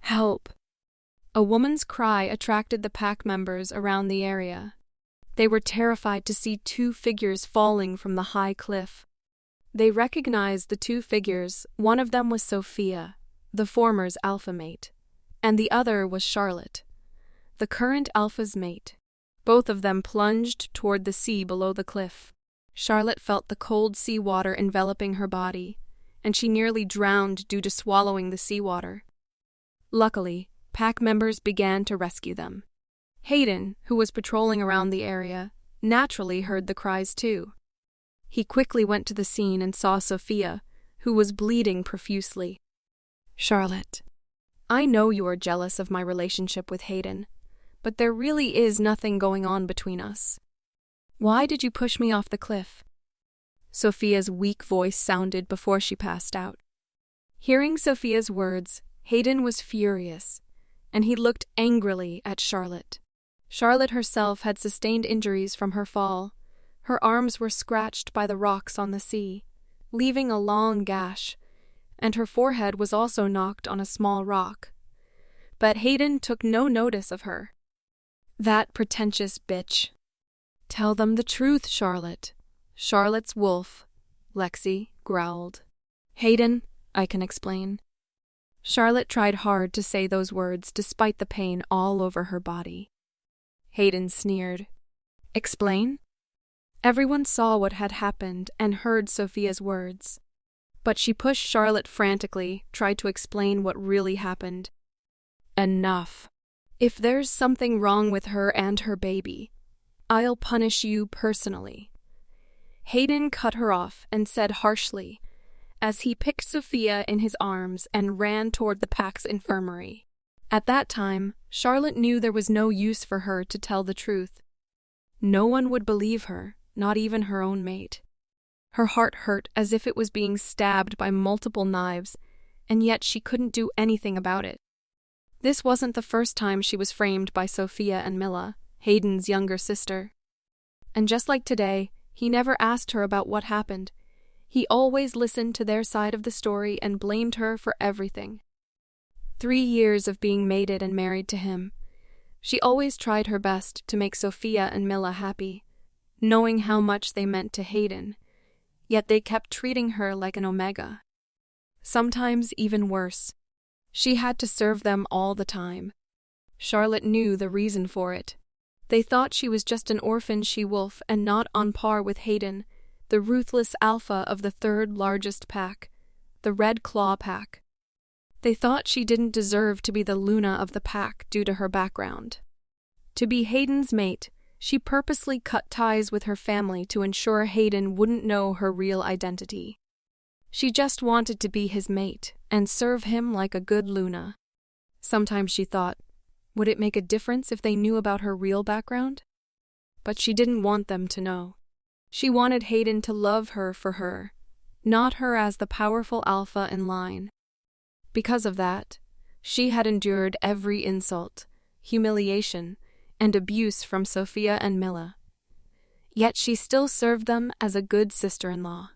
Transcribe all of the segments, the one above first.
Help! A woman's cry attracted the pack members around the area. They were terrified to see two figures falling from the high cliff. They recognized the two figures. One of them was Sofia, the former's alpha mate, and the other was Charlotte, the current alpha's mate. Both of them plunged toward the sea below the cliff. Charlotte felt the cold seawater enveloping her body, and she nearly drowned due to swallowing the seawater. Luckily, pack members began to rescue them. Hayden, who was patrolling around the area, naturally heard the cries too. He quickly went to the scene and saw Sofia, who was bleeding profusely. "Charlotte, I know you are jealous of my relationship with Hayden, but there really is nothing going on between us. Why did you push me off the cliff?" Sofia's weak voice sounded before she passed out. Hearing Sofia's words, Hayden was furious, and he looked angrily at Charlotte. Charlotte herself had sustained injuries from her fall. Her arms were scratched by the rocks on the sea, leaving a long gash, and her forehead was also knocked on a small rock. But Hayden took no notice of her. "That pretentious bitch. Tell them the truth, Charlotte. Charlotte's wolf," Lexi growled. "Hayden, I can explain." Charlotte tried hard to say those words despite the pain all over her body. Hayden sneered. "Explain?" Everyone saw what had happened and heard Sofia's words. But she pushed Charlotte frantically, tried to explain what really happened. "Enough. If there's something wrong with her and her baby, I'll punish you personally." Hayden cut her off and said harshly, as he picked Sofia in his arms and ran toward the pack's infirmary. At that time, Charlotte knew there was no use for her to tell the truth. No one would believe her, not even her own mate. Her heart hurt as if it was being stabbed by multiple knives, and yet she couldn't do anything about it. This wasn't the first time she was framed by Sofia and Mila, Hayden's younger sister. And just like today, he never asked her about what happened. He always listened to their side of the story and blamed her for everything. 3 years of being mated and married to him. She always tried her best to make Sofia and Mila happy, knowing how much they meant to Hayden, yet they kept treating her like an omega. Sometimes even worse. She had to serve them all the time. Charlotte knew the reason for it. They thought she was just an orphan she-wolf and not on par with Hayden, the ruthless alpha of the third largest pack, the Red Claw pack. They thought she didn't deserve to be the Luna of the pack due to her background. To be Hayden's mate, she purposely cut ties with her family to ensure Hayden wouldn't know her real identity. She just wanted to be his mate and serve him like a good Luna. Sometimes she thought, would it make a difference if they knew about her real background? But she didn't want them to know. She wanted Hayden to love her for her, not her as the powerful alpha in line. Because of that, she had endured every insult, humiliation, and abuse from Sofia and Mila. Yet she still served them as a good sister-in-law.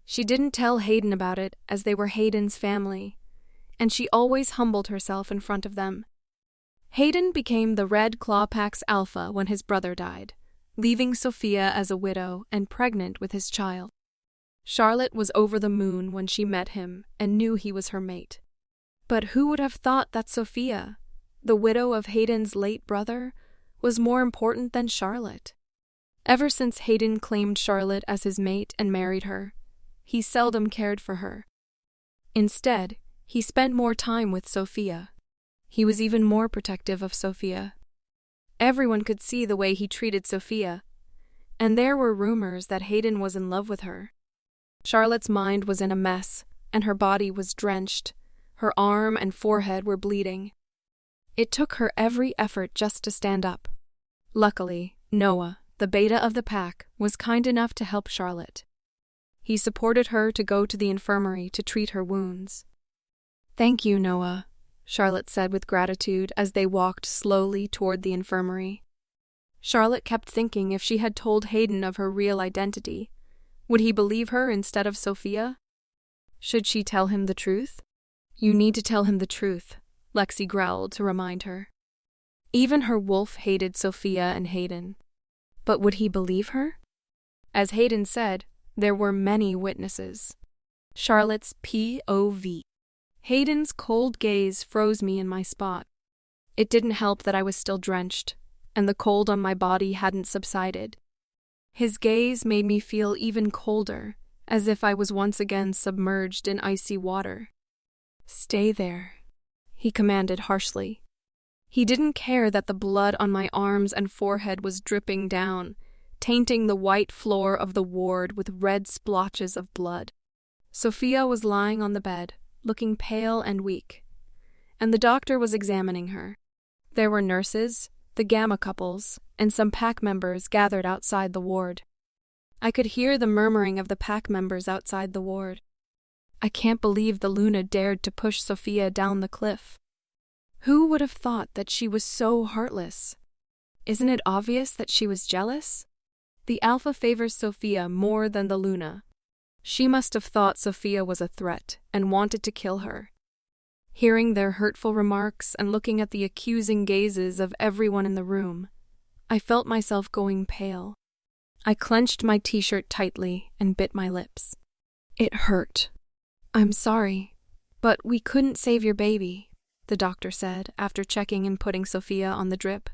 She didn't tell Hayden about it as they were Hayden's family, and she always humbled herself in front of them. Hayden became the Red Claw Pack's alpha when his brother died, leaving Sofia as a widow and pregnant with his child. Charlotte was over the moon when she met him and knew he was her mate. But who would have thought that Sofia, the widow of Hayden's late brother, was more important than Charlotte? Ever since Hayden claimed Charlotte as his mate and married her, he seldom cared for her. Instead, he spent more time with Sofia. He was even more protective of Sofia. Everyone could see the way he treated Sofia, and there were rumors that Hayden was in love with her. Charlotte's mind was in a mess, and her body was drenched. Her arm and forehead were bleeding. It took her every effort just to stand up. Luckily, Noah, the beta of the pack, was kind enough to help Charlotte. He supported her to go to the infirmary to treat her wounds. "Thank you, Noah," Charlotte said with gratitude as they walked slowly toward the infirmary. Charlotte kept thinking if she had told Hayden of her real identity, would he believe her instead of Sofia? Should she tell him the truth? "You need to tell him the truth," Lexi growled to remind her. Even her wolf hated Sofia and Hayden. But would he believe her? As Hayden said, there were many witnesses. Charlotte's POV. Hayden's cold gaze froze me in my spot. It didn't help that I was still drenched, and the cold on my body hadn't subsided. His gaze made me feel even colder, as if I was once again submerged in icy water. "Stay there," he commanded harshly. He didn't care that the blood on my arms and forehead was dripping down, tainting the white floor of the ward with red splotches of blood. Sofia was lying on the bed, looking pale and weak, and the doctor was examining her. There were nurses, the Gamma couples, and some pack members gathered outside the ward. I could hear the murmuring of the pack members outside the ward. I can't believe the Luna dared to push Sofia down the cliff. Who would have thought that she was so heartless? Isn't it obvious that she was jealous? The Alpha favors Sofia more than the Luna. She must have thought Sofia was a threat and wanted to kill her. Hearing their hurtful remarks and looking at the accusing gazes of everyone in the room, I felt myself going pale. I clenched my t-shirt tightly and bit my lips. It hurt. "I'm sorry, but we couldn't save your baby," the doctor said after checking and putting Sofia on the drip.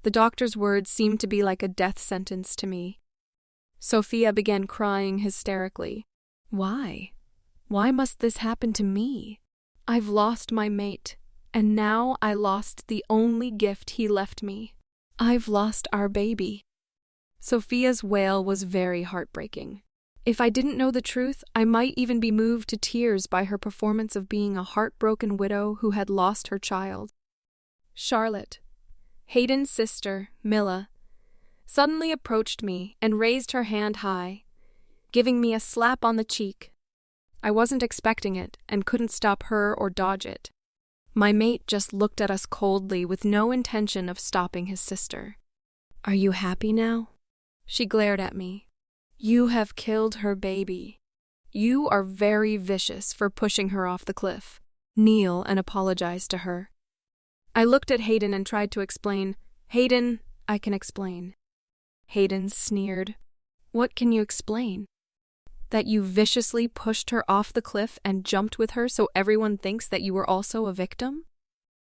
The doctor's words seemed to be like a death sentence to me. Sofia began crying hysterically. Why? Why must this happen to me? I've lost my mate, and now I lost the only gift he left me. I've lost our baby. Sofia's wail was very heartbreaking. If I didn't know the truth, I might even be moved to tears by her performance of being a heartbroken widow who had lost her child. Charlotte, Hayden's sister, Milla, suddenly approached me and raised her hand high, giving me a slap on the cheek. I wasn't expecting it and couldn't stop her or dodge it. My mate just looked at us coldly with no intention of stopping his sister. "Are you happy now?" She glared at me. "You have killed her baby. You are very vicious for pushing her off the cliff. Kneel and apologize to her." I looked at Hayden and tried to explain. "Hayden, I can explain." Hayden sneered. "What can you explain?" "That you viciously pushed her off the cliff and jumped with her so everyone thinks that you were also a victim?"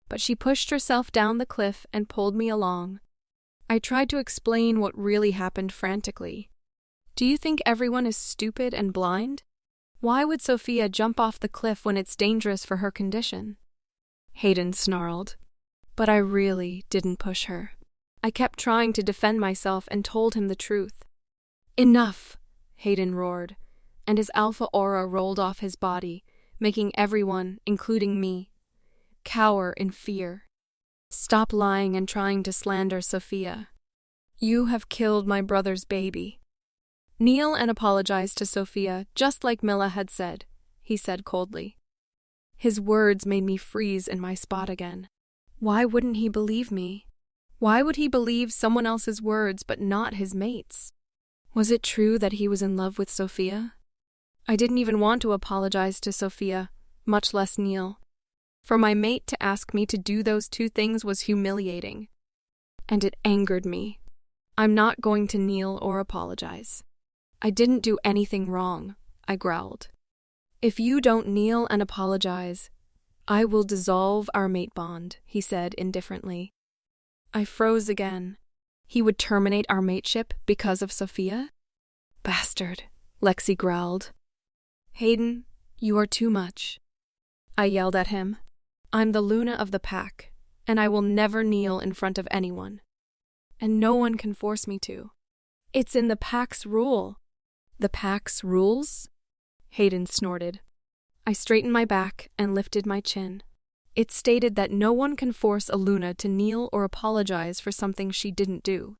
But she pushed herself down the cliff and pulled me along. I tried to explain what really happened frantically. "Do you think everyone is stupid and blind? Why would Sofia jump off the cliff when it's dangerous for her condition?" Hayden snarled. But I really didn't push her. I kept trying to defend myself and told him the truth. "Enough!" Hayden roared, and his alpha aura rolled off his body, making everyone, including me, cower in fear. "Stop lying and trying to slander Sofia. You have killed my brother's baby. Kneel and apologize to Sofia, just like Milla had said," he said coldly. His words made me freeze in my spot again. Why wouldn't he believe me? Why would he believe someone else's words but not his mate's? Was it true that he was in love with Sofia? I didn't even want to apologize to Sofia, much less kneel. For my mate to ask me to do those two things was humiliating. And it angered me. "I'm not going to kneel or apologize. I didn't do anything wrong," I growled. "If you don't kneel and apologize, I will dissolve our mate bond," he said indifferently. I froze again. He would terminate our mateship because of Sofia? "Bastard," Lexi growled. "Hayden, you are too much." I yelled at him. "I'm the Luna of the pack, and I will never kneel in front of anyone. And no one can force me to. It's in the pack's rule." "The pack's rules?" Hayden snorted. I straightened my back and lifted my chin. It stated that no one can force a Luna to kneel or apologize for something she didn't do.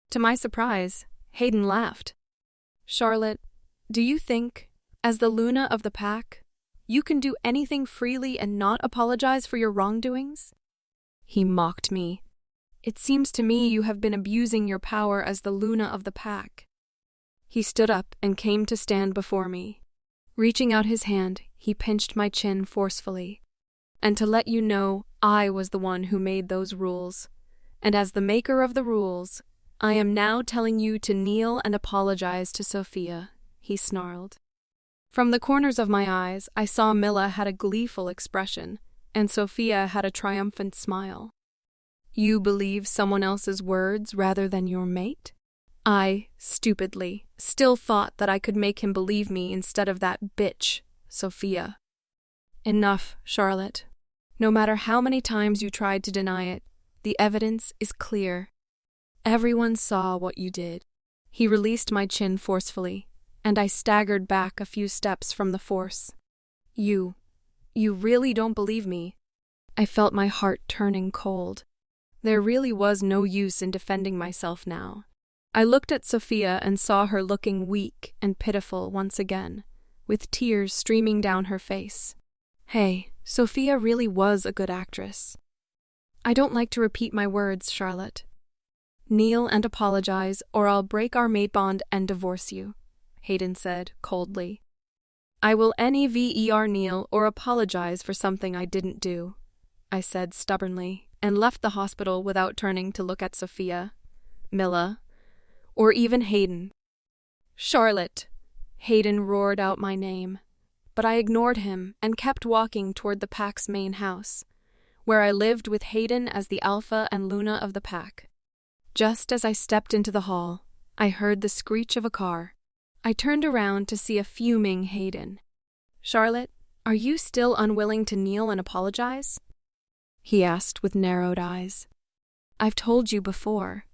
To my surprise, Hayden laughed. "Charlotte, do you think, as the Luna of the pack, you can do anything freely and not apologize for your wrongdoings?" He mocked me. "It seems to me you have been abusing your power as the Luna of the pack." He stood up and came to stand before me. Reaching out his hand, he pinched my chin forcefully. and to let you know I was the one who made those rules. And as the maker of the rules, I am now telling you to kneel and apologize to Sofia," he snarled. From the corners of my eyes, I saw Milla had a gleeful expression, and Sofia had a triumphant smile. "You believe someone else's words rather than your mate?" I, stupidly, still thought that I could make him believe me instead of that bitch, Sofia. "Enough, Charlotte. No matter how many times you tried to deny it, the evidence is clear. Everyone saw what you did." He released my chin forcefully, and I staggered back a few steps from the force. You really don't believe me?" I felt my heart turning cold. There really was no use in defending myself now. I looked at Sofia and saw her looking weak and pitiful once again, with tears streaming down her face. Hey, Sofia really was a good actress. "I don't like to repeat my words, Charlotte. Kneel and apologize, or I'll break our matebond and divorce you," Hayden said coldly. "I will never kneel or apologize for something I didn't do," I said stubbornly, and left the hospital without turning to look at Sofia, Milla, or even Hayden. "Charlotte!" Hayden roared out my name, but I ignored him and kept walking toward the pack's main house, where I lived with Hayden as the alpha and Luna of the pack. Just as I stepped into the hall, I heard the screech of a car. I turned around to see a fuming Hayden. "Charlotte, are you still unwilling to kneel and apologize?" he asked with narrowed eyes. "I've told you before.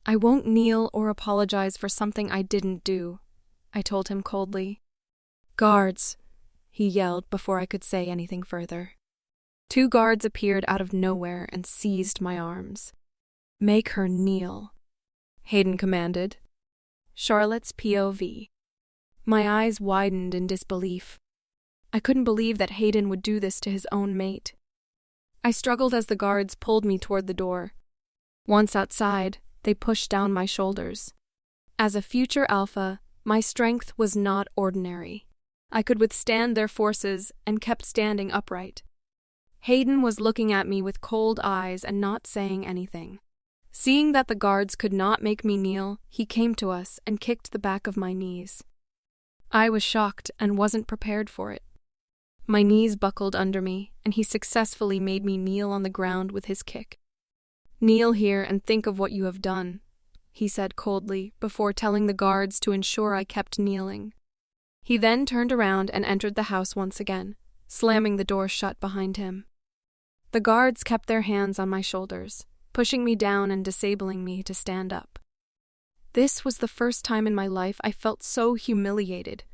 I won't kneel or apologize for something I didn't do," I told him coldly. "Guards!" he yelled before I could say anything further. 2 guards appeared out of nowhere and seized my arms. "Make her kneel," Hayden commanded. Charlotte's POV. My eyes widened in disbelief. I couldn't believe that Hayden would do this to his own mate. I struggled as the guards pulled me toward the door. Once outside, they pushed down my shoulders. As a future alpha, my strength was not ordinary. I could withstand their forces and kept standing upright. Hayden was looking at me with cold eyes and not saying anything. Seeing that the guards could not make me kneel, he came to us and kicked the back of my knees. I was shocked and wasn't prepared for it. My knees buckled under me, and he successfully made me kneel on the ground with his kick. "Kneel here and think of what you have done," he said coldly, before telling the guards to ensure I kept kneeling. He then turned around and entered the house once again, slamming the door shut behind him. The guards kept their hands on my shoulders, pushing me down and disabling me to stand up. This was the first time in my life I felt so humiliated,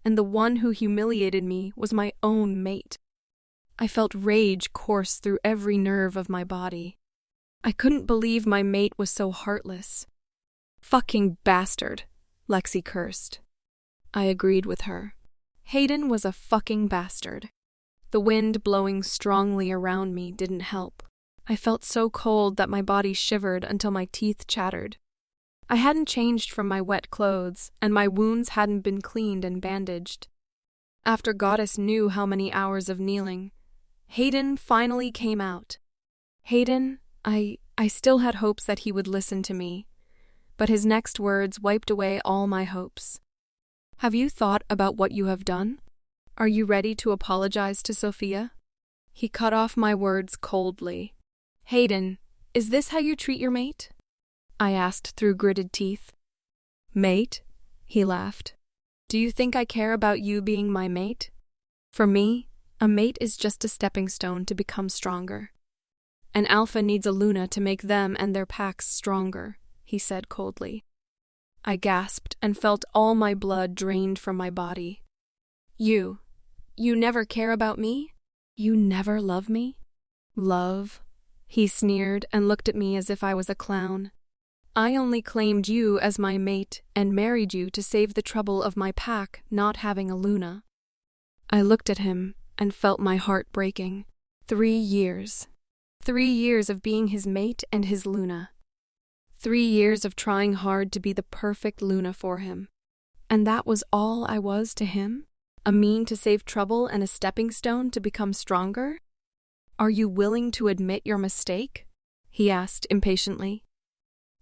and the one who humiliated me was my own mate. I felt rage course through every nerve of my body. I couldn't believe my mate was so heartless. "Fucking bastard," Lexi cursed. I agreed with her. Hayden was a fucking bastard. The wind blowing strongly around me didn't help. I felt so cold that my body shivered until my teeth chattered. I hadn't changed from my wet clothes, and my wounds hadn't been cleaned and bandaged. After Goddess knew how many hours of kneeling, Hayden finally came out. Hayden, I still had hopes that he would listen to me, but his next words wiped away all my hopes. "Have you thought about what you have done? Are you ready to apologize to Sofia?" He cut off my words coldly. "Hayden, is this how you treat your mate?" I asked through gritted teeth. "Mate?" he laughed. "Do you think I care about you being my mate? For me, a mate is just a stepping stone to become stronger. An alpha needs a Luna to make them and their packs stronger," he said coldly. I gasped and felt all my blood drained from my body. You never care about me? You never love me?" "Love?" he sneered and looked at me as if I was a clown. "I only claimed you as my mate and married you to save the trouble of my pack not having a Luna." I looked at him and felt my heart breaking. 3 years. 3 years of being his mate and his Luna. 3 years of trying hard to be the perfect Luna for him. And that was all I was to him? A mean to save trouble and a stepping stone to become stronger? Are you willing to admit your mistake? He asked impatiently.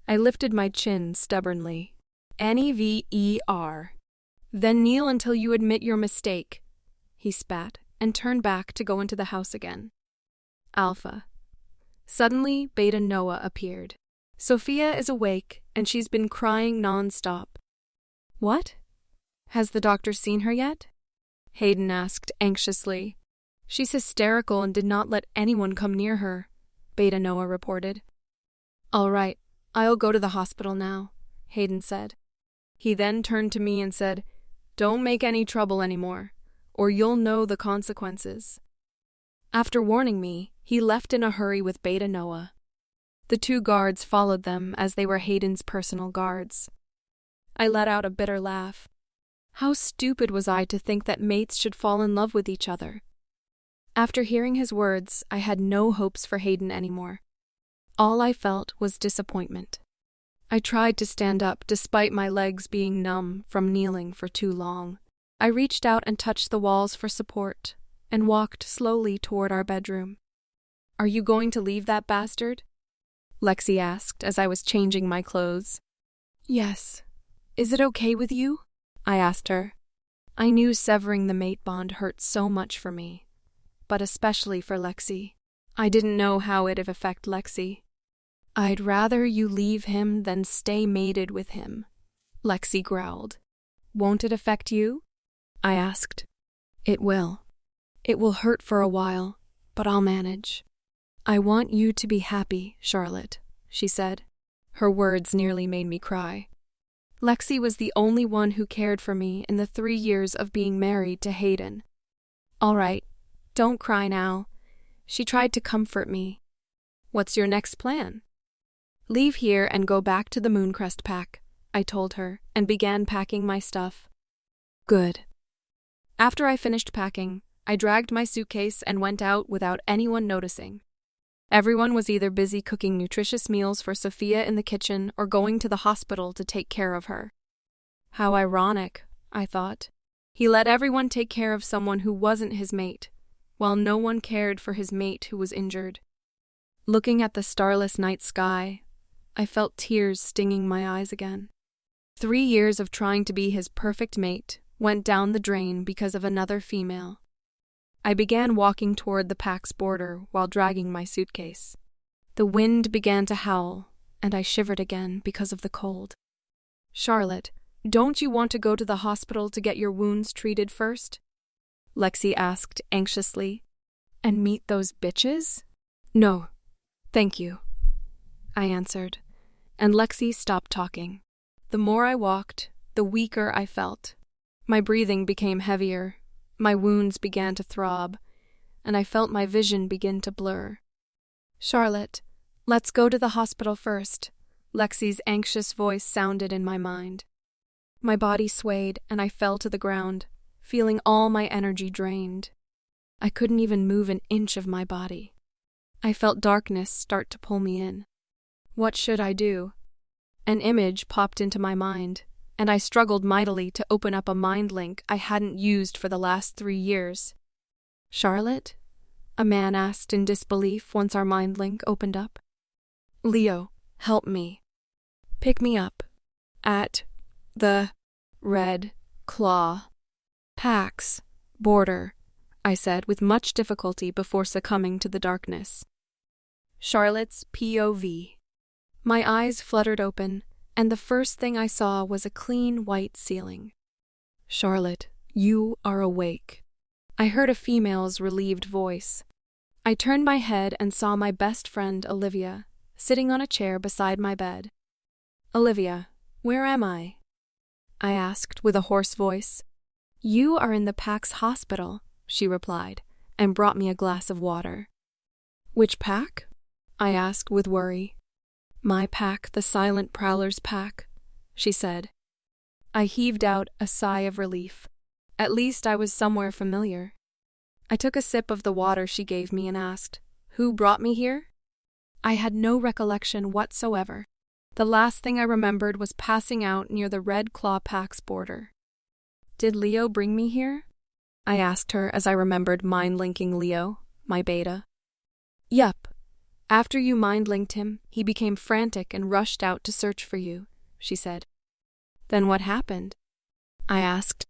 I lifted my chin stubbornly. Never. Then kneel until you admit your mistake. He spat and turned back to go into the house again. Alpha. Suddenly, Beta Noah appeared. Sofia is awake, and she's been crying non-stop. What? Has the doctor seen her yet? Hayden asked anxiously. She's hysterical and did not let anyone come near her, Beta Noah reported. All right, I'll go to the hospital now, Hayden said. He then turned to me and said, Don't make any trouble anymore, or you'll know the consequences. After warning me, he left in a hurry with Beta Noah. The 2 guards followed them as they were Hayden's personal guards. I let out a bitter laugh. How stupid was I to think that mates should fall in love with each other? After hearing his words, I had no hopes for Hayden anymore. All I felt was disappointment. I tried to stand up despite my legs being numb from kneeling for too long. I reached out and touched the walls for support and walked slowly toward our bedroom. Are you going to leave that bastard? Lexi asked as I was changing my clothes. Yes. Is it okay with you? I asked her. I knew severing the mate bond hurt so much for me, but especially for Lexi. I didn't know how it'd affect Lexi. I'd rather you leave him than stay mated with him, Lexi growled. Won't it affect you? I asked. It will. It will hurt for a while, but I'll manage. I want you to be happy, Charlotte, she said. Her words nearly made me cry. Lexi was the only one who cared for me in the 3 years of being married to Hayden. All right, don't cry now. She tried to comfort me. What's your next plan? Leave here and go back to the Mooncrest pack, I told her, and began packing my stuff. Good. After I finished packing, I dragged my suitcase and went out without anyone noticing. Everyone was either busy cooking nutritious meals for Sofia in the kitchen or going to the hospital to take care of her. How ironic, I thought. He let everyone take care of someone who wasn't his mate, while no one cared for his mate who was injured. Looking at the starless night sky, I felt tears stinging my eyes again. 3 years of trying to be his perfect mate went down the drain because of another female. I began walking toward the pack's border while dragging my suitcase. The wind began to howl, and I shivered again because of the cold. Charlotte, don't you want to go to the hospital to get your wounds treated first? Lexi asked anxiously. And meet those bitches? No, thank you, I answered, and Lexi stopped talking. The more I walked, the weaker I felt. My breathing became heavier, my wounds began to throb, and I felt my vision begin to blur. Charlotte, let's go to the hospital first, Lexi's anxious voice sounded in my mind. My body swayed and I fell to the ground, feeling all my energy drained. I couldn't even move an inch of my body. I felt darkness start to pull me in. What should I do? An image popped into my mind, and I struggled mightily to open up a mind link I hadn't used for the last 3 years. Charlotte? A man asked in disbelief once our mind link opened up. Leo, help me. Pick me up. At the Red Claw Pax border, I said with much difficulty before succumbing to the darkness. Charlotte's POV. My eyes fluttered open, and the first thing I saw was a clean white ceiling. Charlotte, you are awake. I heard a female's relieved voice. I turned my head and saw my best friend, Olivia, sitting on a chair beside my bed. Olivia, where am I? I asked with a hoarse voice. You are in the Pack's hospital, she replied, and brought me a glass of water. Which pack? I asked with worry. My pack, the Silent Prowler's pack, she said. I heaved out a sigh of relief. At least I was somewhere familiar. I took a sip of the water she gave me and asked, Who brought me here? I had no recollection whatsoever. The last thing I remembered was passing out near the Red Claw Pack's border. Did Leo bring me here? I asked her as I remembered mind-linking Leo, my beta. Yup. After you mind-linked him, he became frantic and rushed out to search for you, she said. Then what happened? I asked.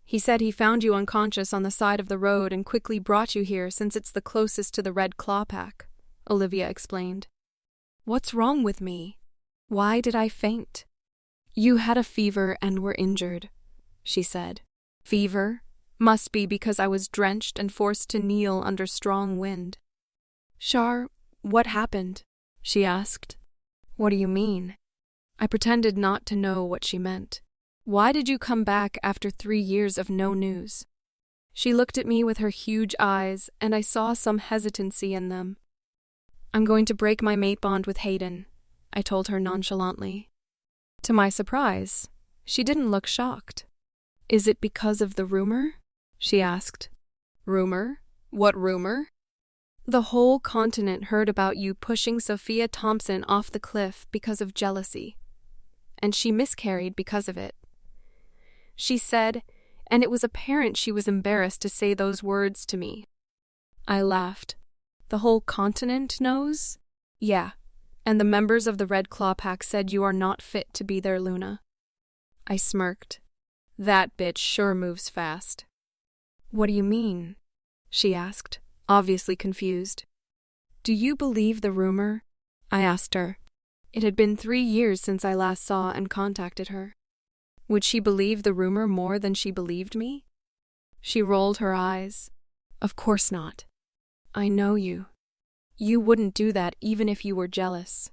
He said he found you unconscious on the side of the road and quickly brought you here since it's the closest to the Red Claw Pack, Olivia explained. What's wrong with me? Why did I faint? You had a fever and were injured, she said. Fever? Must be because I was drenched and forced to kneel under strong wind. Shar, what happened? She asked. What do you mean? I pretended not to know what she meant. Why did you come back after 3 years of no news? She looked at me with her huge eyes, and I saw some hesitancy in them. I'm going to break my mate bond with Hayden, I told her nonchalantly. To my surprise, she didn't look shocked. Is it because of the rumor? She asked. Rumor? What rumor? The whole continent heard about you pushing Sofia Thompson off the cliff because of jealousy. And she miscarried because of it. She said, and it was apparent she was embarrassed to say those words to me. I laughed. The whole continent knows? Yeah, and the members of the Red Claw Pack said you are not fit to be their Luna. I smirked. That bitch sure moves fast. What do you mean? She asked, obviously confused. Do you believe the rumor? I asked her. It had been 3 years since I last saw and contacted her. Would she believe the rumor more than she believed me? She rolled her eyes. Of course not. I know you. You wouldn't do that even if you were jealous.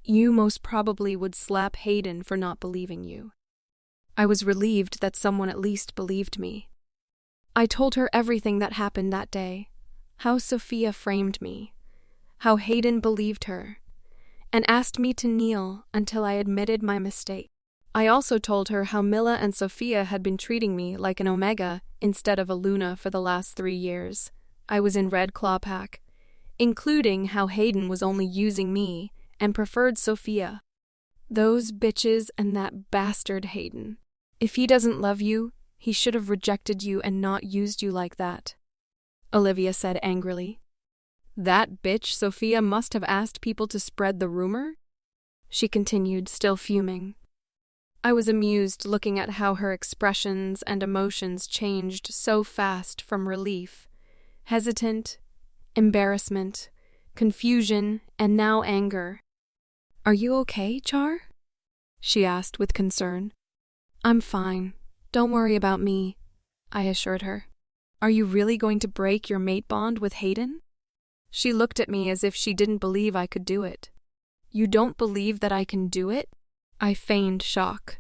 You most probably would slap Hayden for not believing you. I was relieved that someone at least believed me. I told her everything that happened that day, how Sofia framed me, how Hayden believed her, and asked me to kneel until I admitted my mistake. I also told her how Mila and Sofia had been treating me like an Omega instead of a Luna for the last 3 years. I was in Red Claw Pack, including how Hayden was only using me and preferred Sofia. Those bitches and that bastard Hayden. If he doesn't love you, he should have rejected you and not used you like that, Olivia said angrily. That bitch Sofia must have asked people to spread the rumor? She continued, still fuming. I was amused looking at how her expressions and emotions changed so fast from relief, hesitant, embarrassment, confusion, and now anger. Are you okay, Char? She asked with concern. I'm fine. Don't worry about me, I assured her. Are you really going to break your mate bond with Hayden? She looked at me as if she didn't believe I could do it. You don't believe that I can do it? I feigned shock.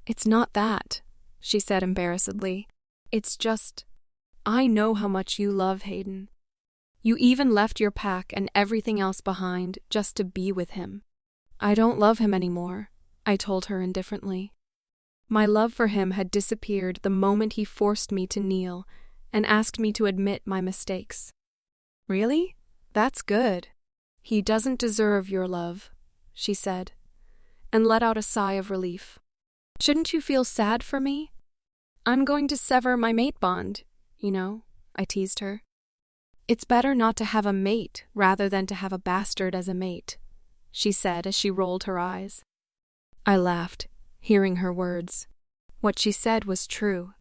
It's not that, she said embarrassedly. It's just, I know how much you love Hayden. You even left your pack and everything else behind just to be with him. I don't love him anymore, I told her indifferently. My love for him had disappeared the moment he forced me to kneel and asked me to admit my mistakes. Really? That's good. He doesn't deserve your love, she said, and let out a sigh of relief. Shouldn't you feel sad for me? I'm going to sever my mate bond, I teased her. It's better not to have a mate rather than to have a bastard as a mate, she said as she rolled her eyes. I laughed, hearing her words. What she said was true.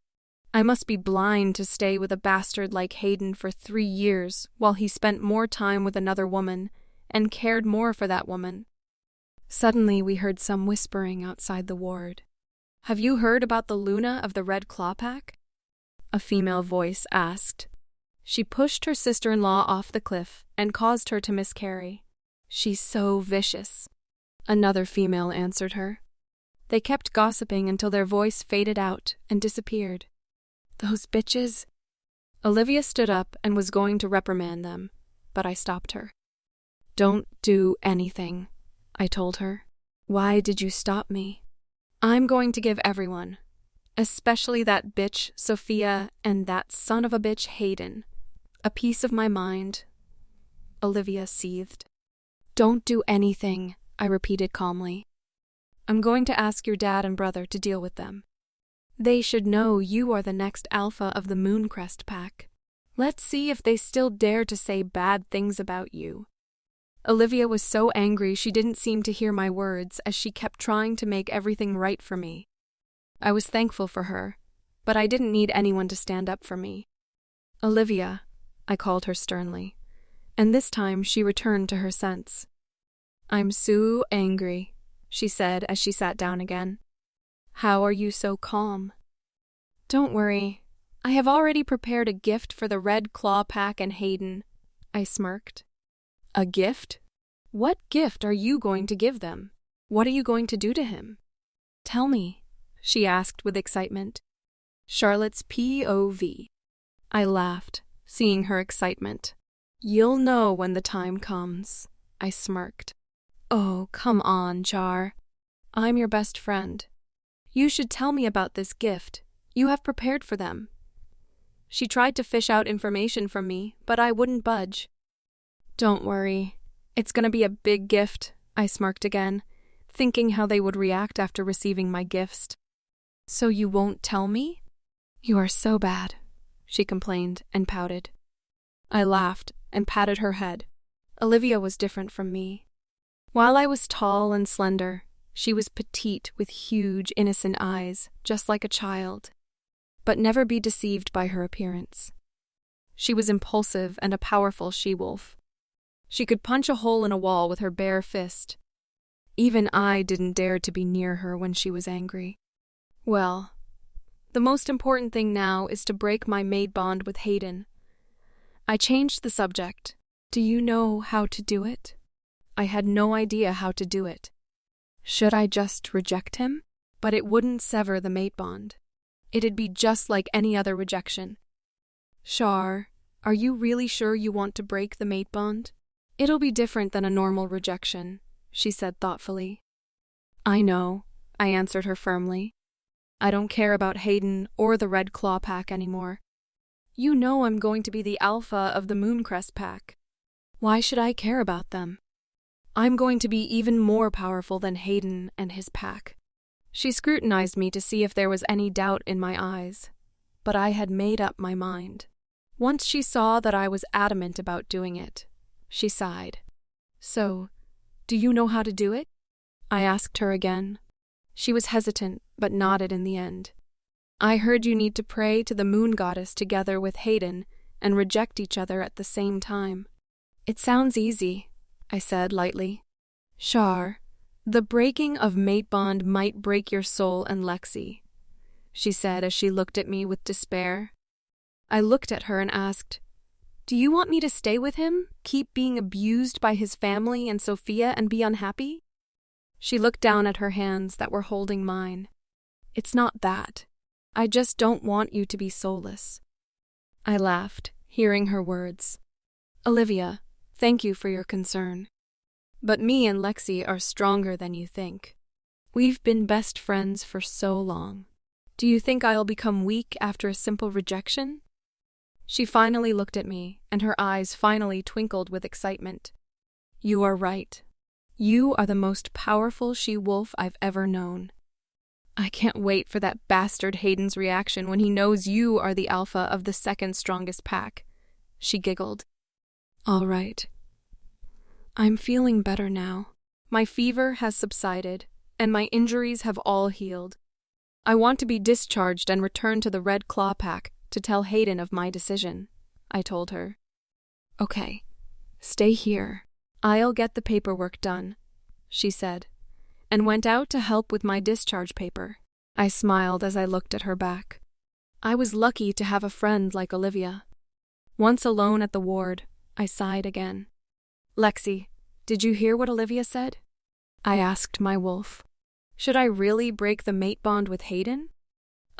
I must be blind to stay with a bastard like Hayden for 3 years while he spent more time with another woman and cared more for that woman. Suddenly we heard some whispering outside the ward. Have you heard about the Luna of the Red Claw Pack? A female voice asked. She pushed her sister-in-law off the cliff and caused her to miscarry. She's so vicious, another female answered her. They kept gossiping until their voice faded out and disappeared. Those bitches. Olivia stood up and was going to reprimand them, but I stopped her. Don't do anything, I told her. Why did you stop me? I'm going to give everyone, especially that bitch Sofia and that son of a bitch Hayden, a piece of my mind. Olivia seethed. Don't do anything, I repeated calmly. I'm going to ask your dad and brother to deal with them. They should know you are the next alpha of the Mooncrest Pack. Let's see if they still dare to say bad things about you." Olivia was so angry she didn't seem to hear my words as she kept trying to make everything right for me. I was thankful for her, but I didn't need anyone to stand up for me. "Olivia," I called her sternly, and this time she returned to her sense. "I'm so angry," she said as she sat down again. "How are you so calm?" "Don't worry. I have already prepared a gift for the Red Claw Pack and Hayden," I smirked. "A gift? What gift are you going to give them? What are you going to do to him?" "Tell me," she asked with excitement. "Charlotte's POV." I laughed, seeing her excitement. "You'll know when the time comes," I smirked. "Oh, come on, Char. I'm your best friend. You should tell me about this gift you have prepared for them." She tried to fish out information from me, but I wouldn't budge. "Don't worry. It's gonna be a big gift," I smirked again, thinking how they would react after receiving my gifts. "So you won't tell me?" "You are so bad," she complained and pouted. I laughed and patted her head. Olivia was different from me. While I was tall and slender, she was petite with huge, innocent eyes, just like a child. But never be deceived by her appearance. She was impulsive and a powerful she-wolf. She could punch a hole in a wall with her bare fist. Even I didn't dare to be near her when she was angry. Well, the most important thing now is to break my matebond with Hayden. I changed the subject. "Do you know how to do it?" I had no idea how to do it. Should I just reject him? But it wouldn't sever the matebond. It'd be just like any other rejection. "Char, are you really sure you want to break the matebond?" "It'll be different than a normal rejection," she said thoughtfully. "I know," I answered her firmly. "I don't care about Hayden or the Red Claw Pack anymore. You know I'm going to be the alpha of the Mooncrest Pack. Why should I care about them? I'm going to be even more powerful than Hayden and his pack." She scrutinized me to see if there was any doubt in my eyes, but I had made up my mind. Once she saw that I was adamant about doing it, she sighed. "So, do you know how to do it?" I asked her again. She was hesitant, but nodded in the end. "I heard you need to pray to the moon goddess together with Hayden and reject each other at the same time." "It sounds easy," I said lightly. "Char, the breaking of matebond might break your soul and Lexi," she said as she looked at me with despair. I looked at her and asked, "Do you want me to stay with him, keep being abused by his family and Sofia, and be unhappy?" She looked down at her hands that were holding mine. "It's not that. I just don't want you to be soulless." I laughed, hearing her words. "Olivia, thank you for your concern. But me and Lexi are stronger than you think. We've been best friends for so long. Do you think I'll become weak after a simple rejection?" She finally looked at me, and her eyes finally twinkled with excitement. "You are right. You are the most powerful she-wolf I've ever known. I can't wait for that bastard Hayden's reaction when he knows you are the alpha of the second strongest pack," she giggled. "All right. I'm feeling better now. My fever has subsided, and my injuries have all healed. I want to be discharged and return to the Red Claw Pack to tell Hayden of my decision," I told her. "Okay, stay here. I'll get the paperwork done," she said, and went out to help with my discharge paper. I smiled as I looked at her back. I was lucky to have a friend like Olivia. Once alone at the ward, I sighed again. "Lexi, did you hear what Olivia said?" I asked my wolf. "Should I really break the matebond with Hayden?"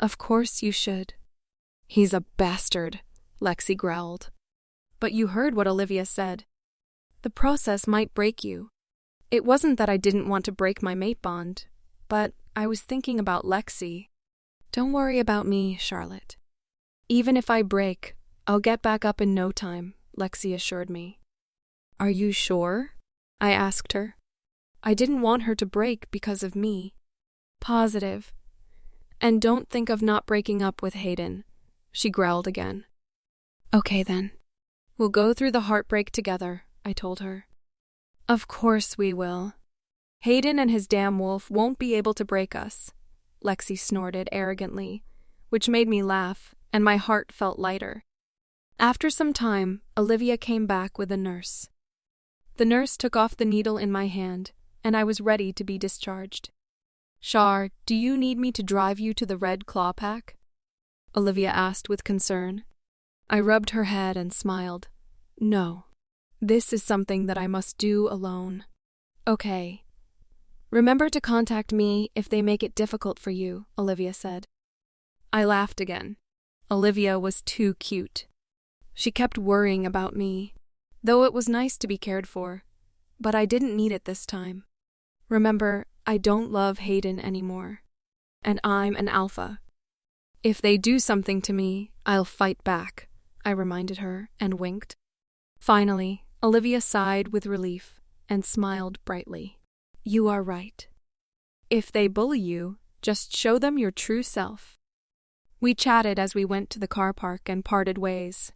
"Of course you should." "He's a bastard," Lexi growled. "But you heard what Olivia said. The process might break you. It wasn't that I didn't want to break my matebond, but I was thinking about Lexi." "Don't worry about me, Charlotte. Even if I break, I'll get back up in no time," Lexi assured me. "Are you sure?" I asked her. I didn't want her to break because of me. "Positive. And don't think of not breaking up with Hayden," she growled again. Okay then. We'll go through the heartbreak together, I told her. Of course we will. Hayden and his damn wolf won't be able to break us, Lexi snorted arrogantly, which made me laugh, and my heart felt lighter. After some time, Olivia came back with a nurse. The nurse took off the needle in my hand, and I was ready to be discharged. Char, do you need me to drive you to the Red Claw Pack? Olivia asked with concern. I rubbed her head and smiled. No. This is something that I must do alone. Okay. Remember to contact me if they make it difficult for you, Olivia said. I laughed again. Olivia was too cute. She kept worrying about me, though it was nice to be cared for, but I didn't need it this time. Remember, I don't love Hayden anymore, and I'm an alpha. If they do something to me, I'll fight back, I reminded her and winked. Finally, Olivia sighed with relief and smiled brightly. You are right. If they bully you, just show them your true self. We chatted as we went to the car park and parted ways.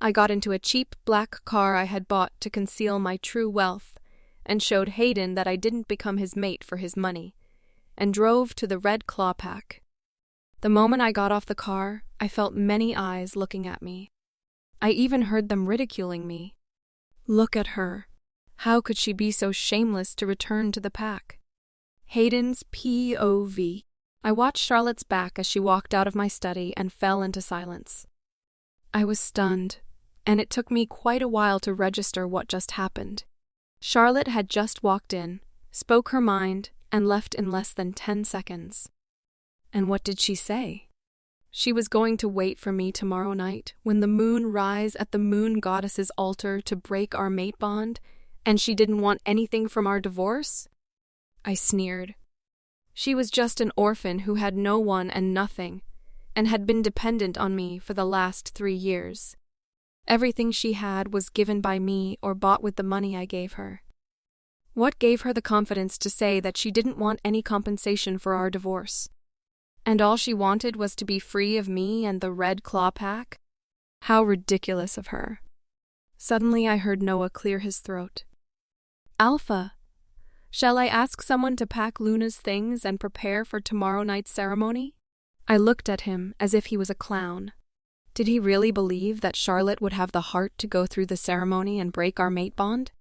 I got into a cheap black car I had bought to conceal my true wealth and showed Hayden that I didn't become his mate for his money, and drove to the Red Claw Pack. The moment I got off the car, I felt many eyes looking at me. I even heard them ridiculing me. Look at her. How could she be so shameless to return to the pack? Hayden's POV. I watched Charlotte's back as she walked out of my study and fell into silence. I was stunned, and it took me quite a while to register what just happened. Charlotte had just walked in, spoke her mind, and left in less than 10 seconds. And what did she say? She was going to wait for me tomorrow night when the moon rise at the moon goddess's altar to break our mate bond, and she didn't want anything from our divorce? I sneered. She was just an orphan who had no one and nothing, and had been dependent on me for the last 3 years. Everything she had was given by me or bought with the money I gave her. What gave her the confidence to say that she didn't want any compensation for our divorce? And all she wanted was to be free of me and the Red Claw Pack? How ridiculous of her. Suddenly I heard Noah clear his throat. Alpha, shall I ask someone to pack Luna's things and prepare for tomorrow night's ceremony? I looked at him as if he was a clown. Did he really believe that Charlotte would have the heart to go through the ceremony and break our mate bond?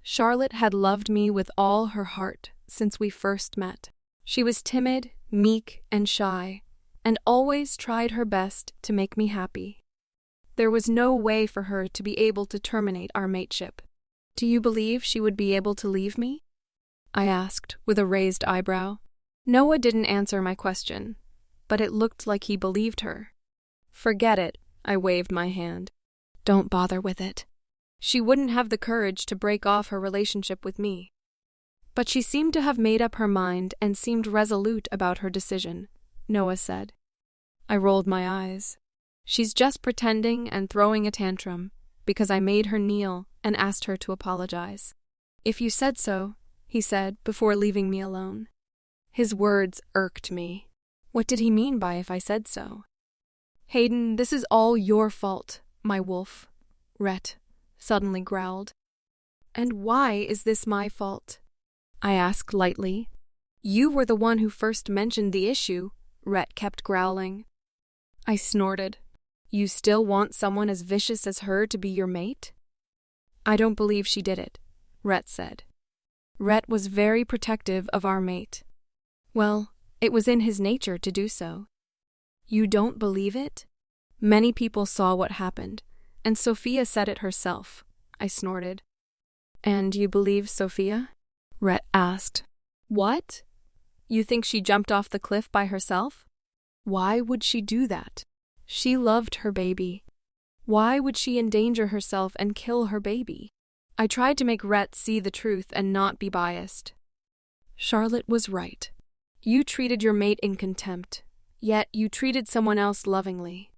Charlotte had loved me with all her heart since we first met. She was timid, meek, and shy, and always tried her best to make me happy. There was no way for her to be able to terminate our mateship. Do you believe she would be able to leave me? I asked with a raised eyebrow. Noah didn't answer my question, but it looked like he believed her. Forget it, I waved my hand. Don't bother with it. She wouldn't have the courage to break off her relationship with me. But she seemed to have made up her mind and seemed resolute about her decision, Noah said. I rolled my eyes. She's just pretending and throwing a tantrum because I made her kneel and asked her to apologize. If you said so, he said before leaving me alone. His words irked me. What did he mean by if I said so? Hayden, this is all your fault, my wolf, Rhett suddenly growled. And why is this my fault? I asked lightly. You were the one who first mentioned the issue, Rhett kept growling. I snorted. You still want someone as vicious as her to be your mate? I don't believe she did it, Rhett said. Rhett was very protective of our mate. Well, it was in his nature to do so. You don't believe it? Many people saw what happened, and Sofia said it herself, I snorted. And you believe Sofia? Rhett asked. What? You think she jumped off the cliff by herself? Why would she do that? She loved her baby. Why would she endanger herself and kill her baby? I tried to make Rhett see the truth and not be biased. Charlotte was right. You treated your mate in contempt, yet you treated someone else lovingly.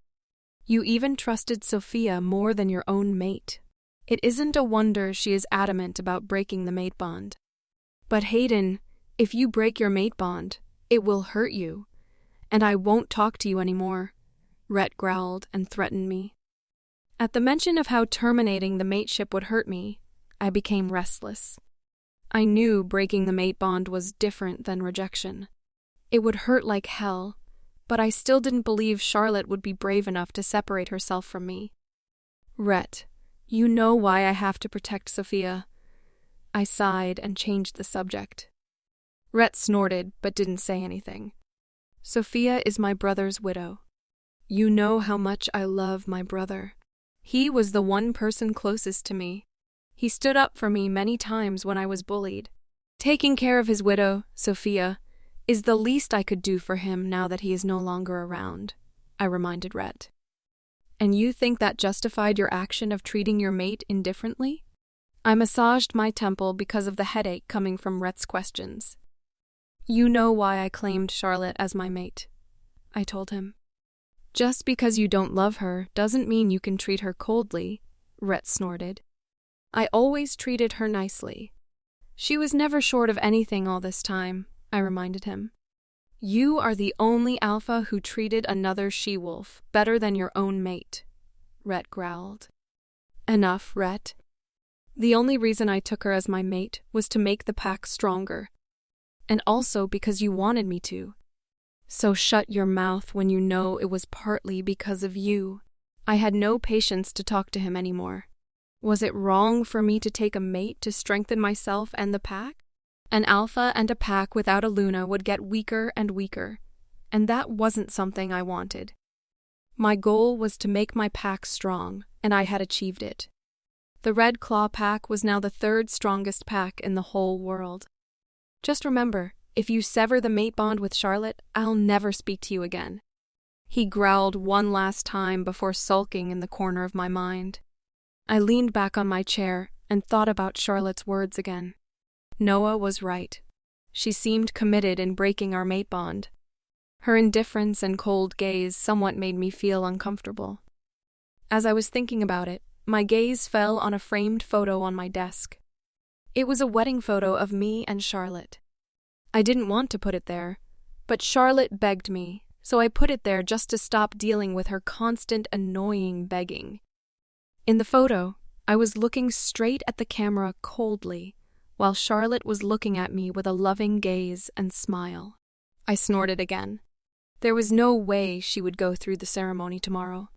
You even trusted Sofia more than your own mate. It isn't a wonder she is adamant about breaking the mate bond. But Hayden, if you break your mate bond, it will hurt you, and I won't talk to you anymore, Rhett growled and threatened me. At the mention of how terminating the mateship would hurt me, I became restless. I knew breaking the mate bond was different than rejection. It would hurt like hell, but I still didn't believe Charlotte would be brave enough to separate herself from me. Rhett, you know why I have to protect Sofia. I sighed and changed the subject. Rhett snorted but didn't say anything. Sofia is my brother's widow. You know how much I love my brother. He was the one person closest to me. He stood up for me many times when I was bullied. Taking care of his widow, Sofia, is the least I could do for him now that he is no longer around, I reminded Rhett. And you think that justified your action of treating your mate indifferently? I massaged my temple because of the headache coming from Rhett's questions. You know why I claimed Charlotte as my mate, I told him. Just because you don't love her doesn't mean you can treat her coldly, Rhett snorted. I always treated her nicely. She was never short of anything all this time, I reminded him. You are the only alpha who treated another she-wolf better than your own mate, Rhett growled. Enough, Rhett. The only reason I took her as my mate was to make the pack stronger, and also because you wanted me to. So shut your mouth when you know it was partly because of you. I had no patience to talk to him anymore. Was it wrong for me to take a mate to strengthen myself and the pack? An alpha and a pack without a Luna would get weaker and weaker, and that wasn't something I wanted. My goal was to make my pack strong, and I had achieved it. The Red Claw pack was now the third strongest pack in the whole world. Just remember, if you sever the mate bond with Charlotte, I'll never speak to you again. He growled one last time before sulking in the corner of my mind. I leaned back on my chair and thought about Charlotte's words again. Noah was right. She seemed committed in breaking our mate bond. Her indifference and cold gaze somewhat made me feel uncomfortable. As I was thinking about it, my gaze fell on a framed photo on my desk. It was a wedding photo of me and Charlotte. I didn't want to put it there, but Charlotte begged me, so I put it there just to stop dealing with her constant annoying begging. In the photo, I was looking straight at the camera coldly, while Charlotte was looking at me with a loving gaze and smile. I snorted again. There was no way she would go through the ceremony tomorrow.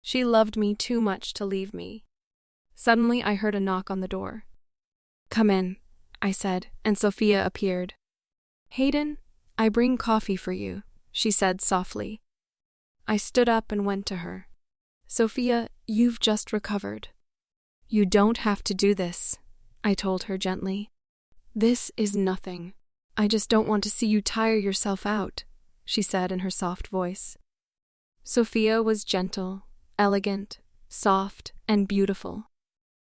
She loved me too much to leave me. Suddenly, I heard a knock on the door. Come in, I said, and Sofia appeared. Hayden, I bring coffee for you, she said softly. I stood up and went to her. Sofia, you've just recovered. You don't have to do this, I told her gently. This is nothing. I just don't want to see you tire yourself out, she said in her soft voice. Sofia was gentle, elegant, soft, and beautiful.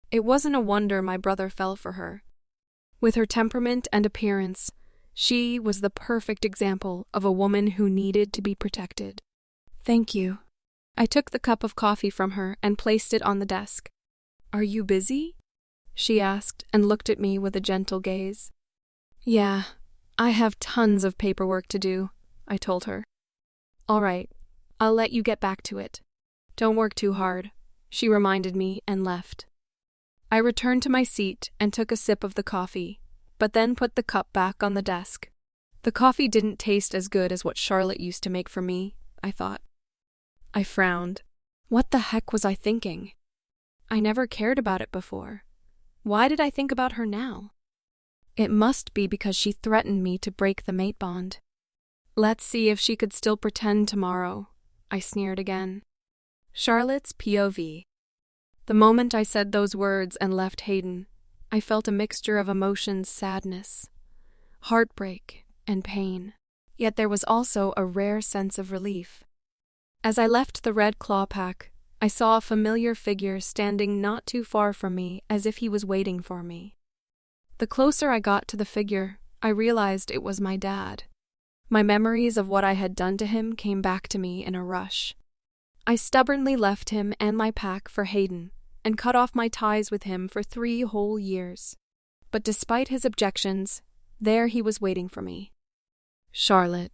It wasn't a wonder my brother fell for her. With her temperament and appearance, she was the perfect example of a woman who needed to be protected. Thank you. I took the cup of coffee from her and placed it on the desk. Are you busy? She asked and looked at me with a gentle gaze. Yeah, I have tons of paperwork to do, I told her. All right, I'll let you get back to it. Don't work too hard, she reminded me and left. I returned to my seat and took a sip of the coffee, but then put the cup back on the desk. The coffee didn't taste as good as what Charlotte used to make for me, I thought. I frowned. What the heck was I thinking? I never cared about it before. Why did I think about her now? It must be because she threatened me to break the mate bond. Let's see if she could still pretend tomorrow, I sneered again. Charlotte's POV. The moment I said those words and left Hayden, I felt a mixture of emotions: sadness, heartbreak, and pain. Yet there was also a rare sense of relief. As I left the Red Claw pack, I saw a familiar figure standing not too far from me, as if he was waiting for me. The closer I got to the figure, I realized it was my dad. My memories of what I had done to him came back to me in a rush. I stubbornly left him and my pack for Hayden, and cut off my ties with him for 3 whole years. But despite his objections, there he was waiting for me. Charlotte,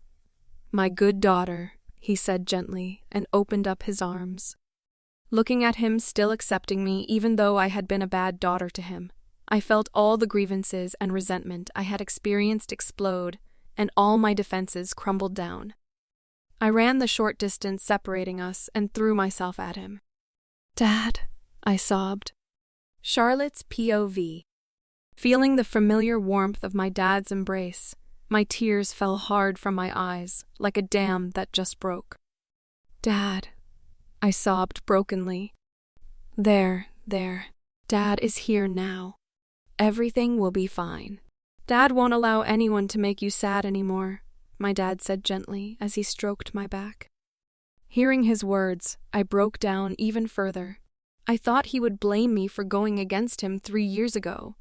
my good daughter, he said gently and opened up his arms. Looking at him still accepting me even though I had been a bad daughter to him, I felt all the grievances and resentment I had experienced explode, and all my defenses crumbled down. I ran the short distance separating us and threw myself at him. "Dad," I sobbed. Charlotte's POV. Feeling the familiar warmth of my dad's embrace, my tears fell hard from my eyes, like a dam that just broke. "Dad," I sobbed brokenly. There. Dad is here now. Everything will be fine. Dad won't allow anyone to make you sad anymore," my dad said gently as he stroked my back. Hearing his words, I broke down even further. I thought he would blame me for going against him 3 years ago.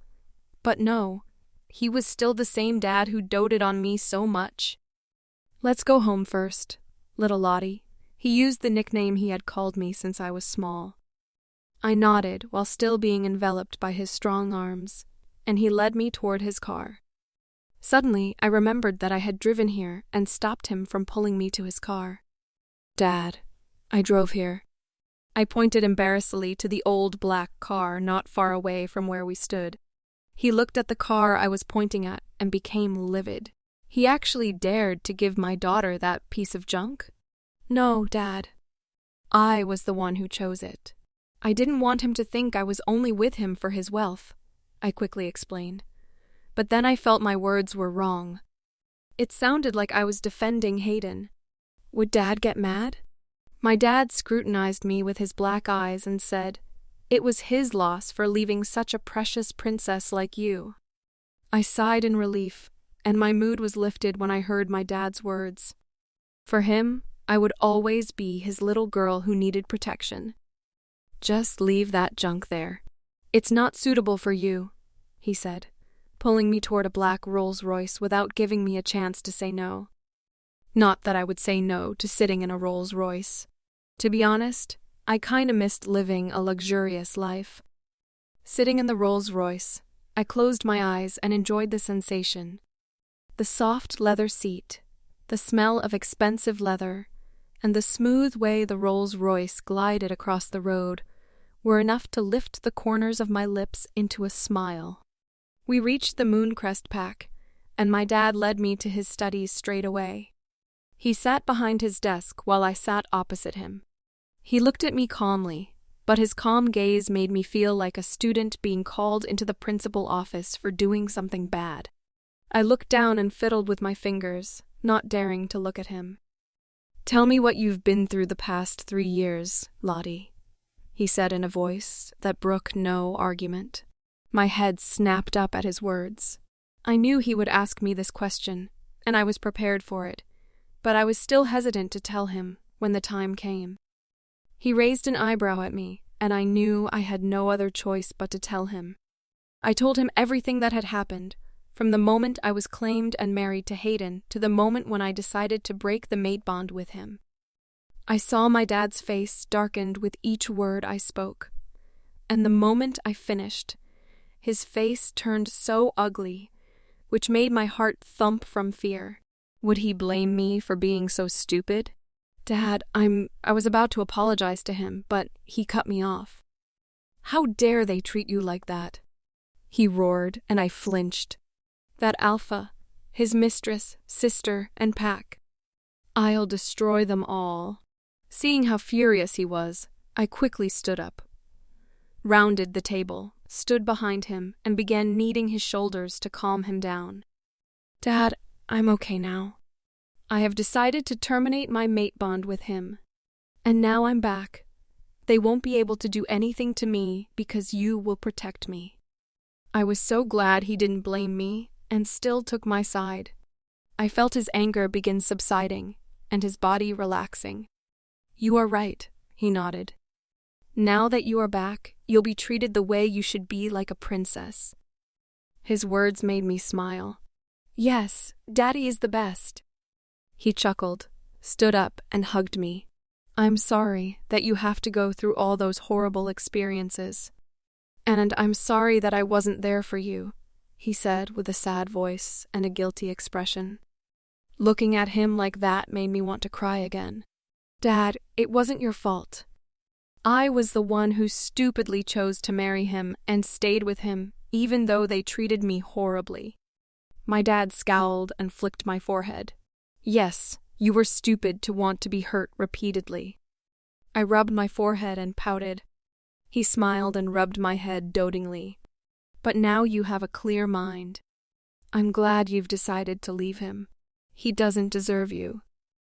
But no, he was still the same dad who doted on me so much. "Let's go home first, little Lottie." He used the nickname he had called me since I was small. I nodded while still being enveloped by his strong arms, and he led me toward his car. Suddenly, I remembered that I had driven here and stopped him from pulling me to his car. "Dad, I drove here." I pointed embarrassedly to the old black car not far away from where we stood. He looked at the car I was pointing at and became livid. He actually dared to give my daughter that piece of junk? "No, Dad. I was the one who chose it. I didn't want him to think I was only with him for his wealth," I quickly explained. But then I felt my words were wrong. It sounded like I was defending Hayden. Would Dad get mad? My dad scrutinized me with his black eyes and said, "It was his loss for leaving such a precious princess like you." I sighed in relief, and my mood was lifted when I heard my dad's words. For him, I would always be his little girl who needed protection. "Just leave that junk there. It's not suitable for you," he said, pulling me toward a black Rolls-Royce without giving me a chance to say no. Not that I would say no to sitting in a Rolls-Royce. To be honest, I kinda missed living a luxurious life. Sitting in the Rolls-Royce, I closed my eyes and enjoyed the sensation. The soft leather seat, the smell of expensive leather, and the smooth way the Rolls-Royce glided across the road were enough to lift the corners of my lips into a smile. We reached the Mooncrest Pack, and my dad led me to his studies straight away. He sat behind his desk while I sat opposite him. He looked at me calmly, but his calm gaze made me feel like a student being called into the principal office for doing something bad. I looked down and fiddled with my fingers, not daring to look at him. "Tell me what you've been through the past 3 years, Lottie," he said in a voice that brooked no argument. My head snapped up at his words. I knew he would ask me this question, and I was prepared for it, but I was still hesitant to tell him when the time came. He raised an eyebrow at me, and I knew I had no other choice but to tell him. I told him everything that had happened, from the moment I was claimed and married to Hayden to the moment when I decided to break the matebond with him. I saw my dad's face darkened with each word I spoke, and the moment I finished, his face turned so ugly, which made my heart thump from fear. Would he blame me for being so stupid? "Dad, I was about to apologize to him, but he cut me off." "How dare they treat you like that?" he roared, and I flinched. That alpha, his mistress, sister, and pack. "I'll destroy them all." Seeing how furious he was, I quickly stood up, rounded the table, stood behind him, and began kneading his shoulders to calm him down. "Dad, I'm okay now. I have decided to terminate my mate bond with him. And now I'm back. They won't be able to do anything to me because you will protect me." I was so glad he didn't blame me and still took my side. I felt his anger begin subsiding and his body relaxing. "You are right," he nodded. "Now that you are back, you'll be treated the way you should be, like a princess." His words made me smile. "Yes, Daddy is the best." He chuckled, stood up, and hugged me. "I'm sorry that you have to go through all those horrible experiences. And I'm sorry that I wasn't there for you," he said with a sad voice and a guilty expression. Looking at him like that made me want to cry again. "Dad, it wasn't your fault. I was the one who stupidly chose to marry him and stayed with him, even though they treated me horribly. My dad scowled and flicked my forehead. Yes, you were stupid to want to be hurt repeatedly. I rubbed my forehead and pouted. He smiled and rubbed my head dotingly. But now you have a clear mind. I'm glad you've decided to leave him. He doesn't deserve you.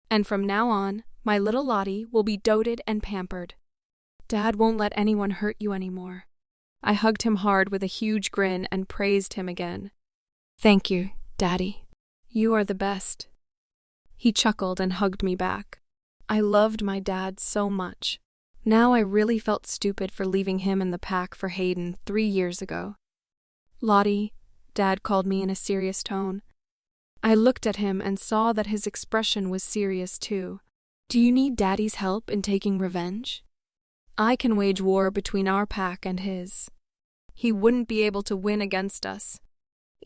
And from now on, my little Lottie will be doted and pampered. Dad won't let anyone hurt you anymore. I hugged him hard with a huge grin and praised him again. Thank you, Daddy. You are the best. He chuckled and hugged me back. I loved my dad so much. Now I really felt stupid for leaving him in the pack for Hayden 3 years ago. Lottie, Dad called me in a serious tone. I looked at him and saw that his expression was serious too. Do you need Daddy's help in taking revenge? I can wage war between our pack and his. He wouldn't be able to win against us.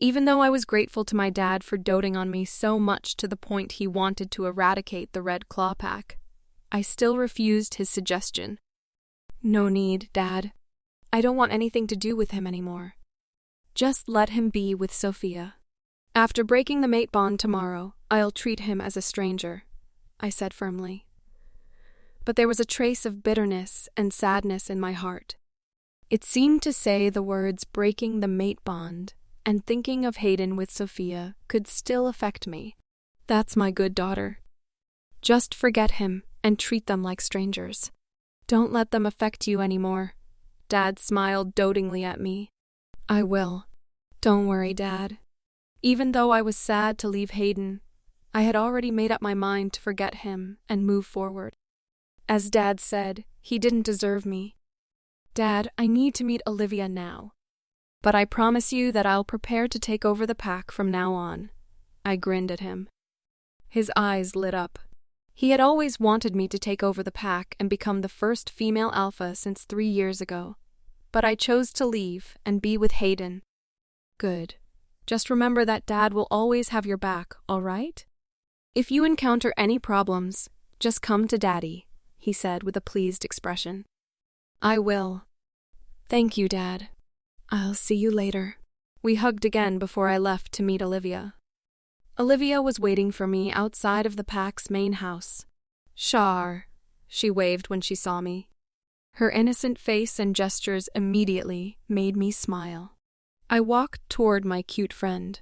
Even though I was grateful to my dad for doting on me so much to the point he wanted to eradicate the Red Claw pack, I still refused his suggestion. No need, Dad. I don't want anything to do with him anymore. Just let him be with Sofia. After breaking the mate bond tomorrow, I'll treat him as a stranger, I said firmly. But there was a trace of bitterness and sadness in my heart. It seemed to say the words breaking the mate bond and thinking of Hayden with Sofia could still affect me. That's my good daughter. Just forget him and treat them like strangers. Don't let them affect you anymore. Dad smiled dotingly at me. I will. Don't worry, Dad. Even though I was sad to leave Hayden, I had already made up my mind to forget him and move forward. As Dad said, he didn't deserve me. Dad, I need to meet Olivia now. But I promise you that I'll prepare to take over the pack from now on. I grinned at him. His eyes lit up. He had always wanted me to take over the pack and become the first female alpha since 3 years ago. But I chose to leave and be with Hayden. Good. Just remember that Dad will always have your back, all right? If you encounter any problems, just come to Daddy, he said with a pleased expression. I will. Thank you, Dad. I'll see you later. We hugged again before I left to meet Olivia. Olivia was waiting for me outside of the pack's main house. Shar, she waved when she saw me. Her innocent face and gestures immediately made me smile. I walked toward my cute friend.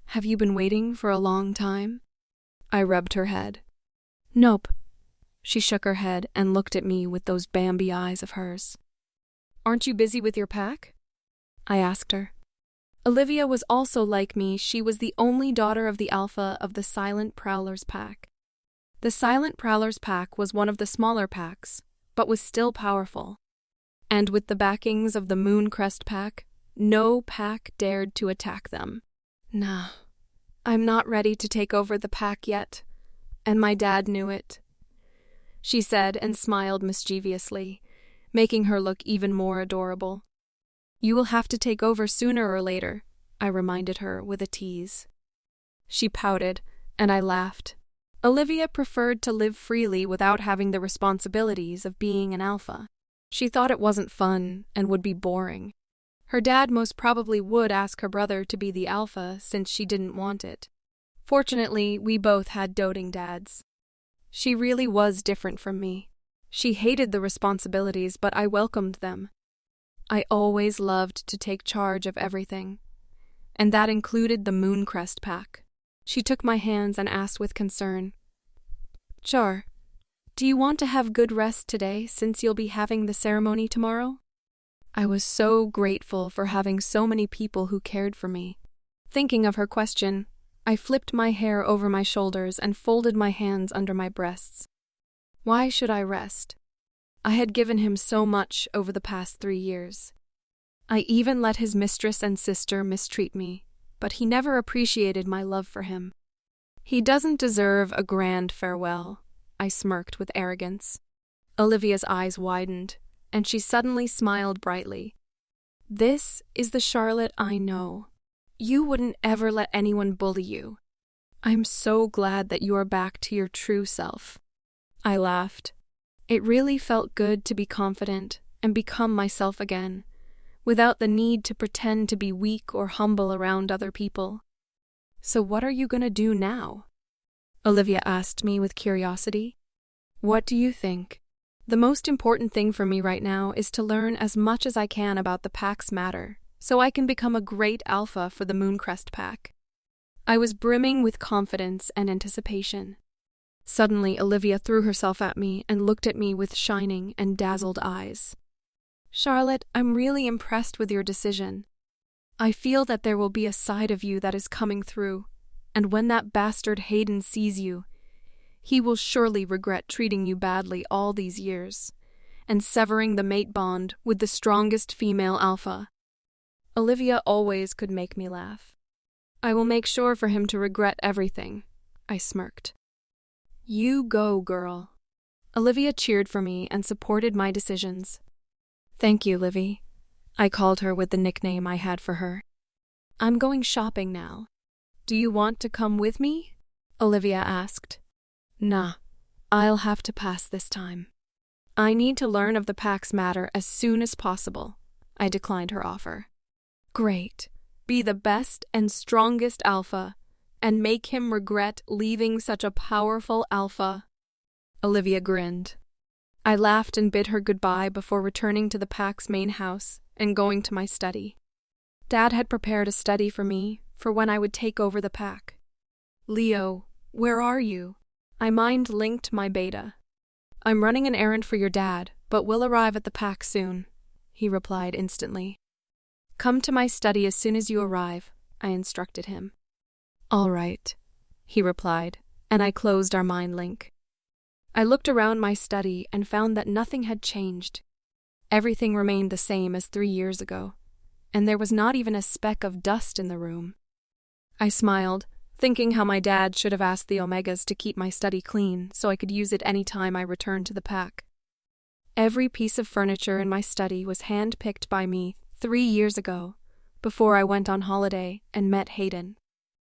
Have you been waiting for a long time? I rubbed her head. Nope. She shook her head and looked at me with those Bambi eyes of hers. Aren't you busy with your pack? I asked her. Olivia was also like me. She was the only daughter of the alpha of the Silent Prowlers pack. The Silent Prowlers pack was one of the smaller packs, but was still powerful. And with the backings of the Mooncrest pack, no pack dared to attack them. Nah, I'm not ready to take over the pack yet, and my dad knew it, she said and smiled mischievously, making her look even more adorable. You will have to take over sooner or later, I reminded her with a tease. She pouted, and I laughed. Olivia preferred to live freely without having the responsibilities of being an alpha. She thought it wasn't fun and would be boring. Her dad most probably would ask her brother to be the alpha since she didn't want it. Fortunately, we both had doting dads. She really was different from me. She hated the responsibilities, but I welcomed them. I always loved to take charge of everything, and that included the Mooncrest pack. She took my hands and asked with concern, Char, do you want to have good rest today since you'll be having the ceremony tomorrow? I was so grateful for having so many people who cared for me. Thinking of her question, I flipped my hair over my shoulders and folded my hands under my breasts. Why should I rest? I had given him so much over the past 3 years. I even let his mistress and sister mistreat me, but he never appreciated my love for him. He doesn't deserve a grand farewell, I smirked with arrogance. Olivia's eyes widened, and she suddenly smiled brightly. This is the Charlotte I know. You wouldn't ever let anyone bully you. I'm so glad that you are back to your true self. I laughed. It really felt good to be confident and become myself again, without the need to pretend to be weak or humble around other people. "So what are you gonna do now?" Olivia asked me with curiosity. "What do you think?" "The most important thing for me right now is to learn as much as I can about the pack's matter, so I can become a great alpha for the Mooncrest pack." I was brimming with confidence and anticipation. Suddenly, Olivia threw herself at me and looked at me with shining and dazzled eyes. "Charlotte, I'm really impressed with your decision. I feel that there will be a side of you that is coming through, and when that bastard Hayden sees you, he will surely regret treating you badly all these years, and severing the mate bond with the strongest female alpha." Olivia always could make me laugh. "I will make sure for him to regret everything," I smirked. "You go, girl." Olivia cheered for me and supported my decisions. "Thank you, Livy," I called her with the nickname I had for her. "I'm going shopping now. Do you want to come with me?" Olivia asked. "Nah, I'll have to pass this time. I need to learn of the pack's matter as soon as possible." I declined her offer. "Great. Be the best and strongest alpha, and make him regret leaving such a powerful alpha." Olivia grinned. I laughed and bid her goodbye before returning to the pack's main house and going to my study. Dad had prepared a study for me for when I would take over the pack. "Leo, where are you?" I mind-linked my beta. "I'm running an errand for your dad, but will arrive at the pack soon," he replied instantly. "Come to my study as soon as you arrive," I instructed him. "All right," he replied, and I closed our mind link. I looked around my study and found that nothing had changed. Everything remained the same as 3 years ago, and there was not even a speck of dust in the room. I smiled, thinking how my dad should have asked the Omegas to keep my study clean so I could use it any time I returned to the pack. Every piece of furniture in my study was hand-picked by me 3 years ago, before I went on holiday and met Hayden.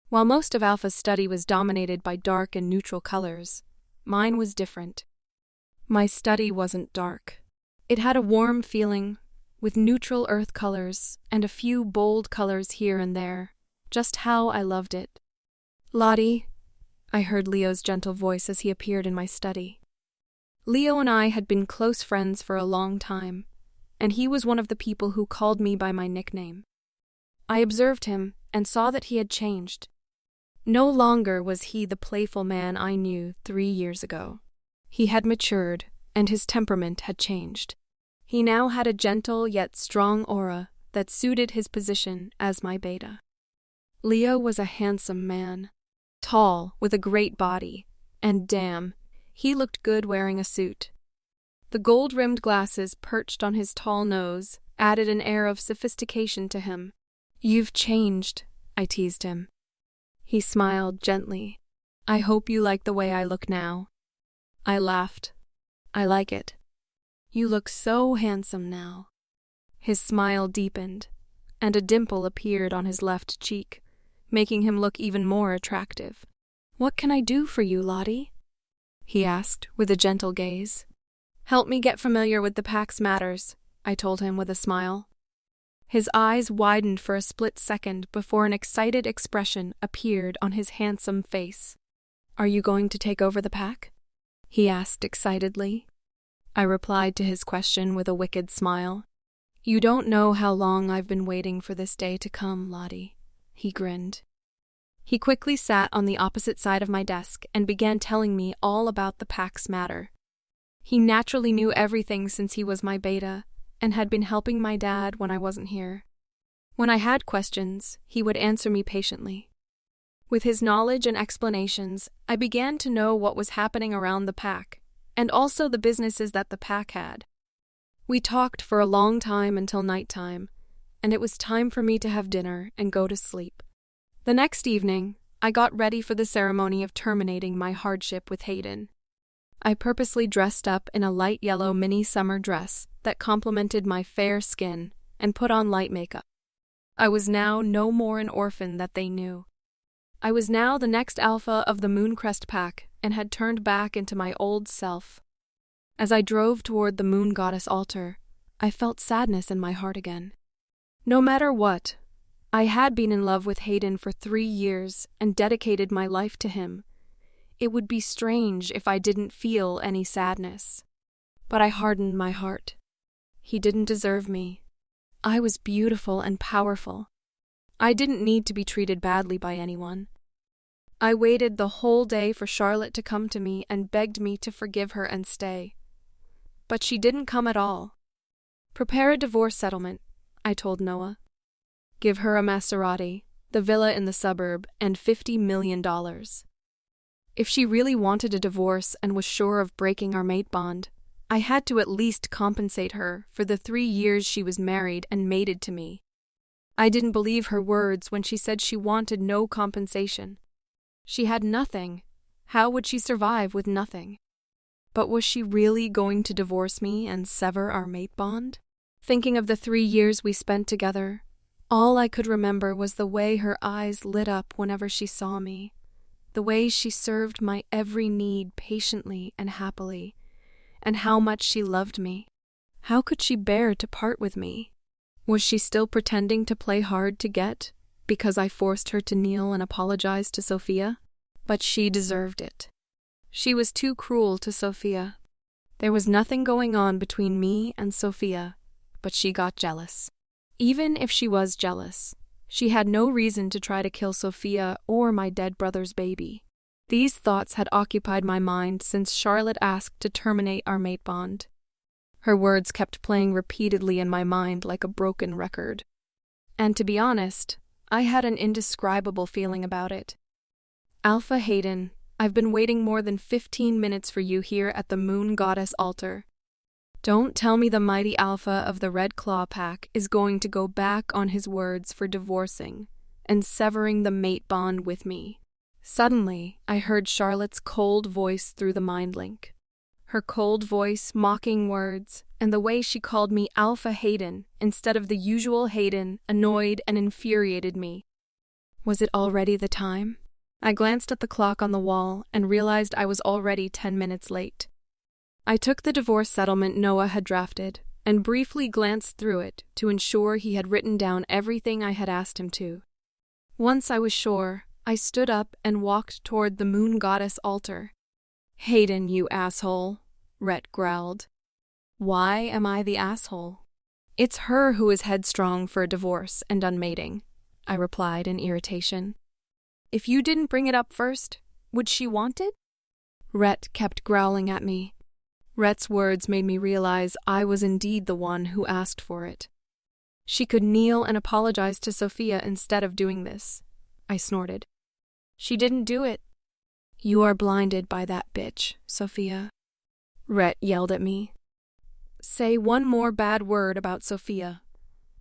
While most of Alpha's study was dominated by dark and neutral colors, mine was different. My study wasn't dark. It had a warm feeling, with neutral earth colors and a few bold colors here and there, just how I loved it. "Lottie," I heard Leo's gentle voice as he appeared in my study. Leo and I had been close friends for a long time, and he was one of the people who called me by my nickname. I observed him and saw that he had changed. No longer was he the playful man I knew 3 years ago. He had matured, and his temperament had changed. He now had a gentle yet strong aura that suited his position as my beta. Leo was a handsome man, tall, with a great body, and damn, he looked good wearing a suit. The gold-rimmed glasses perched on his tall nose added an air of sophistication to him. "You've changed," I teased him. He smiled gently. "I hope you like the way I look now." I laughed. "I like it. You look so handsome now." His smile deepened, and a dimple appeared on his left cheek, making him look even more attractive. "What can I do for you, Lottie?" he asked with a gentle gaze. "Help me get familiar with the pack's matters," I told him with a smile. His eyes widened for a split second before an excited expression appeared on his handsome face. "Are you going to take over the pack?" he asked excitedly. I replied to his question with a wicked smile. "You don't know how long I've been waiting for this day to come, Lottie," he grinned. He quickly sat on the opposite side of my desk and began telling me all about the pack's matter. He naturally knew everything since he was my beta, and had been helping my dad when I wasn't here. When I had questions, he would answer me patiently. With his knowledge and explanations, I began to know what was happening around the pack, and also the businesses that the pack had. We talked for a long time until nighttime, and it was time for me to have dinner and go to sleep. The next evening, I got ready for the ceremony of terminating my hardship with Hayden. I purposely dressed up in a light yellow mini-summer dress that complemented my fair skin and put on light makeup. I was now no more an orphan that they knew. I was now the next alpha of the Mooncrest pack and had turned back into my old self. As I drove toward the moon goddess altar, I felt sadness in my heart again. No matter what, I had been in love with Hayden for 3 years and dedicated my life to him. It would be strange if I didn't feel any sadness. But I hardened my heart. He didn't deserve me. I was beautiful and powerful. I didn't need to be treated badly by anyone. I waited the whole day for Charlotte to come to me and begged me to forgive her and stay. But she didn't come at all. Prepare a divorce settlement, I told Noah. Give her a Maserati, the villa in the suburb, and $50 million. If she really wanted a divorce and was sure of breaking our mate bond, I had to at least compensate her for the 3 years she was married and mated to me. I didn't believe her words when she said she wanted no compensation. She had nothing. How would she survive with nothing? But was she really going to divorce me and sever our mate bond? Thinking of the 3 years we spent together, all I could remember was the way her eyes lit up whenever she saw me, the way she served my every need patiently and happily, and how much she loved me. How could she bear to part with me? Was she still pretending to play hard to get, because I forced her to kneel and apologize to Sofia? But she deserved it. She was too cruel to Sofia. There was nothing going on between me and Sofia, but she got jealous. Even if she was jealous, she had no reason to try to kill Sofia or my dead brother's baby. These thoughts had occupied my mind since Charlotte asked to terminate our mate bond. Her words kept playing repeatedly in my mind like a broken record. And to be honest, I had an indescribable feeling about it. Alpha Hayden, I've been waiting more than 15 minutes for you here at the moon goddess altar. Don't tell me the mighty Alpha of the Red Claw Pack is going to go back on his words for divorcing and severing the mate bond with me. Suddenly, I heard Charlotte's cold voice through the mind link. Her cold voice, mocking words, and the way she called me Alpha Hayden instead of the usual Hayden annoyed and infuriated me. Was it already the time? I glanced at the clock on the wall and realized I was already 10 minutes late. I took the divorce settlement Noah had drafted and briefly glanced through it to ensure he had written down everything I had asked him to. Once I was sure, I stood up and walked toward the moon goddess altar. "Hayden, you asshole," Rhett growled. "Why am I the asshole?" "It's her who is headstrong for a divorce and unmating," I replied in irritation. "If you didn't bring it up first, would she want it?" Rhett kept growling at me. Rhett's words made me realize I was indeed the one who asked for it. She could kneel and apologize to Sofia instead of doing this, I snorted. "She didn't do it." "You are blinded by that bitch, Sofia," Rhett yelled at me. "Say one more bad word about Sofia,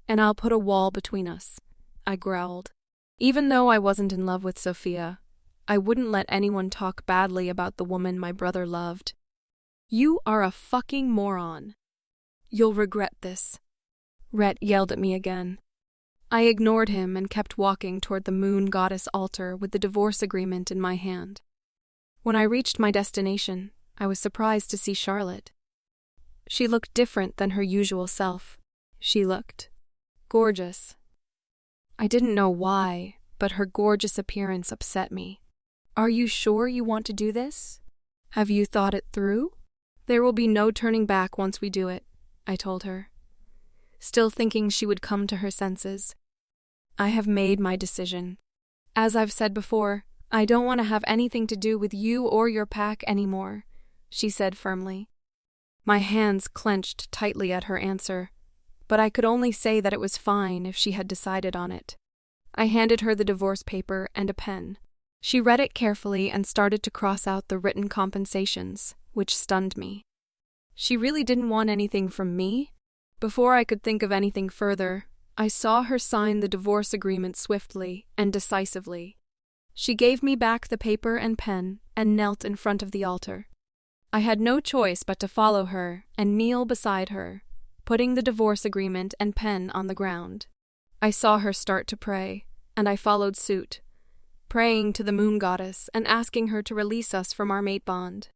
and I'll put a wall between us," I growled. Even though I wasn't in love with Sofia, I wouldn't let anyone talk badly about the woman my brother loved. "You are a fucking moron. You'll regret this," Rhett yelled at me again. I ignored him and kept walking toward the moon goddess altar with the divorce agreement in my hand. When I reached my destination, I was surprised to see Charlotte. She looked different than her usual self. She looked gorgeous. I didn't know why, but her gorgeous appearance upset me. "Are you sure you want to do this? Have you thought it through?" "There will be no turning back once we do it," I told her, still thinking she would come to her senses. "I have made my decision. As I've said before, I don't want to have anything to do with you or your pack anymore," she said firmly. My hands clenched tightly at her answer, but I could only say that it was fine if she had decided on it. I handed her the divorce paper and a pen. She read it carefully and started to cross out the written compensations, which stunned me. She really didn't want anything from me? Before I could think of anything further, I saw her sign the divorce agreement swiftly and decisively. She gave me back the paper and pen and knelt in front of the altar. I had no choice but to follow her and kneel beside her, putting the divorce agreement and pen on the ground. I saw her start to pray, and I followed suit, praying to the moon goddess and asking her to release us from our mate bond.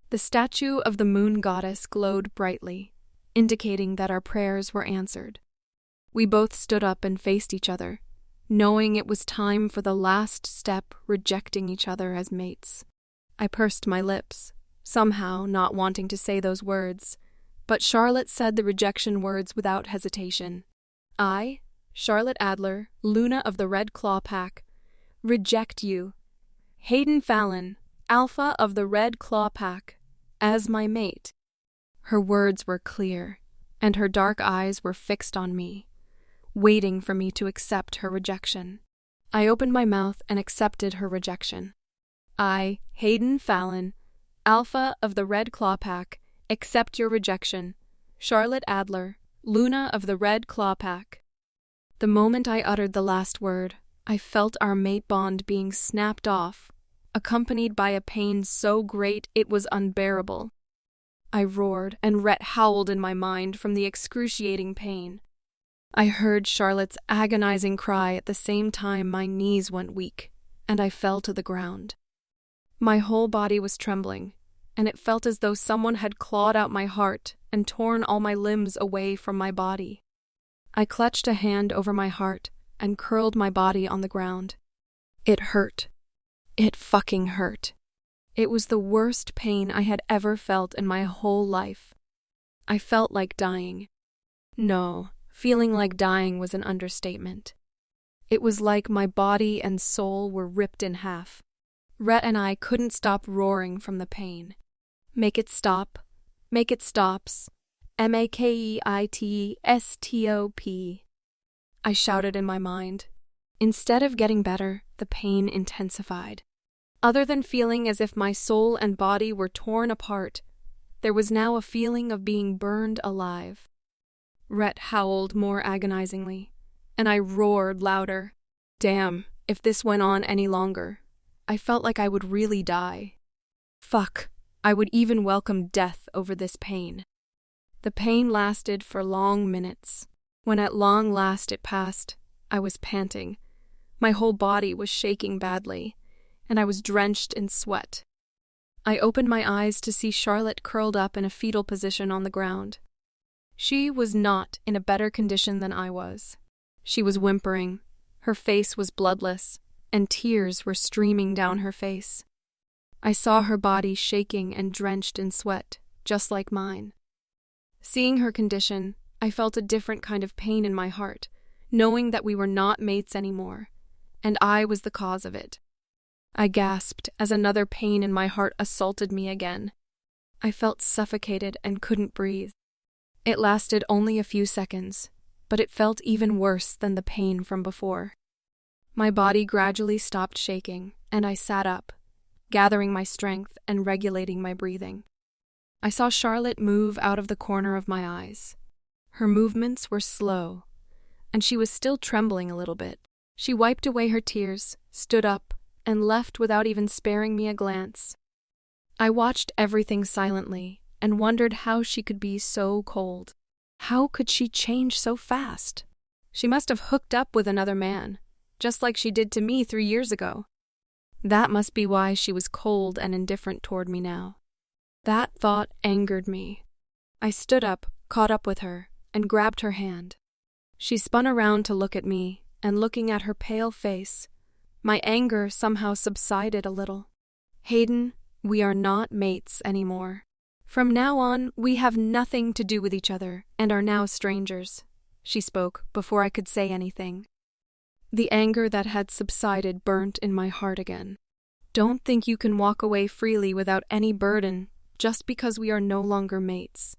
The statue of the moon goddess glowed brightly, indicating that our prayers were answered. We both stood up and faced each other, knowing it was time for the last step, rejecting each other as mates. I pursed my lips, somehow not wanting to say those words, but Charlotte said the rejection words without hesitation. I, Charlotte Adler, Luna of the Red Claw Pack, reject you, Hayden Fallon, Alpha of the Red Claw Pack, as my mate. Her words were clear, and her dark eyes were fixed on me, waiting for me to accept her rejection. I opened my mouth and accepted her rejection. I, Hayden Fallon, Alpha of the Red Claw Pack, accept your rejection, Charlotte Adler, Luna of the Red Claw Pack. The moment I uttered the last word, I felt our mate bond being snapped off, accompanied by a pain so great it was unbearable. I roared, and Rhett howled in my mind from the excruciating pain. I heard Charlotte's agonizing cry at the same time my knees went weak, and I fell to the ground. My whole body was trembling, and it felt as though someone had clawed out my heart and torn all my limbs away from my body. I clutched a hand over my heart and curled my body on the ground. It hurt. It fucking hurt. It was the worst pain I had ever felt in my whole life. I felt like dying. No, feeling like dying was an understatement. It was like my body and soul were ripped in half. Rhett and I couldn't stop roaring from the pain. Make it stop. Make it stops. MAKEITSTOP. I shouted in my mind. Instead of getting better, the pain intensified. Other than feeling as if my soul and body were torn apart, there was now a feeling of being burned alive. Rhett howled more agonizingly, and I roared louder. Damn, if this went on any longer, I felt like I would really die. Fuck, I would even welcome death over this pain. The pain lasted for long minutes. When at long last it passed, I was panting. My whole body was shaking badly, and I was drenched in sweat. I opened my eyes to see Charlotte curled up in a fetal position on the ground. She was not in a better condition than I was. She was whimpering, her face was bloodless, and tears were streaming down her face. I saw her body shaking and drenched in sweat, just like mine. Seeing her condition, I felt a different kind of pain in my heart, knowing that we were not mates anymore, and I was the cause of it. I gasped as another pain in my heart assaulted me again. I felt suffocated and couldn't breathe. It lasted only a few seconds, but it felt even worse than the pain from before. My body gradually stopped shaking, and I sat up, gathering my strength and regulating my breathing. I saw Charlotte move out of the corner of my eyes. Her movements were slow, and she was still trembling a little bit. She wiped away her tears, stood up, and left without even sparing me a glance. I watched everything silently and wondered how she could be so cold. How could she change so fast? She must have hooked up with another man, just like she did to me 3 years ago. That must be why she was cold and indifferent toward me now. That thought angered me. I stood up, caught up with her, and grabbed her hand. She spun around to look at me, and looking at her pale face, my anger somehow subsided a little. Hayden, we are not mates anymore. From now on, we have nothing to do with each other and are now strangers, she spoke before I could say anything. The anger that had subsided burnt in my heart again. Don't think you can walk away freely without any burden just because we are no longer mates.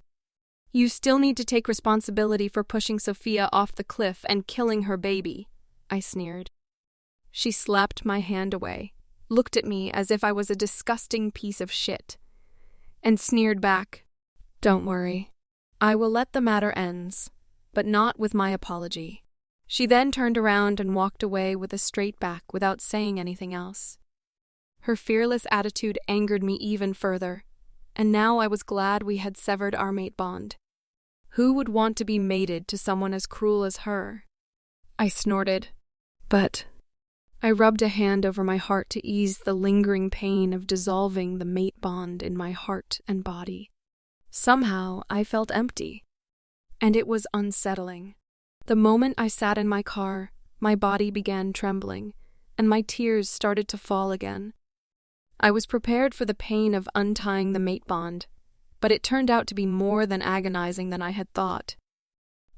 You still need to take responsibility for pushing Sofia off the cliff and killing her baby, I sneered. She slapped my hand away, looked at me as if I was a disgusting piece of shit, and sneered back, Don't worry. I will let the matter ends, but not with my apology. She then turned around and walked away with a straight back without saying anything else. Her fearless attitude angered me even further, and now I was glad we had severed our mate bond. Who would want to be mated to someone as cruel as her? I snorted, but I rubbed a hand over my heart to ease the lingering pain of dissolving the mate bond in my heart and body. Somehow, I felt empty, and it was unsettling. The moment I sat in my car, my body began trembling, and my tears started to fall again. I was prepared for the pain of untying the mate bond, but it turned out to be more than agonizing than I had thought.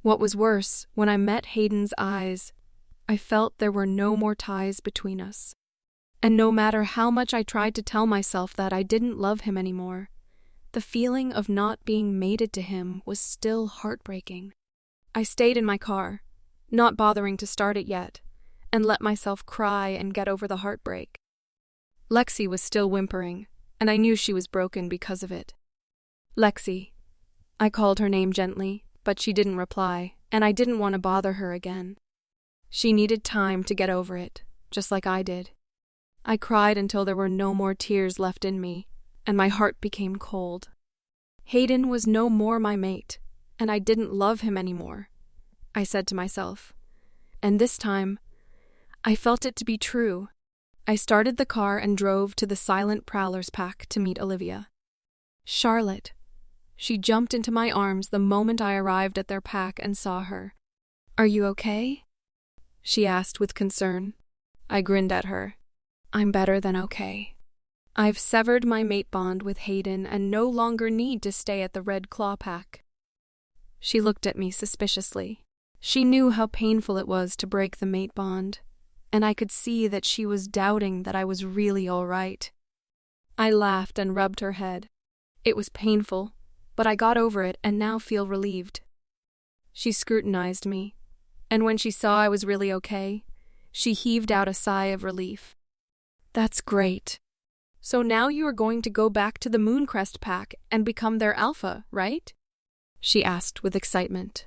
What was worse, when I met Hayden's eyes, I felt there were no more ties between us. And no matter how much I tried to tell myself that I didn't love him anymore, the feeling of not being mated to him was still heartbreaking. I stayed in my car, not bothering to start it yet, and let myself cry and get over the heartbreak. Lexi was still whimpering, and I knew she was broken because of it. Lexi. I called her name gently, but she didn't reply, and I didn't want to bother her again. She needed time to get over it, just like I did. I cried until there were no more tears left in me, and my heart became cold. Hayden was no more my mate, and I didn't love him anymore, I said to myself. And this time, I felt it to be true. I started the car and drove to the Silent Prowlers pack to meet Olivia. Charlotte. She jumped into my arms the moment I arrived at their pack and saw her. "Are you okay?" she asked with concern. I grinned at her. "I'm better than okay. I've severed my mate bond with Hayden and no longer need to stay at the Red Claw pack." She looked at me suspiciously. She knew how painful it was to break the mate bond, and I could see that she was doubting that I was really all right. I laughed and rubbed her head. It was painful, but I got over it and now feel relieved. She scrutinized me, and when she saw I was really okay, she heaved out a sigh of relief. "That's great. So now you are going to go back to the Mooncrest pack and become their alpha, right?" she asked with excitement.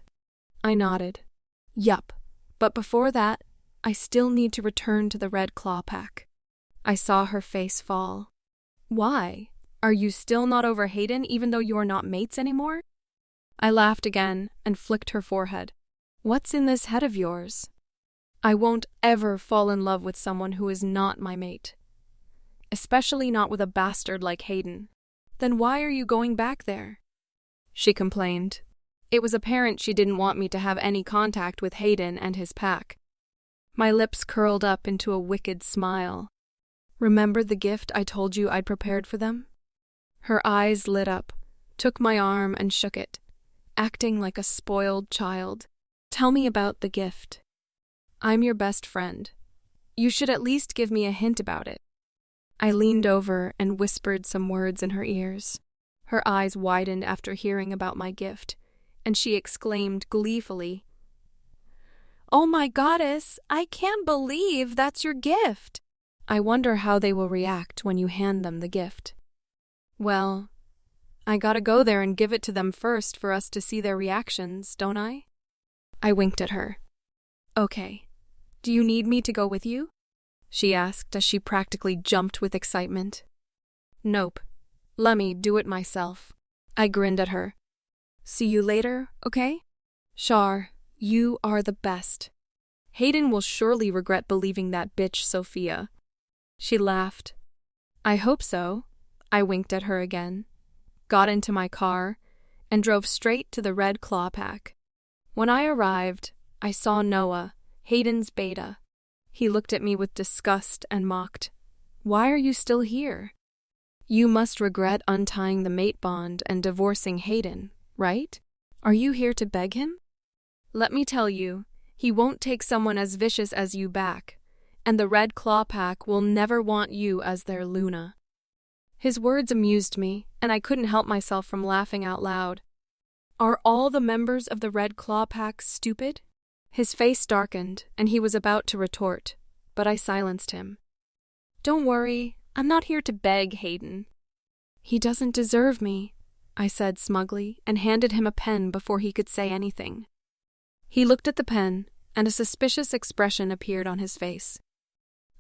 I nodded. "Yup, but before that, I still need to return to the Red Claw pack." I saw her face fall. "Why? Are you still not over Hayden even though you're not mates anymore?" I laughed again and flicked her forehead. "What's in this head of yours? I won't ever fall in love with someone who is not my mate. Especially not with a bastard like Hayden. Then why are you going back there?" she complained. It was apparent she didn't want me to have any contact with Hayden and his pack. My lips curled up into a wicked smile. "Remember the gift I told you I'd prepared for them?" Her eyes lit up, took my arm and shook it, acting like a spoiled child. "Tell me about the gift. I'm your best friend. You should at least give me a hint about it." I leaned over and whispered some words in her ears. Her eyes widened after hearing about my gift, and she exclaimed gleefully, "Oh my goddess, I can't believe that's your gift!" I wonder how they will react when you hand them the gift. Well, I gotta go there and give it to them first for us to see their reactions, don't I? I winked at her. "Okay. Do you need me to go with you?" she asked as she practically jumped with excitement. "Nope. Let me do it myself." I grinned at her. "See you later, okay?" "Char, you are the best. Hayden will surely regret believing that bitch Sofia." She laughed. "I hope so." I winked at her again, got into my car, and drove straight to the Red Claw pack. When I arrived, I saw Noah, Hayden's beta. He looked at me with disgust and mocked. "Why are you still here? You must regret untying the mate bond and divorcing Hayden, right? Are you here to beg him? Let me tell you, he won't take someone as vicious as you back, and the Red Claw pack will never want you as their Luna." His words amused me, and I couldn't help myself from laughing out loud. Are all the members of the Red Claw pack stupid? His face darkened, and he was about to retort, but I silenced him. "Don't worry, I'm not here to beg Hayden." "He doesn't deserve me," I said smugly, and handed him a pen before he could say anything. He looked at the pen, and a suspicious expression appeared on his face.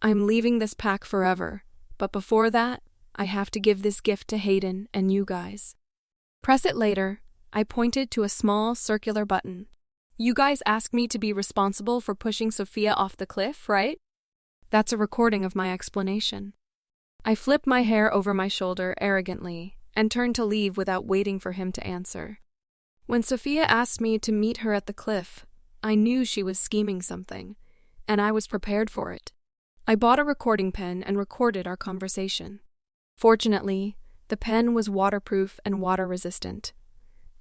"I'm leaving this pack forever, but before that, I have to give this gift to Hayden and you guys. Press it later." I pointed to a small circular button. "You guys asked me to be responsible for pushing Sofia off the cliff, right?" That's a recording of my explanation. I flipped my hair over my shoulder arrogantly and turned to leave without waiting for him to answer. When Sofia asked me to meet her at the cliff, I knew she was scheming something, and I was prepared for it. I bought a recording pen and recorded our conversation. Fortunately, the pen was waterproof and water-resistant,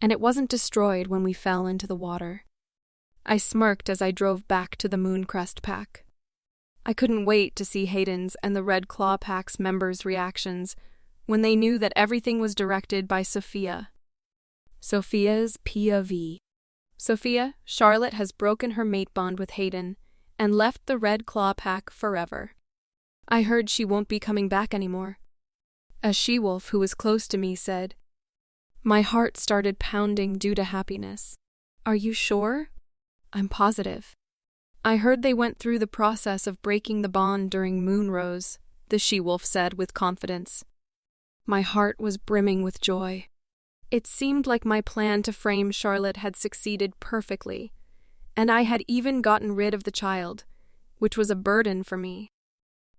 and it wasn't destroyed when we fell into the water. I smirked as I drove back to the Mooncrest Pack. I couldn't wait to see Hayden's and the Red Claw Pack's members' reactions when they knew that everything was directed by Sofia. Sofia's POV. Sofia, Charlotte has broken her matebond with Hayden and left the Red Claw Pack forever. I heard she won't be coming back anymore. A she-wolf who was close to me said. My heart started pounding due to happiness. Are you sure? I'm positive. I heard they went through the process of breaking the bond during Moonrose, the she-wolf said with confidence. My heart was brimming with joy. It seemed like my plan to frame Charlotte had succeeded perfectly, and I had even gotten rid of the child, which was a burden for me.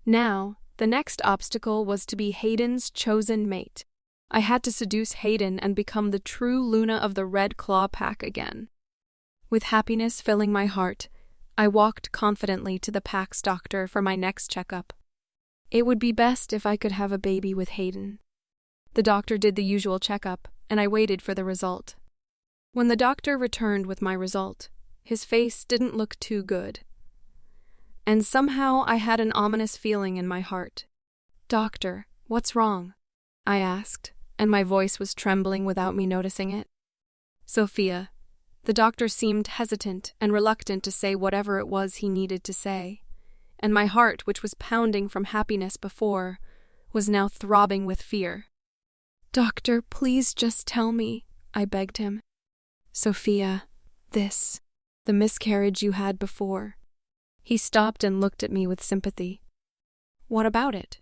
Now, the next obstacle was to be Hayden's chosen mate. I had to seduce Hayden and become the true Luna of the Red Claw Pack again. With happiness filling my heart, I walked confidently to the pack's doctor for my next checkup. It would be best if I could have a baby with Hayden. The doctor did the usual checkup, and I waited for the result. When the doctor returned with my result, his face didn't look too good. And somehow I had an ominous feeling in my heart. Doctor, what's wrong? I asked, and my voice was trembling without me noticing it. Sofia. The doctor seemed hesitant and reluctant to say whatever it was he needed to say, and my heart, which was pounding from happiness before, was now throbbing with fear. Doctor, please just tell me, I begged him. Sofia, the miscarriage you had before. He stopped and looked at me with sympathy. What about it?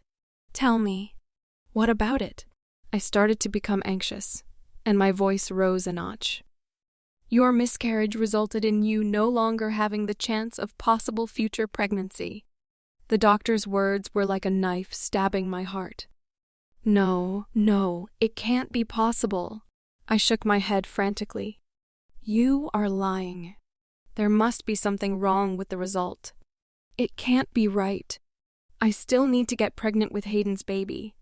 Tell me. What about it? I started to become anxious, and my voice rose a notch. Your miscarriage resulted in you no longer having the chance of possible future pregnancy. The doctor's words were like a knife stabbing my heart. No, it can't be possible. I shook my head frantically. You are lying. There must be something wrong with the result. It can't be right. I still need to get pregnant with Hayden's baby.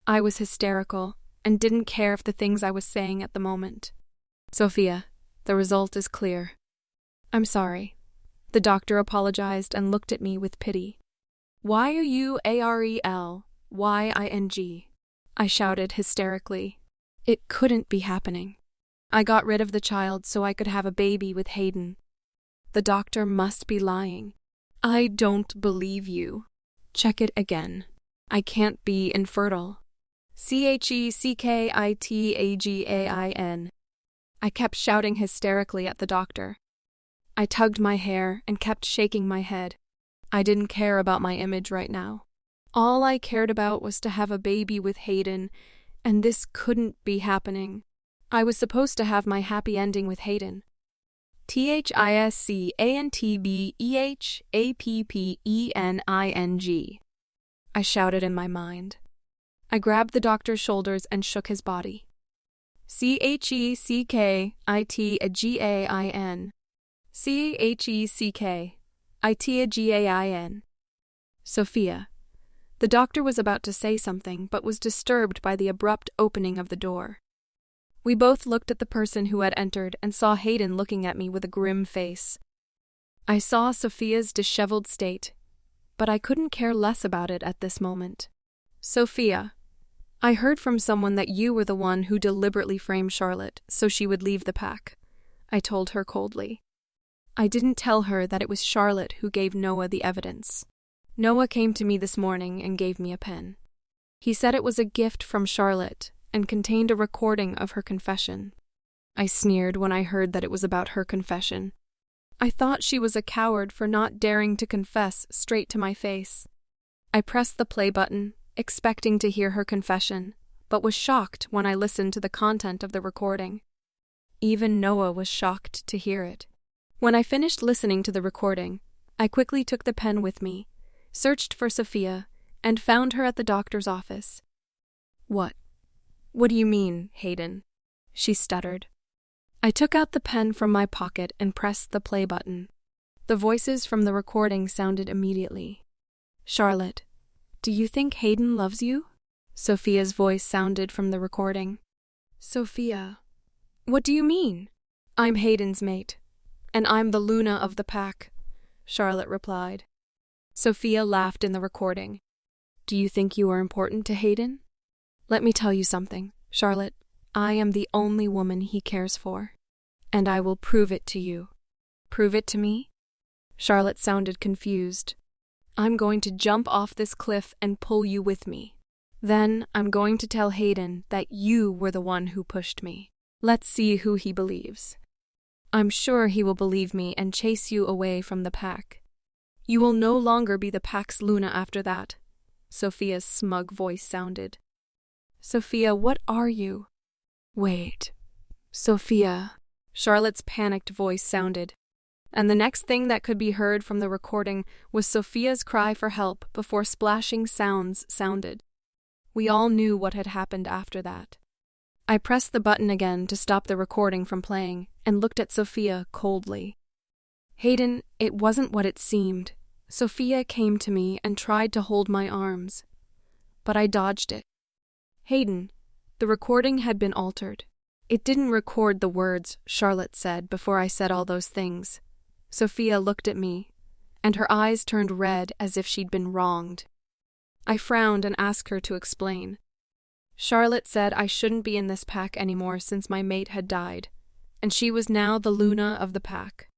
I was hysterical and didn't care if the things I was saying at the moment. Sofia, the result is clear. I'm sorry. The doctor apologized and looked at me with pity. Why are you ARELYING? I shouted hysterically. It couldn't be happening. I got rid of the child so I could have a baby with Hayden. The doctor must be lying. I don't believe you. Check it again. I can't be infertile. CHECKITAGAIN. I kept shouting hysterically at the doctor. I tugged my hair and kept shaking my head. I didn't care about my image right now. All I cared about was to have a baby with Hayden, and this couldn't be happening. I was supposed to have my happy ending with Hayden. THISCANTBEHAPPENING. I shouted in my mind. I grabbed the doctor's shoulders and shook his body. CHECKITAGAIN. CHECKITAGAIN. Sofia. The doctor was about to say something, but was disturbed by the abrupt opening of the door. We both looked at the person who had entered and saw Hayden looking at me with a grim face. I saw Sofia's disheveled state, but I couldn't care less about it at this moment. Sofia, I heard from someone that you were the one who deliberately framed Charlotte so she would leave the pack, I told her coldly. I didn't tell her that it was Charlotte who gave Noah the evidence. Noah came to me this morning and gave me a pen. He said it was a gift from Charlotte and contained a recording of her confession. I sneered when I heard that it was about her confession. I thought she was a coward for not daring to confess straight to my face. I pressed the play button, expecting to hear her confession, but was shocked when I listened to the content of the recording. Even Noah was shocked to hear it. When I finished listening to the recording, I quickly took the pen with me, searched for Sofia, and found her at the doctor's office. What? What do you mean, Hayden? She stuttered. I took out the pen from my pocket and pressed the play button. The voices from the recording sounded immediately. Charlotte, do you think Hayden loves you? Sofia's voice sounded from the recording. Sofia, what do you mean? I'm Hayden's mate, and I'm the Luna of the pack, Charlotte replied. Sofia laughed in the recording. Do you think you are important to Hayden? Let me tell you something, Charlotte. I am the only woman he cares for, and I will prove it to you. Prove it to me? Charlotte sounded confused. I'm going to jump off this cliff and pull you with me. Then I'm going to tell Hayden that you were the one who pushed me. Let's see who he believes. I'm sure he will believe me and chase you away from the pack. You will no longer be the pack's Luna after that, Sofia's smug voice sounded. Sofia, what are you? Wait. Sofia, Charlotte's panicked voice sounded. And the next thing that could be heard from the recording was Sofia's cry for help before splashing sounds sounded. We all knew what had happened after that. I pressed the button again to stop the recording from playing and looked at Sofia coldly. Hayden, it wasn't what it seemed. Sofia came to me and tried to hold my arms, but I dodged it. Hayden, the recording had been altered. It didn't record the words Charlotte said before I said all those things. Sofia looked at me, and her eyes turned red as if she'd been wronged. I frowned and asked her to explain. Charlotte said I shouldn't be in this pack anymore since my mate had died, and she was now the Luna of the pack.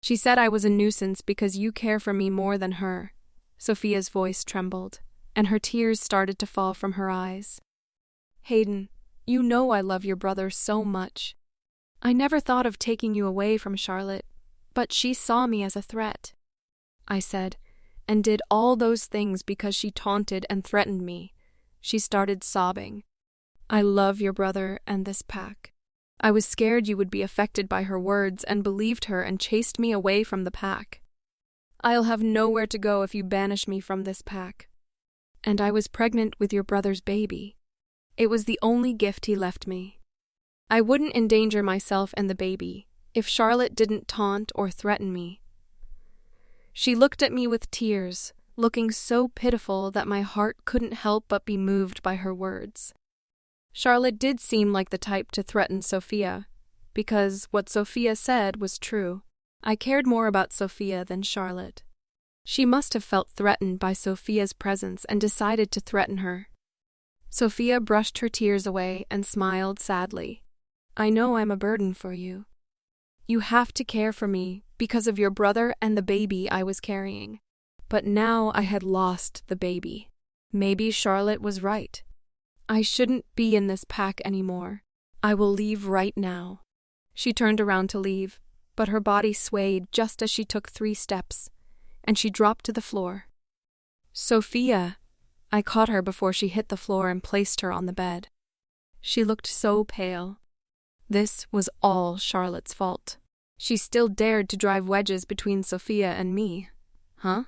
She said I was a nuisance because you care for me more than her. Sofia's voice trembled, and her tears started to fall from her eyes. Hayden, you know I love your brother so much. I never thought of taking you away from Charlotte, but she saw me as a threat, I said, and did all those things because she taunted and threatened me. She started sobbing. I love your brother and this pack. I was scared you would be affected by her words and believed her and chased me away from the pack. I'll have nowhere to go if you banish me from this pack. And I was pregnant with your brother's baby. It was the only gift he left me. I wouldn't endanger myself and the baby if Charlotte didn't taunt or threaten me. She looked at me with tears, looking so pitiful that my heart couldn't help but be moved by her words. Charlotte did seem like the type to threaten Sofia, because what Sofia said was true. I cared more about Sofia than Charlotte. She must have felt threatened by Sofia's presence and decided to threaten her. Sofia brushed her tears away and smiled sadly. I know I'm a burden for you. You have to care for me because of your brother and the baby I was carrying. But now I had lost the baby. Maybe Charlotte was right. I shouldn't be in this pack anymore. I will leave right now. She turned around to leave, but her body swayed just as she took 3 steps, and she dropped to the floor. Sofia! I caught her before she hit the floor and placed her on the bed. She looked so pale. This was all Charlotte's fault. She still dared to drive wedges between Sofia and me. Huh?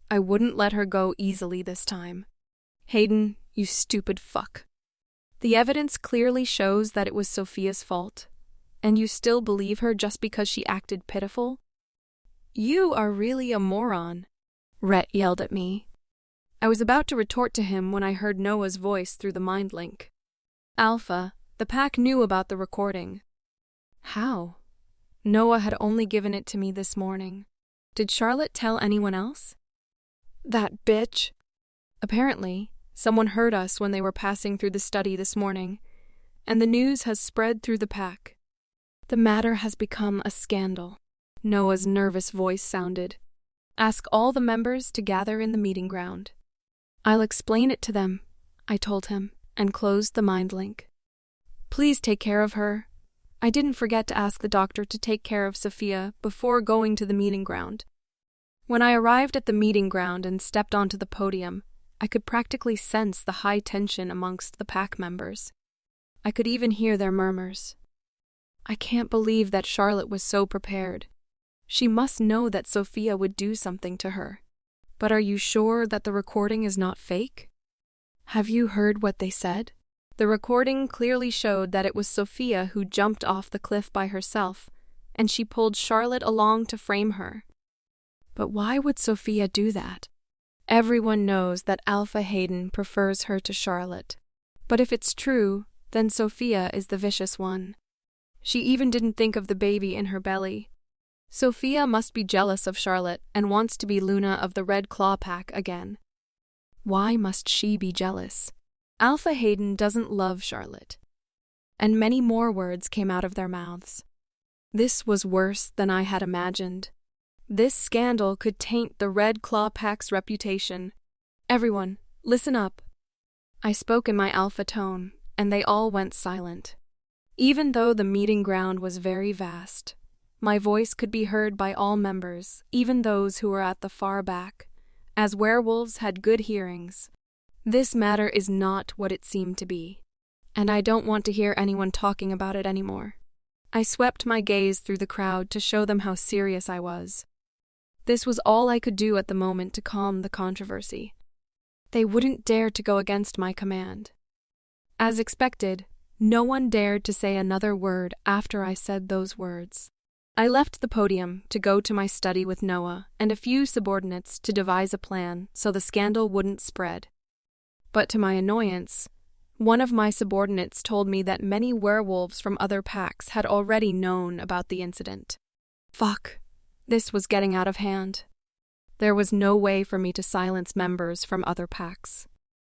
I wouldn't let her go easily this time. Hayden, you stupid fuck. The evidence clearly shows that it was Sofia's fault, and you still believe her just because she acted pitiful? You are really a moron, Rhett yelled at me. I was about to retort to him when I heard Noah's voice through the mind link. Alpha, the pack knew about the recording. How? Noah had only given it to me this morning. Did Charlotte tell anyone else? That bitch. Apparently, someone heard us when they were passing through the study this morning, and the news has spread through the pack. The matter has become a scandal. Noah's nervous voice sounded. Ask all the members to gather in the meeting ground. I'll explain it to them, I told him, and closed the mind link. Please take care of her. I didn't forget to ask the doctor to take care of Sofia before going to the meeting ground. When I arrived at the meeting ground and stepped onto the podium, I could practically sense the high tension amongst the pack members. I could even hear their murmurs. I can't believe that Charlotte was so prepared. She must know that Sofia would do something to her. But are you sure that the recording is not fake? Have you heard what they said? The recording clearly showed that it was Sofia who jumped off the cliff by herself, and she pulled Charlotte along to frame her. But why would Sofia do that? Everyone knows that Alpha Hayden prefers her to Charlotte. But if it's true, then Sofia is the vicious one. She even didn't think of the baby in her belly. Sofia must be jealous of Charlotte and wants to be Luna of the Red Claw Pack again. Why must she be jealous? Alpha Hayden doesn't love Charlotte. And many more words came out of their mouths. This was worse than I had imagined. This scandal could taint the Red Claw Pack's reputation. Everyone, listen up. I spoke in my alpha tone, and they all went silent. Even though the meeting ground was very vast, my voice could be heard by all members, even those who were at the far back, as werewolves had good hearings. This matter is not what it seemed to be, and I don't want to hear anyone talking about it anymore. I swept my gaze through the crowd to show them how serious I was. This was all I could do at the moment to calm the controversy. They wouldn't dare to go against my command. As expected, no one dared to say another word after I said those words. I left the podium to go to my study with Noah and a few subordinates to devise a plan so the scandal wouldn't spread. But to my annoyance, one of my subordinates told me that many werewolves from other packs had already known about the incident. Fuck. This was getting out of hand. There was no way for me to silence members from other packs.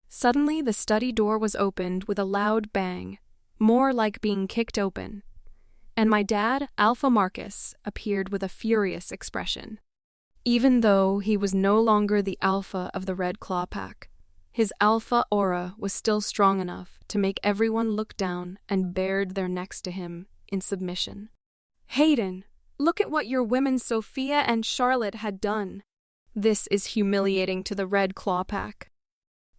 Suddenly, the study door was opened with a loud bang, more like being kicked open, and my dad, Alpha Marcus, appeared with a furious expression. Even though he was no longer the alpha of the Red Claw Pack, his alpha aura was still strong enough to make everyone look down and bared their necks to him in submission. Hayden! Look at what your women Sofia and Charlotte had done. This is humiliating to the Red Claw Pack.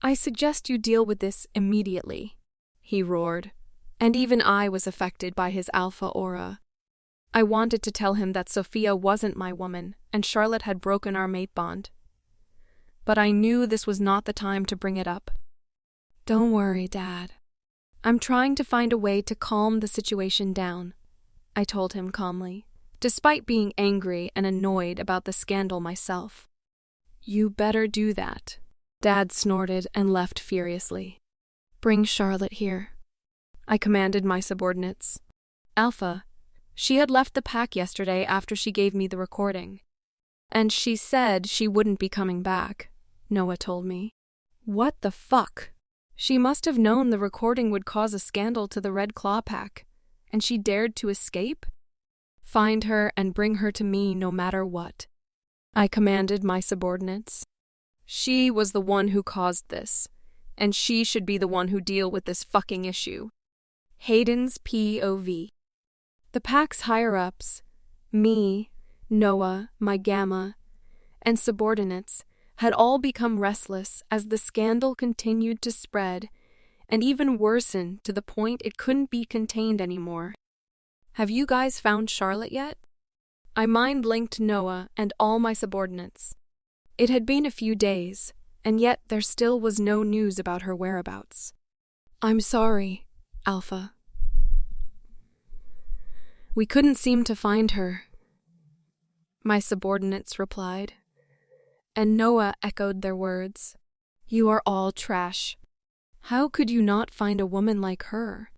I suggest you deal with this immediately, he roared, and even I was affected by his alpha aura. I wanted to tell him that Sofia wasn't my woman and Charlotte had broken our matebond. But I knew this was not the time to bring it up. Don't worry, Dad. I'm trying to find a way to calm the situation down, I told him calmly, despite being angry and annoyed about the scandal myself. You better do that, Dad snorted and left furiously. Bring Charlotte here, I commanded my subordinates. Alpha, she had left the pack yesterday after she gave me the recording. And she said she wouldn't be coming back, Noah told me. What the fuck? She must have known the recording would cause a scandal to the Red Claw Pack, and she dared to escape? Find her and bring her to me no matter what, I commanded my subordinates. She was the one who caused this, and she should be the one who deal with this fucking issue. Hayden's POV. The pack's higher-ups, me, Noah, my gamma, and subordinates had all become restless as the scandal continued to spread and even worsen to the point it couldn't be contained anymore. Have you guys found Charlotte yet? I mind-linked Noah and all my subordinates. It had been a few days, and yet there still was no news about her whereabouts. I'm sorry, Alpha. We couldn't seem to find her, my subordinates replied, and Noah echoed their words. You are all trash. How could you not find a woman like her?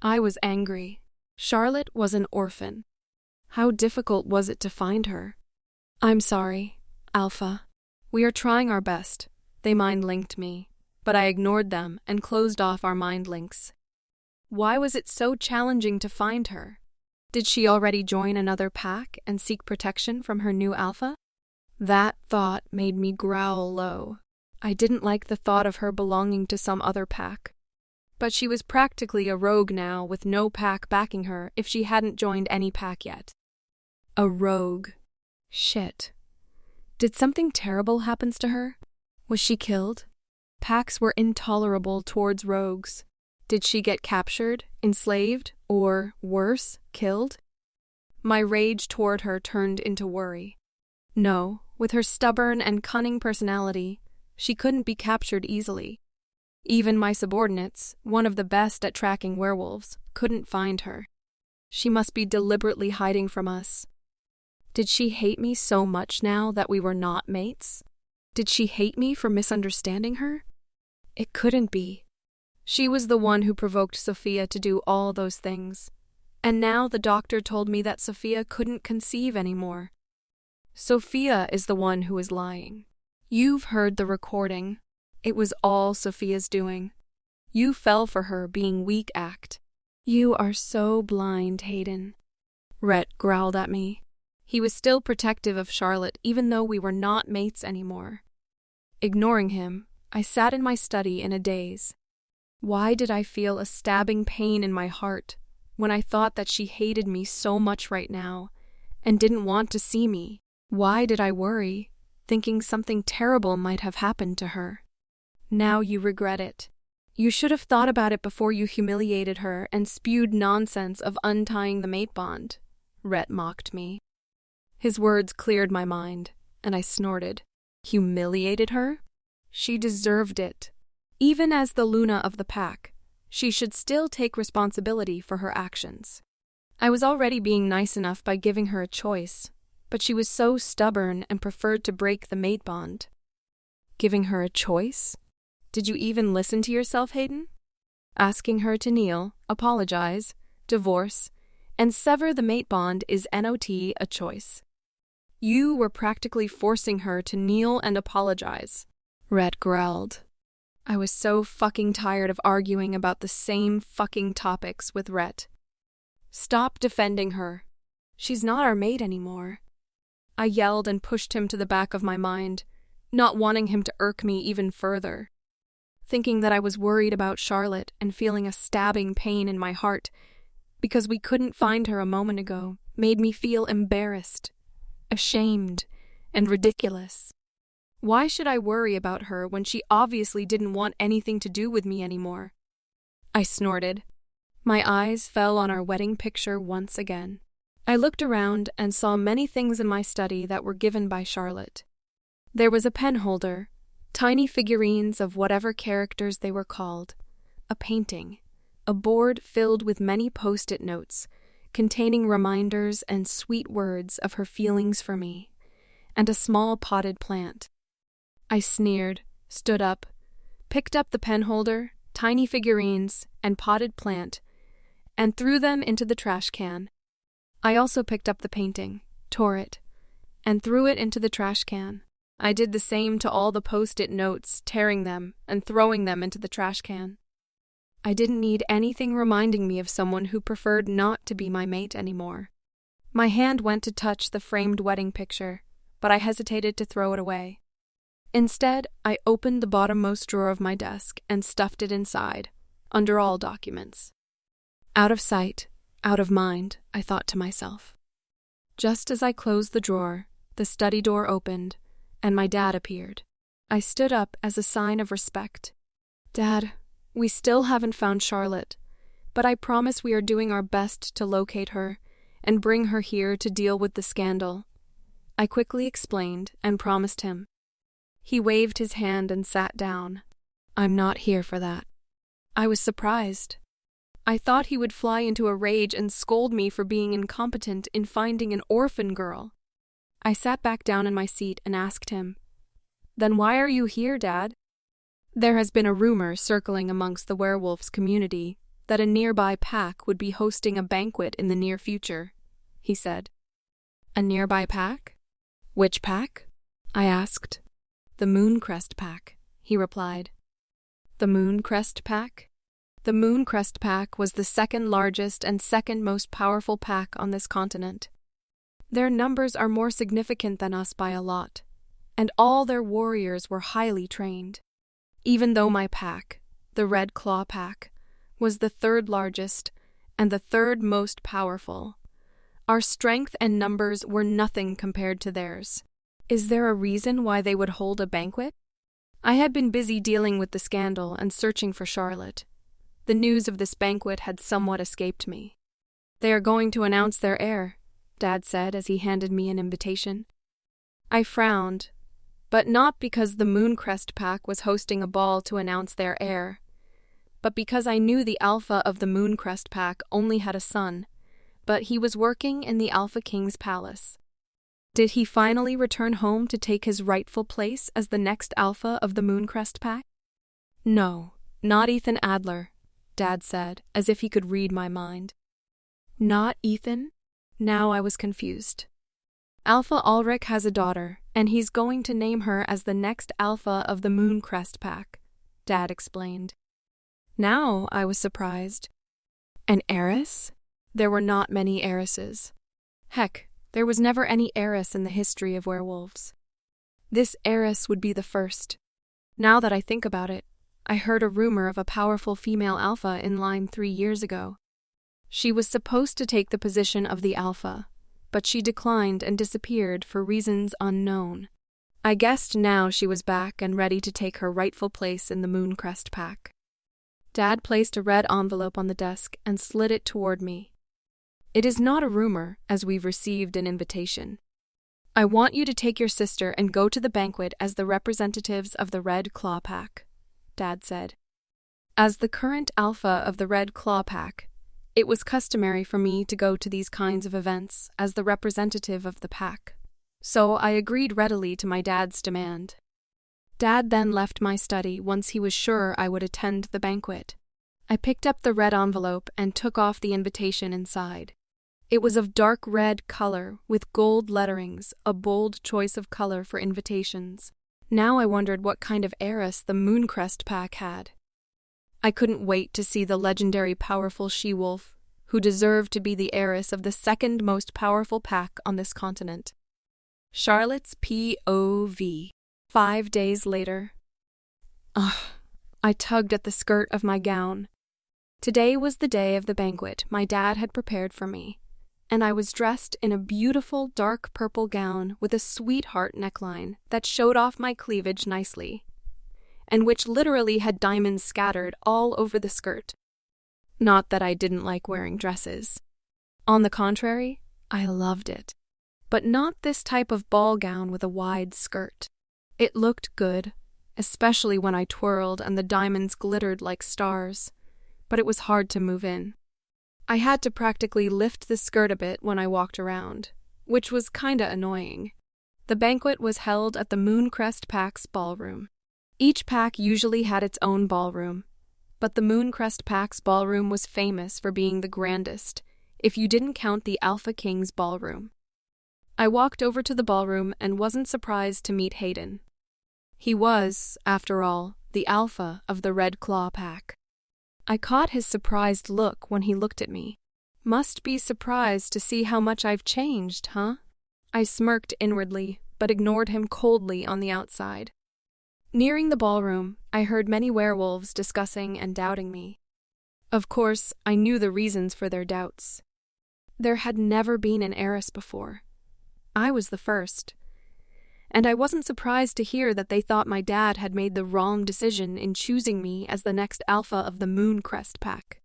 I was angry. Charlotte was an orphan. How difficult was it to find her? I'm sorry, Alpha. We are trying our best. They mind-linked me, but I ignored them and closed off our mind links. Why was it so challenging to find her? Did she already join another pack and seek protection from her new alpha? That thought made me growl low. I didn't like the thought of her belonging to some other pack. But she was practically a rogue now with no pack backing her if she hadn't joined any pack yet. A rogue. Shit. Did something terrible happen to her? Was she killed? Packs were intolerable towards rogues. Did she get captured, enslaved, or, worse, killed? My rage toward her turned into worry. No, with her stubborn and cunning personality, she couldn't be captured easily. Even my subordinates, one of the best at tracking werewolves, couldn't find her. She must be deliberately hiding from us. Did she hate me so much now that we were not mates? Did she hate me for misunderstanding her? It couldn't be. She was the one who provoked Sofia to do all those things. And now the doctor told me that Sofia couldn't conceive anymore. Sofia is the one who is lying. You've heard the recording. It was all Sofia's doing. You fell for her being weak-act. You are so blind, Hayden. Rhett growled at me. He was still protective of Charlotte even though we were not mates anymore. Ignoring him, I sat in my study in a daze. Why did I feel a stabbing pain in my heart when I thought that she hated me so much right now and didn't want to see me? Why did I worry, thinking something terrible might have happened to her? Now you regret it. You should have thought about it before you humiliated her and spewed nonsense of untying the matebond, Rhett mocked me. His words cleared my mind, and I snorted. Humiliated her? She deserved it. Even as the Luna of the pack, she should still take responsibility for her actions. I was already being nice enough by giving her a choice, but she was so stubborn and preferred to break the matebond. Giving her a choice? Did you even listen to yourself, Hayden? Asking her to kneel, apologize, divorce, and sever the matebond is not a choice. You were practically forcing her to kneel and apologize. Rhett growled. I was so fucking tired of arguing about the same fucking topics with Rhett. Stop defending her. She's not our mate anymore. I yelled and pushed him to the back of my mind, not wanting him to irk me even further. Thinking that I was worried about Charlotte and feeling a stabbing pain in my heart because we couldn't find her a moment ago made me feel embarrassed, ashamed, and ridiculous. Why should I worry about her when she obviously didn't want anything to do with me anymore? I snorted. My eyes fell on our wedding picture once again. I looked around and saw many things in my study that were given by Charlotte. There was a pen holder, tiny figurines of whatever characters they were called, a painting, a board filled with many post-it notes containing reminders and sweet words of her feelings for me, and a small potted plant. I sneered, stood up, picked up the pen holder, tiny figurines, and potted plant, and threw them into the trash can. I also picked up the painting, tore it, and threw it into the trash can. I did the same to all the post-it notes, tearing them and throwing them into the trash can. I didn't need anything reminding me of someone who preferred not to be my mate anymore. My hand went to touch the framed wedding picture, but I hesitated to throw it away. Instead, I opened the bottommost drawer of my desk and stuffed it inside, under all documents. Out of sight, out of mind, I thought to myself. Just as I closed the drawer, the study door opened, and my dad appeared. I stood up as a sign of respect. Dad, we still haven't found Charlotte, but I promise we are doing our best to locate her and bring her here to deal with the scandal. I quickly explained and promised him. He waved his hand and sat down. I'm not here for that. I was surprised. I thought he would fly into a rage and scold me for being incompetent in finding an orphan girl. I sat back down in my seat and asked him, Then why are you here, Dad? There has been a rumor circling amongst the werewolves community that a nearby pack would be hosting a banquet in the near future, he said. A nearby pack? Which pack? I asked. The Mooncrest Pack, he replied. The Mooncrest Pack? The Mooncrest Pack was the second largest and second most powerful pack on this continent. Their numbers are more significant than us by a lot, and all their warriors were highly trained. Even though my pack, the Red Claw Pack, was the third largest and the third most powerful, our strength and numbers were nothing compared to theirs. Is there a reason why they would hold a banquet? I had been busy dealing with the scandal and searching for Charlotte. The news of this banquet had somewhat escaped me. They are going to announce their heir, Dad said as he handed me an invitation. I frowned, but not because the Mooncrest pack was hosting a ball to announce their heir, but because I knew the alpha of the Mooncrest pack only had a son, but he was working in the Alpha King's palace. Did he finally return home to take his rightful place as the next alpha of the Mooncrest pack? No, not Ethan Adler, Dad said, as if he could read my mind. Not Ethan? Now I was confused. Alpha Ulrich has a daughter, and he's going to name her as the next alpha of the Mooncrest pack, Dad explained. Now I was surprised. An heiress? There were not many heiresses. Heck, there was never any heiress in the history of werewolves. This heiress would be the first. Now that I think about it, I heard a rumor of a powerful female alpha in line 3 years ago. She was supposed to take the position of the alpha, but she declined and disappeared for reasons unknown. I guessed now she was back and ready to take her rightful place in the Mooncrest pack. Dad placed a red envelope on the desk and slid it toward me. It is not a rumor, as we've received an invitation. I want you to take your sister and go to the banquet as the representatives of the Red Claw Pack, Dad said. As the current alpha of the Red Claw Pack, it was customary for me to go to these kinds of events as the representative of the pack, so I agreed readily to my dad's demand. Dad then left my study once he was sure I would attend the banquet. I picked up the red envelope and took off the invitation inside. It was of dark red color with gold letterings, a bold choice of color for invitations. Now I wondered what kind of heiress the Mooncrest pack had. I couldn't wait to see the legendary powerful she-wolf, who deserved to be the heiress of the second most powerful pack on this continent. Charlotte's POV. 5 days later. I tugged at the skirt of my gown. Today was the day of the banquet my dad had prepared for me, and I was dressed in a beautiful dark purple gown with a sweetheart neckline that showed off my cleavage nicely, and which literally had diamonds scattered all over the skirt. Not that I didn't like wearing dresses. On the contrary, I loved it. But not this type of ball gown with a wide skirt. It looked good, especially when I twirled and the diamonds glittered like stars, but it was hard to move in. I had to practically lift the skirt a bit when I walked around, which was kinda annoying. The banquet was held at the Mooncrest Pack's ballroom. Each pack usually had its own ballroom, but the Mooncrest Pack's ballroom was famous for being the grandest, if you didn't count the Alpha King's ballroom. I walked over to the ballroom and wasn't surprised to meet Hayden. He was, after all, the alpha of the Red Claw Pack. I caught his surprised look when he looked at me. Must be surprised to see how much I've changed, huh? I smirked inwardly, but ignored him coldly on the outside. Nearing the ballroom, I heard many werewolves discussing and doubting me. Of course, I knew the reasons for their doubts. There had never been an heiress before. I was the first. And I wasn't surprised to hear that they thought my dad had made the wrong decision in choosing me as the next alpha of the Mooncrest pack.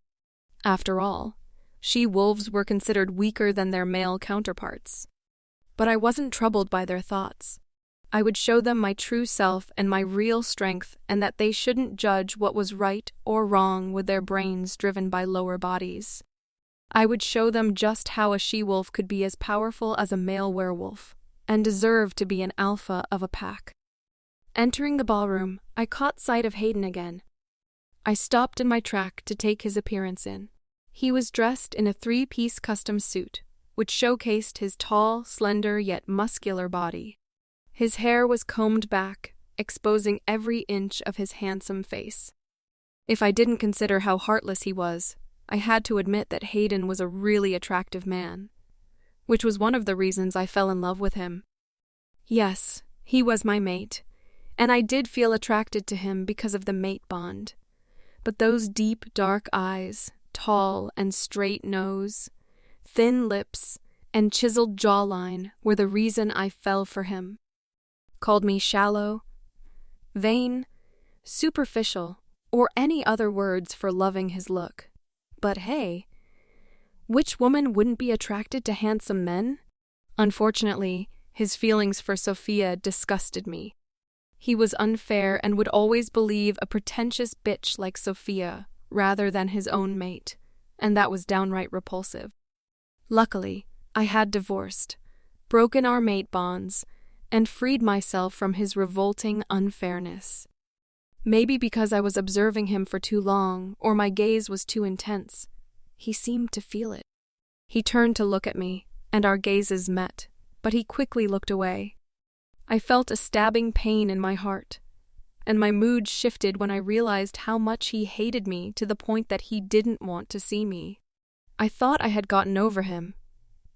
After all, she-wolves were considered weaker than their male counterparts. But I wasn't troubled by their thoughts. I would show them my true self and my real strength, and that they shouldn't judge what was right or wrong with their brains driven by lower bodies. I would show them just how a she-wolf could be as powerful as a male werewolf, and deserve to be an alpha of a pack. Entering the ballroom, I caught sight of Hayden again. I stopped in my track to take his appearance in. He was dressed in a 3-piece custom suit, which showcased his tall, slender, yet muscular body. His hair was combed back, exposing every inch of his handsome face. If I didn't consider how heartless he was, I had to admit that Hayden was a really attractive man, which was one of the reasons I fell in love with him. Yes, he was my mate, and I did feel attracted to him because of the mate bond. But those deep, dark eyes, tall and straight nose, thin lips, and chiseled jawline were the reason I fell for him. Called me shallow, vain, superficial, or any other words for loving his look. But hey, which woman wouldn't be attracted to handsome men? Unfortunately, His feelings for Sofia disgusted me. He was unfair and would always believe a pretentious bitch like Sofia rather than his own mate, and that was downright repulsive. Luckily, I had divorced, broken our mate bonds, and freed myself from his revolting unfairness. Maybe because I was observing him for too long, or my gaze was too intense, he seemed to feel it. He turned to look at me, and our gazes met, but he quickly looked away. I felt a stabbing pain in my heart, and my mood shifted when I realized how much he hated me to the point that he didn't want to see me. I thought I had gotten over him,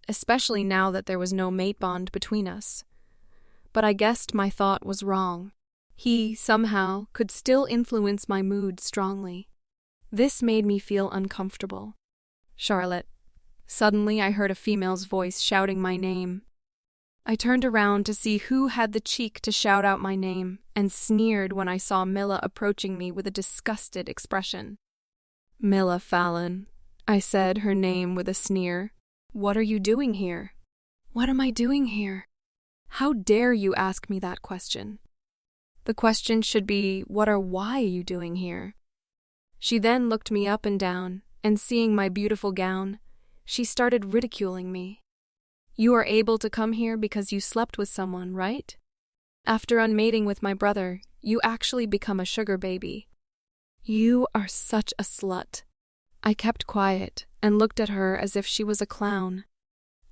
especially now that there was no mate bond between us. But I guessed my thought was wrong. He, somehow, could still influence my mood strongly. This made me feel uncomfortable. Charlotte. Suddenly I heard a female's voice shouting my name. I turned around to see who had the cheek to shout out my name, and sneered when I saw Mila approaching me with a disgusted expression. "Mila Fallon," I said her name with a sneer. "What are you doing here?" "What am I doing here?" How dare you ask me that question? The question should be, why are you doing here? She then looked me up and down, and seeing my beautiful gown, she started ridiculing me. "You are able to come here because you slept with someone, right? After unmating with my brother, you actually become a sugar baby. You are such a slut." I kept quiet and looked at her as if she was a clown.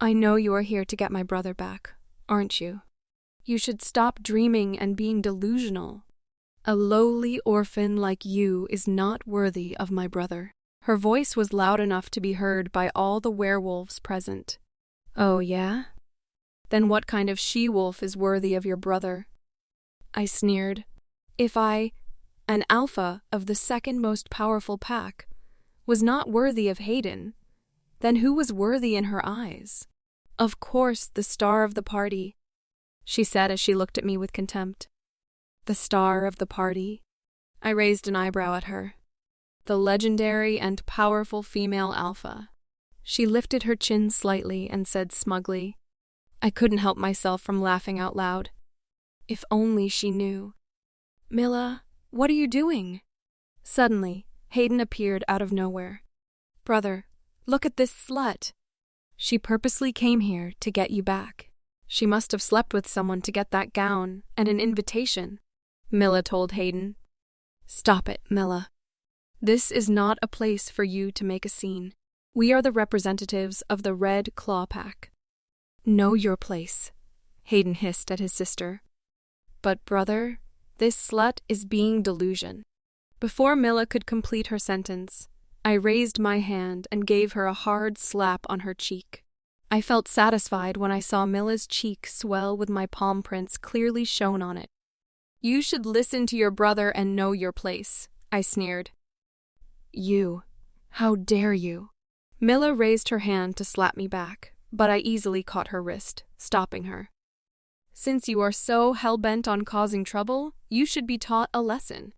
"I know you are here to get my brother back, aren't you? You should stop dreaming and being delusional. A lowly orphan like you is not worthy of my brother." Her voice was loud enough to be heard by all the werewolves present. "Oh, yeah? Then what kind of she-wolf is worthy of your brother?" I sneered. "If I, an alpha of the second most powerful pack, was not worthy of Hayden, then who was worthy in her eyes?" "Of course, the star of the party," she said as she looked at me with contempt. "The star of the party?" I raised an eyebrow at her. "The legendary and powerful female alpha." She lifted her chin slightly and said smugly. I couldn't help myself from laughing out loud. If only she knew. "Mila, what are you doing?" Suddenly, Hayden appeared out of nowhere. "Brother, look at this slut. She purposely came here to get you back. She must have slept with someone to get that gown and an invitation," Mila told Hayden. "Stop it, Mila. This is not a place for you to make a scene. We are the representatives of the Red Claw Pack." "Know your place," Hayden hissed at his sister. "But brother, this slut is being delusion." Before Mila could complete her sentence, I raised my hand and gave her a hard slap on her cheek. I felt satisfied when I saw Mila's cheek swell with my palm prints clearly shown on it. "You should listen to your brother and know your place," I sneered. "You, how dare you?" Mila raised her hand to slap me back, but I easily caught her wrist, stopping her. "Since you are so hell-bent on causing trouble, you should be taught a lesson."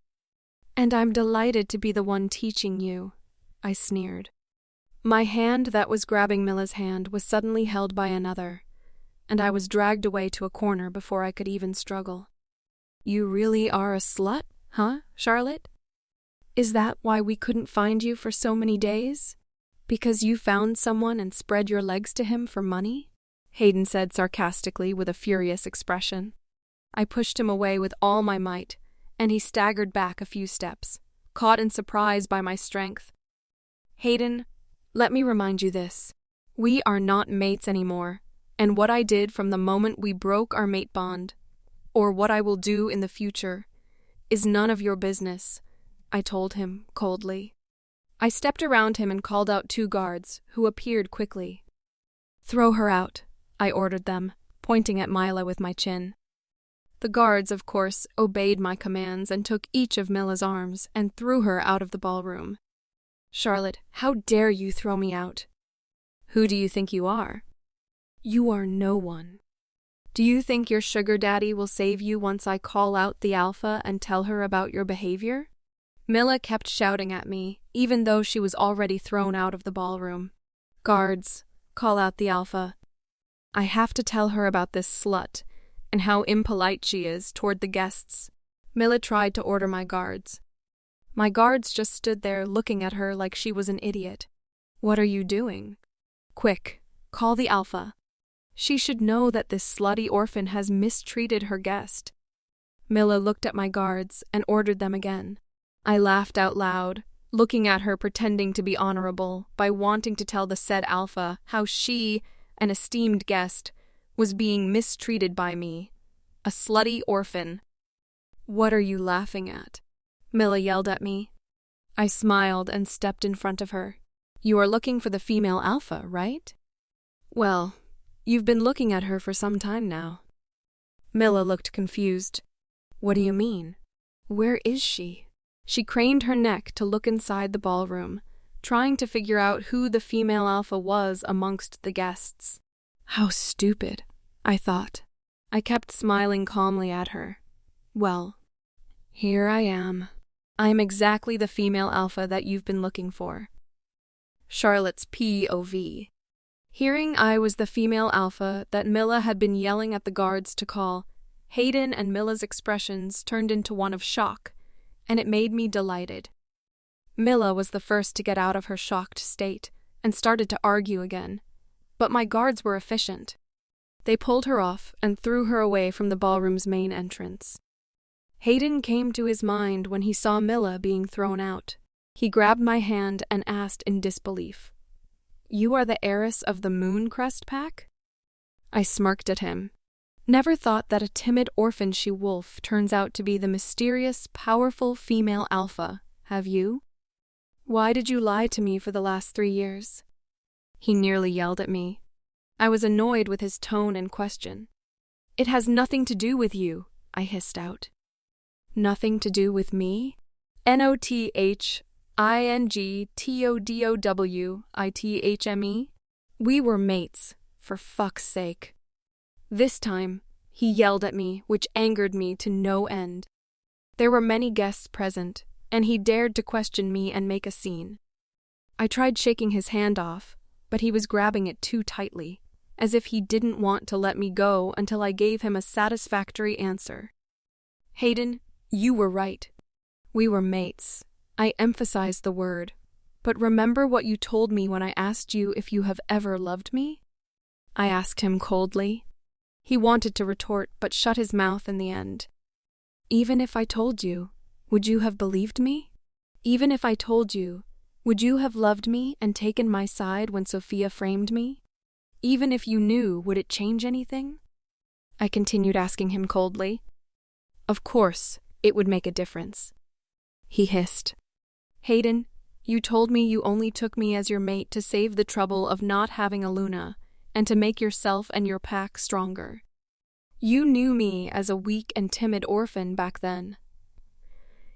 "And I'm delighted to be the one teaching you," I sneered. My hand that was grabbing Mila's hand was suddenly held by another, and I was dragged away to a corner before I could even struggle. "You really are a slut, huh, Charlotte? Is that why we couldn't find you for so many days? Because you found someone and spread your legs to him for money?" Hayden said sarcastically with a furious expression. I pushed him away with all my might, and he staggered back a few steps, caught in surprise by my strength. "Hayden, let me remind you this. We are not mates anymore, and what I did from the moment we broke our mate bond, or what I will do in the future, is none of your business," I told him coldly. I stepped around him and called out 2 guards, who appeared quickly. "Throw her out," I ordered them, pointing at Mila with my chin. The guards, of course, obeyed my commands and took each of Mila's arms and threw her out of the ballroom. "Charlotte, how dare you throw me out?" "Who do you think you are?" "You are no one." "Do you think your sugar daddy will save you once I call out the alpha and tell her about your behavior?" Mila kept shouting at me, even though she was already thrown out of the ballroom. "Guards, call out the alpha." I have to tell her about this slut and how impolite she is toward the guests. Mila tried to order my guards. My guards just stood there looking at her like she was an idiot. What are you doing? Quick, call the alpha. She should know that this slutty orphan has mistreated her guest. Mila looked at my guards and ordered them again. I laughed out loud, looking at her pretending to be honorable by wanting to tell the said alpha how she, an esteemed guest, was being mistreated by me, a slutty orphan. What are you laughing at? Mila yelled at me. I smiled and stepped in front of her. You are looking for the female alpha, right? Well, you've been looking at her for some time now. Mila looked confused. What do you mean? Where is she? She craned her neck to look inside the ballroom, trying to figure out who the female alpha was amongst the guests. How stupid, I thought. I kept smiling calmly at her. Well, here I am. I am exactly the female alpha that you've been looking for. Charlotte's POV. Hearing I was the female alpha that Mila had been yelling at the guards to call, Hayden and Mila's expressions turned into one of shock, and it made me delighted. Mila was the first to get out of her shocked state and started to argue again, but my guards were efficient. They pulled her off and threw her away from the ballroom's main entrance. Hayden came to his mind when he saw Mila being thrown out. He grabbed my hand and asked in disbelief, You are the heiress of the Mooncrest pack? I smirked at him. Never thought that a timid orphan she-wolf turns out to be the mysterious, powerful female alpha, have you? Why did you lie to me for the last 3 years? He nearly yelled at me. I was annoyed with his tone and question. It has nothing to do with you, I hissed out. Nothing to do with me? NOTHINGTODOWITHME? We were mates, for fuck's sake. This time, he yelled at me, which angered me to no end. There were many guests present, and he dared to question me and make a scene. I tried shaking his hand off, but he was grabbing it too tightly, as if he didn't want to let me go until I gave him a satisfactory answer. Hayden, you were right. We were mates. I emphasized the word. But remember what you told me when I asked you if you have ever loved me? I asked him coldly. He wanted to retort, but shut his mouth in the end. Even if I told you, would you have believed me? Even if I told you, would you have loved me and taken my side when Sofia framed me? Even if you knew, would it change anything? I continued asking him coldly. Of course, it would make a difference. He hissed. Hayden, you told me you only took me as your mate to save the trouble of not having a Luna, and to make yourself and your pack stronger. You knew me as a weak and timid orphan back then.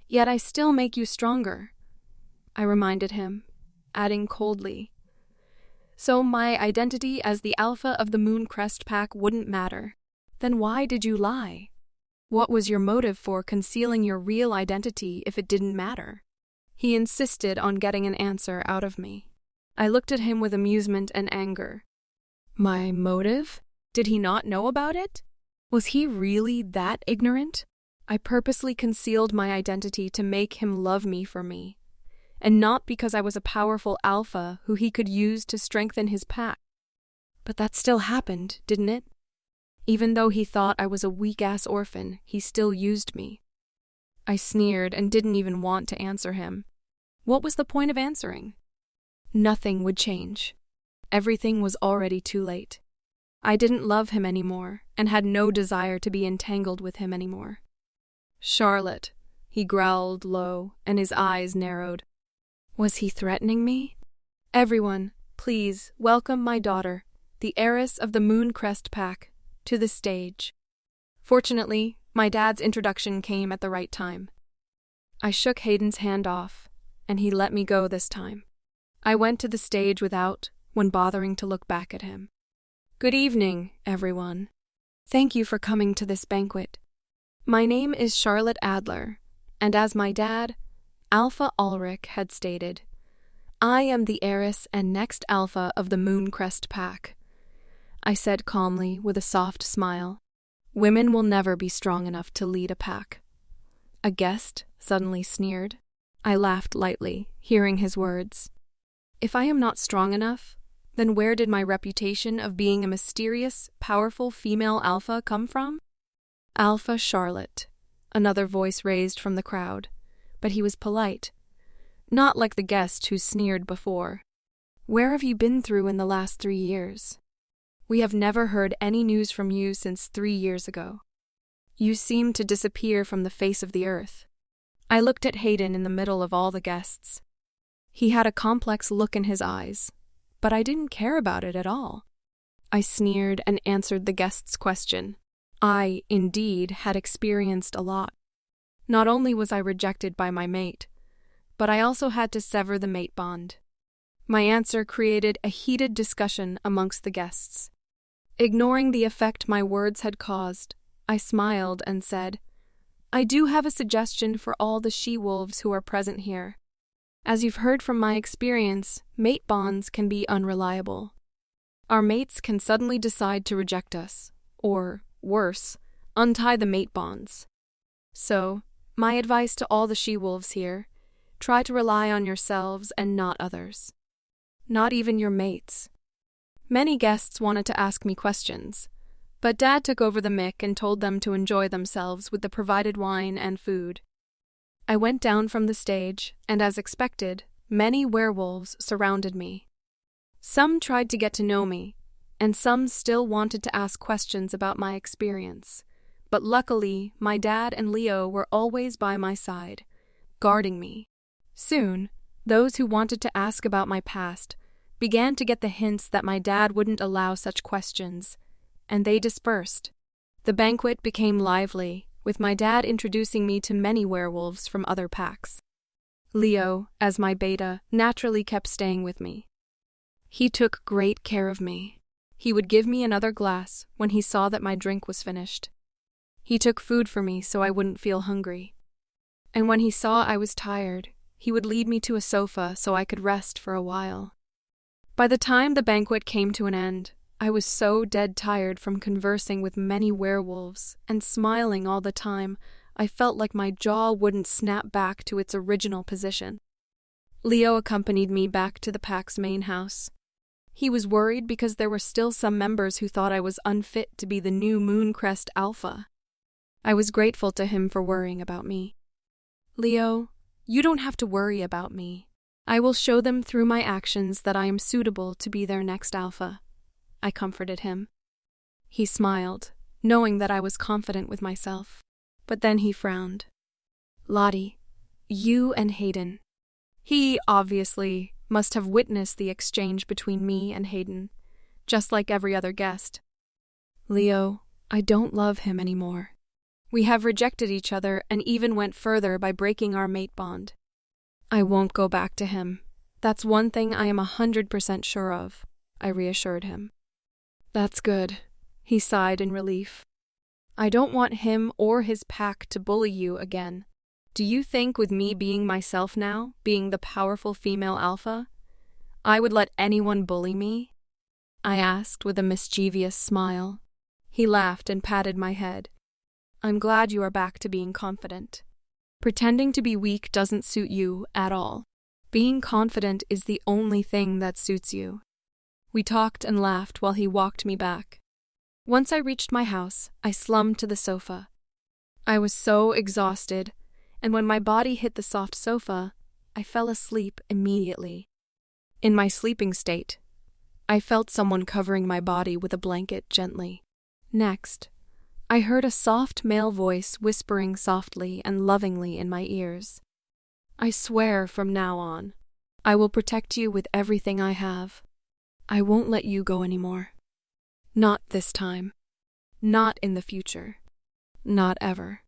Yet I still make you stronger, I reminded him, adding coldly. So my identity as the alpha of the Mooncrest pack wouldn't matter. Then why did you lie? What was your motive for concealing your real identity if it didn't matter? He insisted on getting an answer out of me. I looked at him with amusement and anger. My motive? Did he not know about it? Was he really that ignorant? I purposely concealed my identity to make him love me for me, and not because I was a powerful alpha who he could use to strengthen his pack. But that still happened, didn't it? Even though he thought I was a weak-ass orphan, he still used me. I sneered and didn't even want to answer him. What was the point of answering? Nothing would change. Everything was already too late. I didn't love him anymore and had no desire to be entangled with him anymore. Charlotte, he growled low and his eyes narrowed. Was he threatening me? Everyone, please welcome my daughter, the heiress of the Mooncrest pack, to the stage. Fortunately, my dad's introduction came at the right time. I shook Hayden's hand off, and he let me go this time. I went to the stage without when bothering to look back at him. Good evening, everyone. Thank you for coming to this banquet. My name is Charlotte Adler, and as my dad, Alpha Ulrich, had stated, I am the heiress and next alpha of the Mooncrest pack. I said calmly with a soft smile. Women will never be strong enough to lead a pack. A guest suddenly sneered. I laughed lightly, hearing his words. If I am not strong enough, then where did my reputation of being a mysterious, powerful female alpha come from? Alpha Charlotte, another voice raised from the crowd, but he was polite, not like the guest who sneered before. Where have you been through in the last 3 years? We have never heard any news from you since 3 years ago. You seem to disappear from the face of the earth. I looked at Hayden in the middle of all the guests. He had a complex look in his eyes, but I didn't care about it at all. I sneered and answered the guest's question. I, indeed, had experienced a lot. Not only was I rejected by my mate, but I also had to sever the mate bond. My answer created a heated discussion amongst the guests. Ignoring the effect my words had caused, I smiled and said, I do have a suggestion for all the she-wolves who are present here. As you've heard from my experience, mate bonds can be unreliable. Our mates can suddenly decide to reject us, or, worse, untie the mate bonds. So, my advice to all the she-wolves here, try to rely on yourselves and not others. Not even your mates. Many guests wanted to ask me questions, but Dad took over the mic and told them to enjoy themselves with the provided wine and food. I went down from the stage, and as expected, many werewolves surrounded me. Some tried to get to know me, and some still wanted to ask questions about my experience. But luckily, my dad and Leo were always by my side, guarding me. Soon, those who wanted to ask about my past began to get the hints that my dad wouldn't allow such questions, and they dispersed. The banquet became lively, with my dad introducing me to many werewolves from other packs. Leo, as my beta, naturally kept staying with me. He took great care of me. He would give me another glass when he saw that my drink was finished. He took food for me so I wouldn't feel hungry. And when he saw I was tired, he would lead me to a sofa so I could rest for a while. By the time the banquet came to an end, I was so dead tired from conversing with many werewolves and smiling all the time, I felt like my jaw wouldn't snap back to its original position. Leo accompanied me back to the pack's main house. He was worried because there were still some members who thought I was unfit to be the new Mooncrest Alpha. I was grateful to him for worrying about me. Leo, you don't have to worry about me. I will show them through my actions that I am suitable to be their next alpha. I comforted him. He smiled, knowing that I was confident with myself. But then he frowned. Lottie, you and Hayden. He, obviously, must have witnessed the exchange between me and Hayden, just like every other guest. Leo, I don't love him anymore. We have rejected each other and even went further by breaking our mate bond. I won't go back to him. That's one thing I am 100% sure of, I reassured him. That's good, he sighed in relief. I don't want him or his pack to bully you again. Do you think with me being myself now, being the powerful female alpha, I would let anyone bully me? I asked with a mischievous smile. He laughed and patted my head. I'm glad you are back to being confident. Pretending to be weak doesn't suit you at all. Being confident is the only thing that suits you. We talked and laughed while he walked me back. Once I reached my house, I slumped to the sofa. I was so exhausted, and when my body hit the soft sofa, I fell asleep immediately. In my sleeping state, I felt someone covering my body with a blanket gently. Next, I heard a soft male voice whispering softly and lovingly in my ears. I swear from now on, I will protect you with everything I have. I won't let you go anymore. Not this time. Not in the future. Not ever.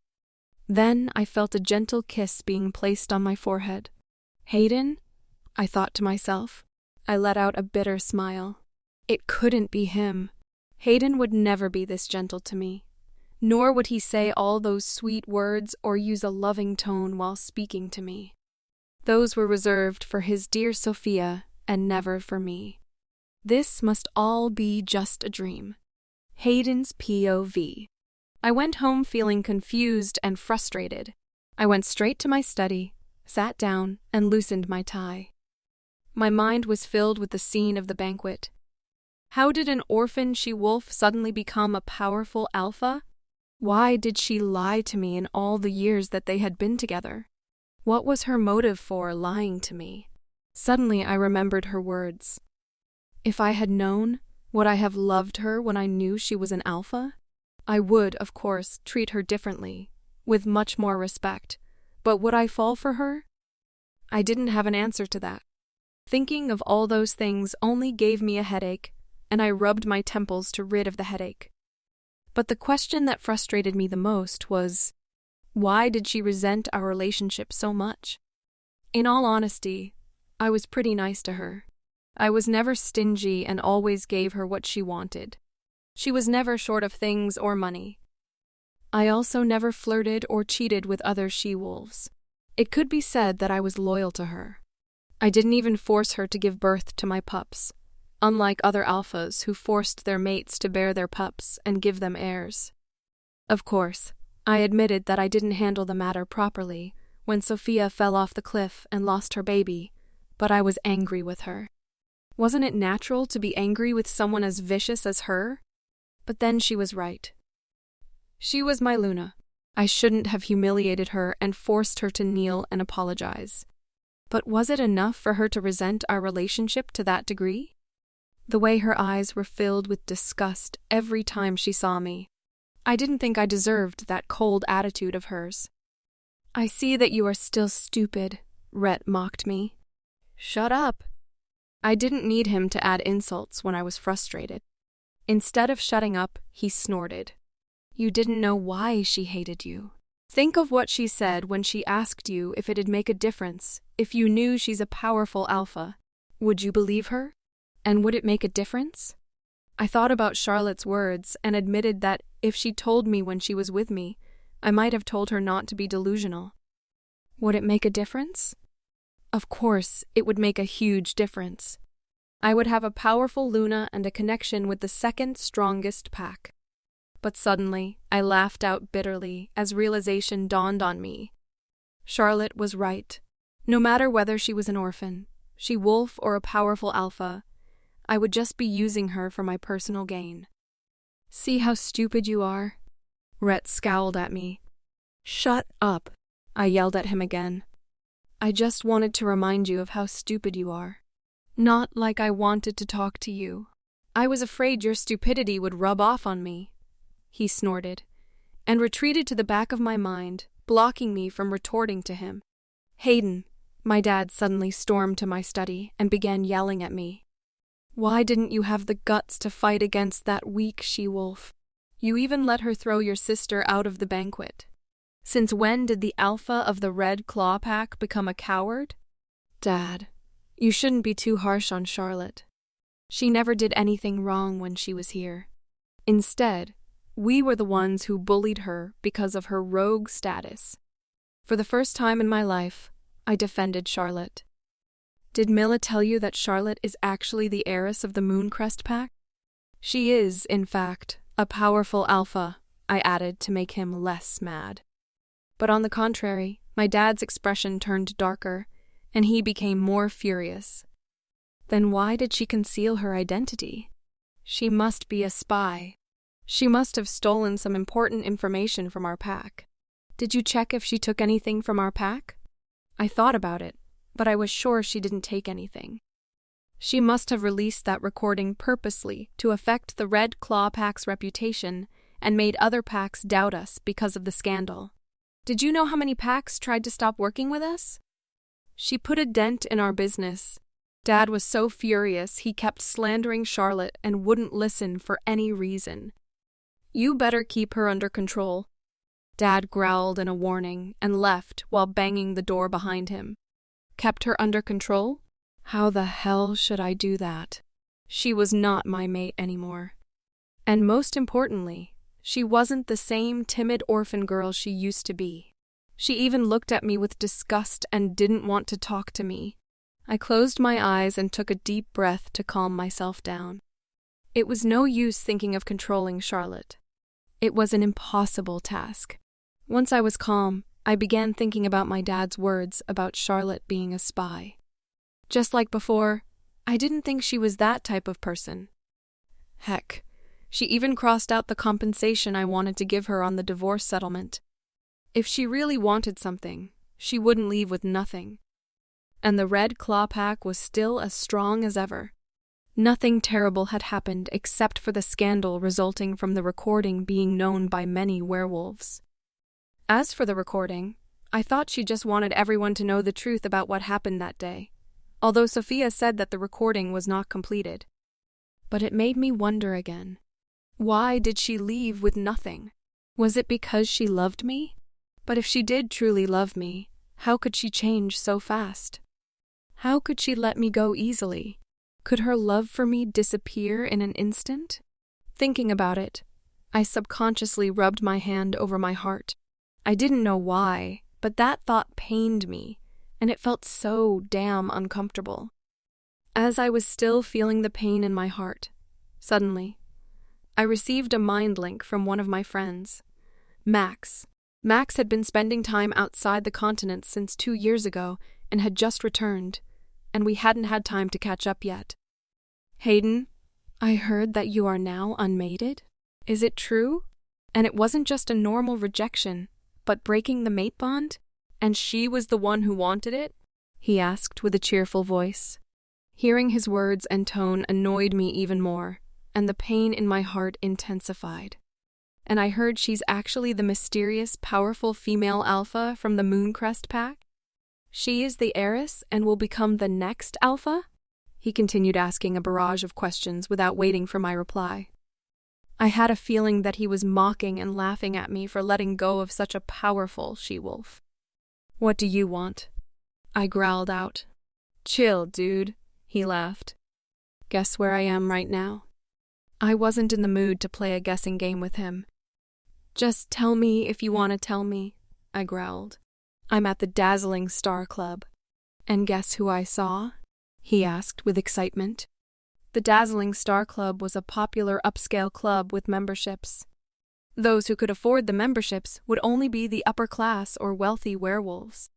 Then I felt a gentle kiss being placed on my forehead. Hayden? I thought to myself. I let out a bitter smile. It couldn't be him. Hayden would never be this gentle to me. Nor would he say all those sweet words or use a loving tone while speaking to me. Those were reserved for his dear Sofia and never for me. This must all be just a dream. Hayden's POV. I went home feeling confused and frustrated. I went straight to my study, sat down, and loosened my tie. My mind was filled with the scene of the banquet. How did an orphan she-wolf suddenly become a powerful alpha? Why did she lie to me in all the years that they had been together? What was her motive for lying to me? Suddenly I remembered her words. If I had known, would I have loved her when I knew she was an alpha? I would, of course, treat her differently, with much more respect, but would I fall for her? I didn't have an answer to that. Thinking of all those things only gave me a headache, and I rubbed my temples to rid of the headache. But the question that frustrated me the most was, why did she resent our relationship so much? In all honesty, I was pretty nice to her. I was never stingy and always gave her what she wanted. She was never short of things or money. I also never flirted or cheated with other she-wolves. It could be said that I was loyal to her. I didn't even force her to give birth to my pups, unlike other alphas who forced their mates to bear their pups and give them heirs. Of course, I admitted that I didn't handle the matter properly when Sofia fell off the cliff and lost her baby, but I was angry with her. Wasn't it natural to be angry with someone as vicious as her? But then she was right. She was my Luna. I shouldn't have humiliated her and forced her to kneel and apologize. But was it enough for her to resent our relationship to that degree? The way her eyes were filled with disgust every time she saw me. I didn't think I deserved that cold attitude of hers. I see that you are still stupid, Rhett mocked me. Shut up. I didn't need him to add insults when I was frustrated. Instead of shutting up, he snorted. You didn't know why she hated you. Think of what she said when she asked you if it'd make a difference if you knew she's a powerful alpha. Would you believe her? And would it make a difference? I thought about Charlotte's words and admitted that if she told me when she was with me, I might have told her not to be delusional. Would it make a difference? Of course, it would make a huge difference. I would have a powerful Luna and a connection with the second strongest pack. But suddenly, I laughed out bitterly as realization dawned on me. Charlotte was right. No matter whether she was an orphan, she-wolf, or a powerful alpha, I would just be using her for my personal gain. See how stupid you are? Rhett scowled at me. Shut up, I yelled at him again. I just wanted to remind you of how stupid you are. Not like I wanted to talk to you. I was afraid your stupidity would rub off on me. He snorted, and retreated to the back of my mind, blocking me from retorting to him. Hayden, my dad suddenly stormed to my study and began yelling at me. Why didn't you have the guts to fight against that weak she-wolf? You even let her throw your sister out of the banquet. Since when did the alpha of the Red Claw Pack become a coward? Dad, you shouldn't be too harsh on Charlotte. She never did anything wrong when she was here. Instead, we were the ones who bullied her because of her rogue status. For the first time in my life, I defended Charlotte. Did Milla tell you that Charlotte is actually the heiress of the Mooncrest Pack? She is, in fact, a powerful alpha, I added to make him less mad. But on the contrary, my dad's expression turned darker, and he became more furious. Then why did she conceal her identity? She must be a spy. She must have stolen some important information from our pack. Did you check if she took anything from our pack? I thought about it, but I was sure she didn't take anything. She must have released that recording purposely to affect the Red Claw Pack's reputation and made other packs doubt us because of the scandal. Did you know how many packs tried to stop working with us? She put a dent in our business. Dad was so furious he kept slandering Charlotte and wouldn't listen for any reason. You better keep her under control. Dad growled in a warning and left while banging the door behind him. Kept her under control? How the hell should I do that? She was not my mate anymore. And most importantly, she wasn't the same timid orphan girl she used to be. She even looked at me with disgust and didn't want to talk to me. I closed my eyes and took a deep breath to calm myself down. It was no use thinking of controlling Charlotte. It was an impossible task. Once I was calm, I began thinking about my dad's words about Charlotte being a spy. Just like before, I didn't think she was that type of person. Heck, she even crossed out the compensation I wanted to give her on the divorce settlement. If she really wanted something, she wouldn't leave with nothing. And the Red Claw Pack was still as strong as ever. Nothing terrible had happened except for the scandal resulting from the recording being known by many werewolves. As for the recording, I thought she just wanted everyone to know the truth about what happened that day, although Sofia said that the recording was not completed. But it made me wonder again. Why did she leave with nothing? Was it because she loved me? But if she did truly love me, how could she change so fast? How could she let me go easily? Could her love for me disappear in an instant? Thinking about it, I subconsciously rubbed my hand over my heart. I didn't know why, but that thought pained me, and it felt so damn uncomfortable. As I was still feeling the pain in my heart, suddenly, I received a mind link from one of my friends, Max. Max had been spending time outside the continent since 2 years ago and had just returned, and we hadn't had time to catch up yet. Hayden, I heard that you are now unmated. Is it true? And it wasn't just a normal rejection, but breaking the mate bond? And she was the one who wanted it? He asked with a cheerful voice. Hearing his words and tone annoyed me even more, and the pain in my heart intensified. And I heard she's actually the mysterious, powerful female alpha from the Mooncrest pack? She is the heiress and will become the next alpha? He continued asking a barrage of questions without waiting for my reply. I had a feeling that he was mocking and laughing at me for letting go of such a powerful she-wolf. What do you want? I growled out. Chill, dude, he laughed. Guess where I am right now? I wasn't in the mood to play a guessing game with him. Just tell me if you want to tell me, I growled. I'm at the Dazzling Star Club. And guess who I saw? He asked with excitement. The Dazzling Star Club was a popular upscale club with memberships. Those who could afford the memberships would only be the upper class or wealthy werewolves.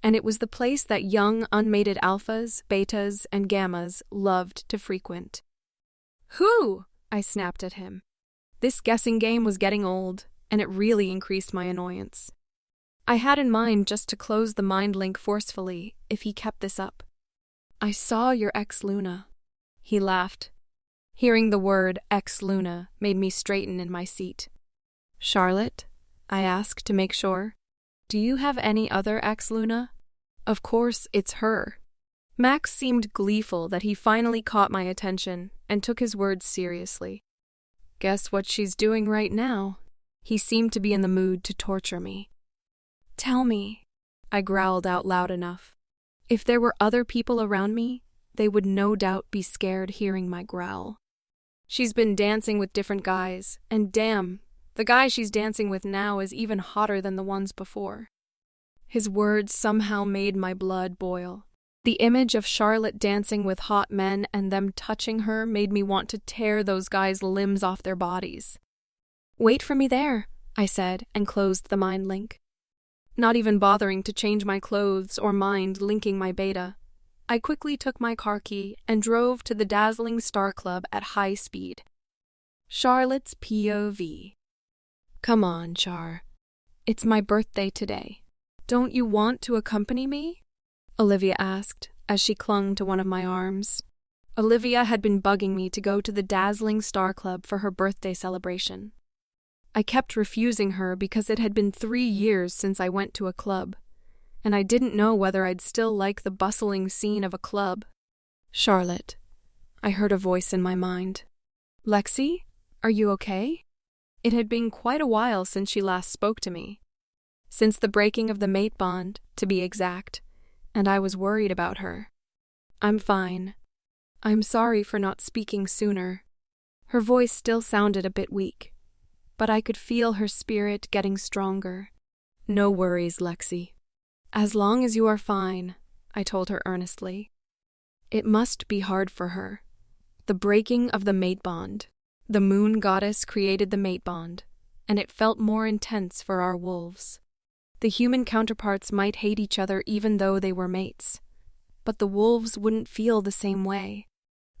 And it was the place that young, unmated alphas, betas, and gammas loved to frequent. Who? I snapped at him. This guessing game was getting old, and it really increased my annoyance. I had in mind just to close the mind link forcefully if he kept this up. I saw your ex-Luna. He laughed. Hearing the word ex-Luna made me straighten in my seat. Charlotte? I asked to make sure. Do you have any other ex-Luna? Of course, it's her. Max seemed gleeful that he finally caught my attention and took his words seriously. Guess what she's doing right now? He seemed to be in the mood to torture me. Tell me, I growled out loud enough. If there were other people around me, they would no doubt be scared hearing my growl. She's been dancing with different guys, and damn, the guy she's dancing with now is even hotter than the ones before. His words somehow made my blood boil. The image of Charlotte dancing with hot men and them touching her made me want to tear those guys' limbs off their bodies. Wait for me there, I said, and closed the mind link. Not even bothering to change my clothes or mind linking my beta, I quickly took my car key and drove to the Dazzling Star Club at high speed. Charlotte's POV. Come on, Char. It's my birthday today. Don't you want to accompany me? Olivia asked as she clung to one of my arms. Olivia had been bugging me to go to the Dazzling Star Club for her birthday celebration. I kept refusing her because it had been 3 years since I went to a club, and I didn't know whether I'd still like the bustling scene of a club. Charlotte, I heard a voice in my mind. Lexi, are you okay? It had been quite a while since she last spoke to me. Since the breaking of the mate bond, to be exact, and I was worried about her. I'm fine. I'm sorry for not speaking sooner. Her voice still sounded a bit weak, but I could feel her spirit getting stronger. No worries, Lexi. As long as you are fine, I told her earnestly. It must be hard for her. The breaking of the matebond. The moon goddess created the matebond, and it felt more intense for our wolves. The human counterparts might hate each other even though they were mates, but the wolves wouldn't feel the same way.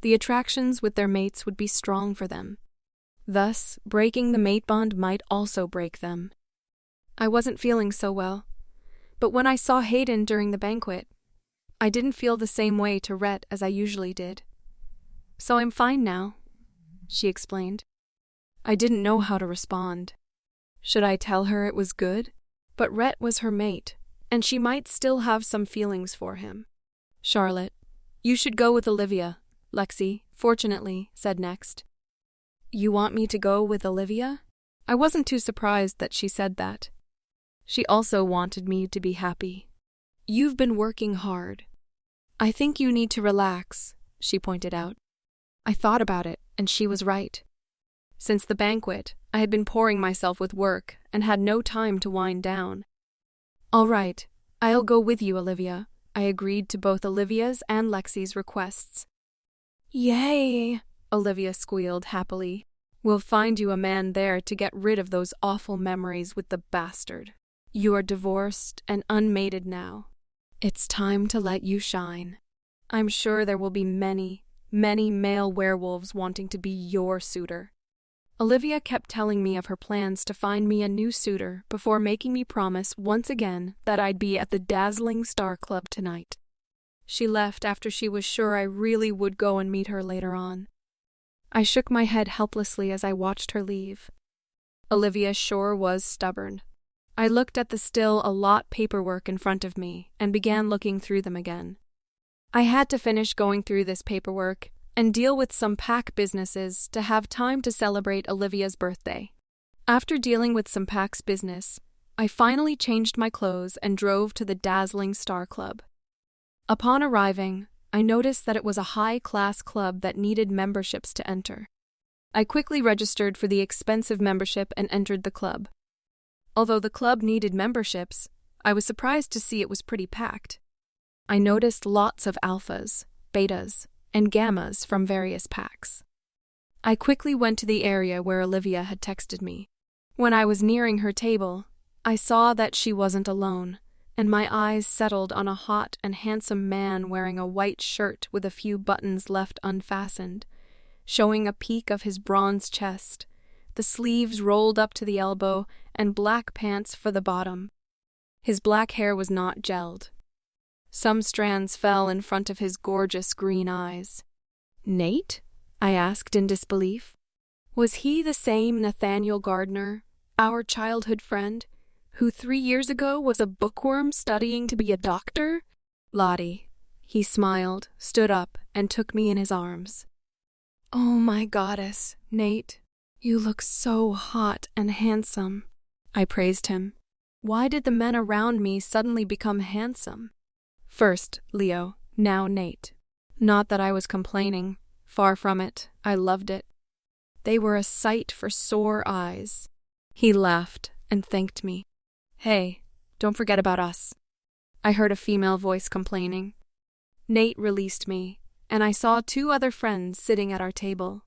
The attractions with their mates would be strong for them. Thus, breaking the matebond might also break them. I wasn't feeling so well, but when I saw Hayden during the banquet, I didn't feel the same way to Rhett as I usually did. So I'm fine now, she explained. I didn't know how to respond. Should I tell her it was good? But Rhett was her mate, and she might still have some feelings for him. Charlotte, you should go with Olivia, Lexi, fortunately, said next. You want me to go with Olivia? I wasn't too surprised that she said that. She also wanted me to be happy. You've been working hard. I think you need to relax, she pointed out. I thought about it, and she was right. Since the banquet, I had been pouring myself with work and had no time to wind down. All right, I'll go with you, Olivia. I agreed to both Olivia's and Lexi's requests. Yay! Olivia squealed happily. We'll find you a man there to get rid of those awful memories with the bastard. You are divorced and unmated now. It's time to let you shine. I'm sure there will be many, many male werewolves wanting to be your suitor. Olivia kept telling me of her plans to find me a new suitor before making me promise once again that I'd be at the Dazzling Star Club tonight. She left after she was sure I really would go and meet her later on. I shook my head helplessly as I watched her leave. Olivia sure was stubborn. I looked at the still a lot paperwork in front of me and began looking through them again. I had to finish going through this paperwork and deal with some pack businesses to have time to celebrate Olivia's birthday. After dealing with some pack's business, I finally changed my clothes and drove to the Dazzling Star Club. Upon arriving, I noticed that it was a high-class club that needed memberships to enter. I quickly registered for the expensive membership and entered the club. Although the club needed memberships, I was surprised to see it was pretty packed. I noticed lots of alphas, betas, and gammas from various packs. I quickly went to the area where Olivia had texted me. When I was nearing her table, I saw that she wasn't alone, and my eyes settled on a hot and handsome man wearing a white shirt with a few buttons left unfastened, showing a peek of his bronze chest, the sleeves rolled up to the elbow, and black pants for the bottom. His black hair was not gelled. Some strands fell in front of his gorgeous green eyes. Nate? I asked in disbelief. Was he the same Nathaniel Gardner, our childhood friend, who 3 years ago was a bookworm studying to be a doctor? Lottie. He smiled, stood up, and took me in his arms. Oh my goddess, Nate. You look so hot and handsome. I praised him. Why did the men around me suddenly become handsome? First, Leo, now Nate. Not that I was complaining. Far from it. I loved it. They were a sight for sore eyes. He laughed and thanked me. Hey, don't forget about us. I heard a female voice complaining. Nate released me, and I saw 2 other friends sitting at our table.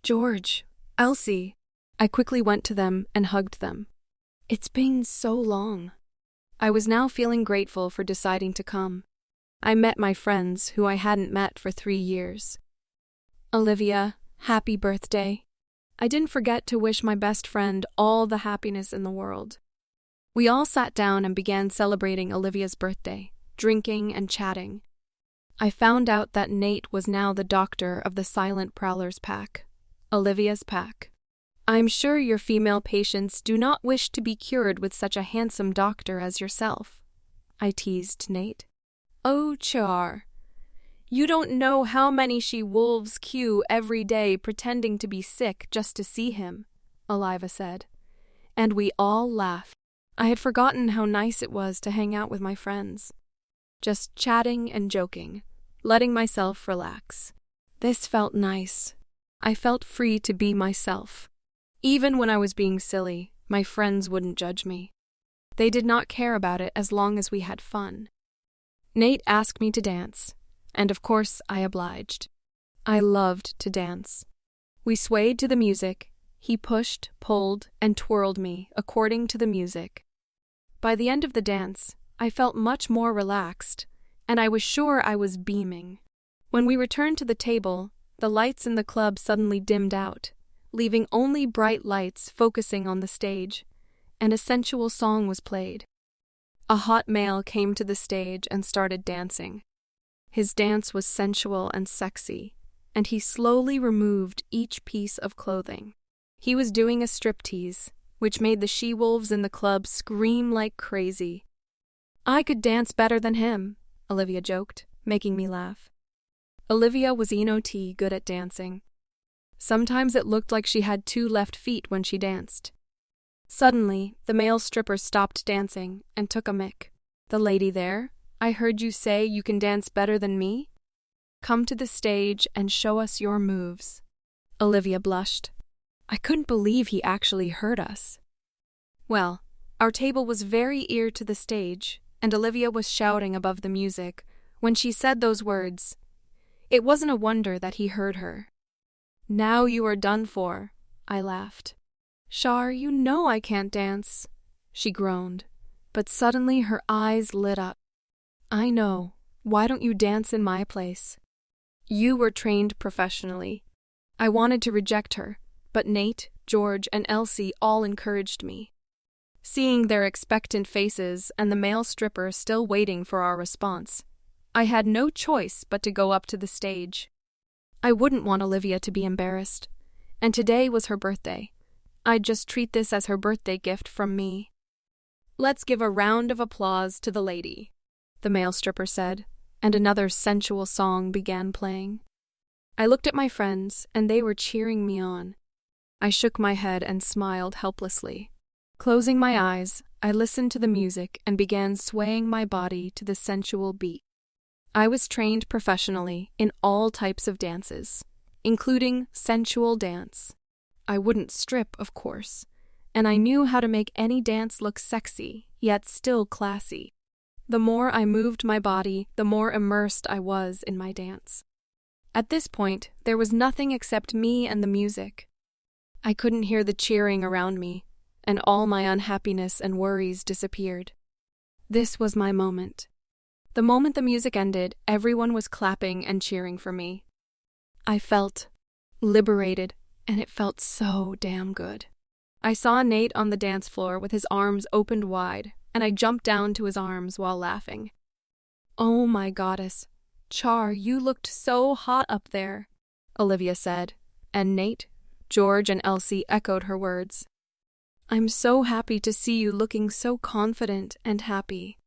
George, Elsie. I quickly went to them and hugged them. It's been so long. I was now feeling grateful for deciding to come. I met my friends who I hadn't met for 3 years. Olivia, happy birthday. I didn't forget to wish my best friend all the happiness in the world. We all sat down and began celebrating Olivia's birthday, drinking and chatting. I found out that Nate was now the doctor of the Silent Prowlers pack, Olivia's pack. I'm sure your female patients do not wish to be cured with such a handsome doctor as yourself, I teased Nate. Oh, Char. You don't know how many she-wolves queue every day pretending to be sick just to see him, Oliva said. And we all laughed. I had forgotten how nice it was to hang out with my friends. Just chatting and joking, letting myself relax. This felt nice. I felt free to be myself. Even when I was being silly, my friends wouldn't judge me. They did not care about it as long as we had fun. Nate asked me to dance, and of course I obliged. I loved to dance. We swayed to the music. He pushed, pulled, and twirled me according to the music. By the end of the dance, I felt much more relaxed, and I was sure I was beaming. When we returned to the table, the lights in the club suddenly dimmed out, leaving only bright lights focusing on the stage, and a sensual song was played. A hot male came to the stage and started dancing. His dance was sensual and sexy, and he slowly removed each piece of clothing. He was doing a striptease, which made the she-wolves in the club scream like crazy. I could dance better than him, Olivia joked, making me laugh. Olivia was not good at dancing. Sometimes it looked like she had 2 left feet when she danced. Suddenly, the male stripper stopped dancing and took a mick. "The lady there, I heard you say you can dance better than me? Come to the stage and show us your moves." Olivia blushed. I couldn't believe he actually heard us. Well, our table was very near to the stage, and Olivia was shouting above the music when she said those words. It wasn't a wonder that he heard her. "Now you are done for," I laughed. "Shar, you know I can't dance," she groaned, but suddenly her eyes lit up. "I know. Why don't you dance in my place?" You were trained professionally. I wanted to reject her, but Nate, George, and Elsie all encouraged me. Seeing their expectant faces and the male stripper still waiting for our response, I had no choice but to go up to the stage. I wouldn't want Olivia to be embarrassed, and today was her birthday. I'd just treat this as her birthday gift from me. "Let's give a round of applause to the lady," the male stripper said, and another sensual song began playing. I looked at my friends, and they were cheering me on. I shook my head and smiled helplessly. Closing my eyes, I listened to the music and began swaying my body to the sensual beat. I was trained professionally in all types of dances, including sensual dance. I wouldn't strip, of course, and I knew how to make any dance look sexy, yet still classy. The more I moved my body, the more immersed I was in my dance. At this point, there was nothing except me and the music. I couldn't hear the cheering around me, and all my unhappiness and worries disappeared. This was my moment. The moment the music ended, everyone was clapping and cheering for me. I felt liberated, and it felt so damn good. I saw Nate on the dance floor with his arms opened wide, and I jumped down to his arms while laughing. "Oh my goddess, Char, you looked so hot up there," Olivia said, and Nate, George, and Elsie echoed her words. "I'm so happy to see you looking so confident and happy.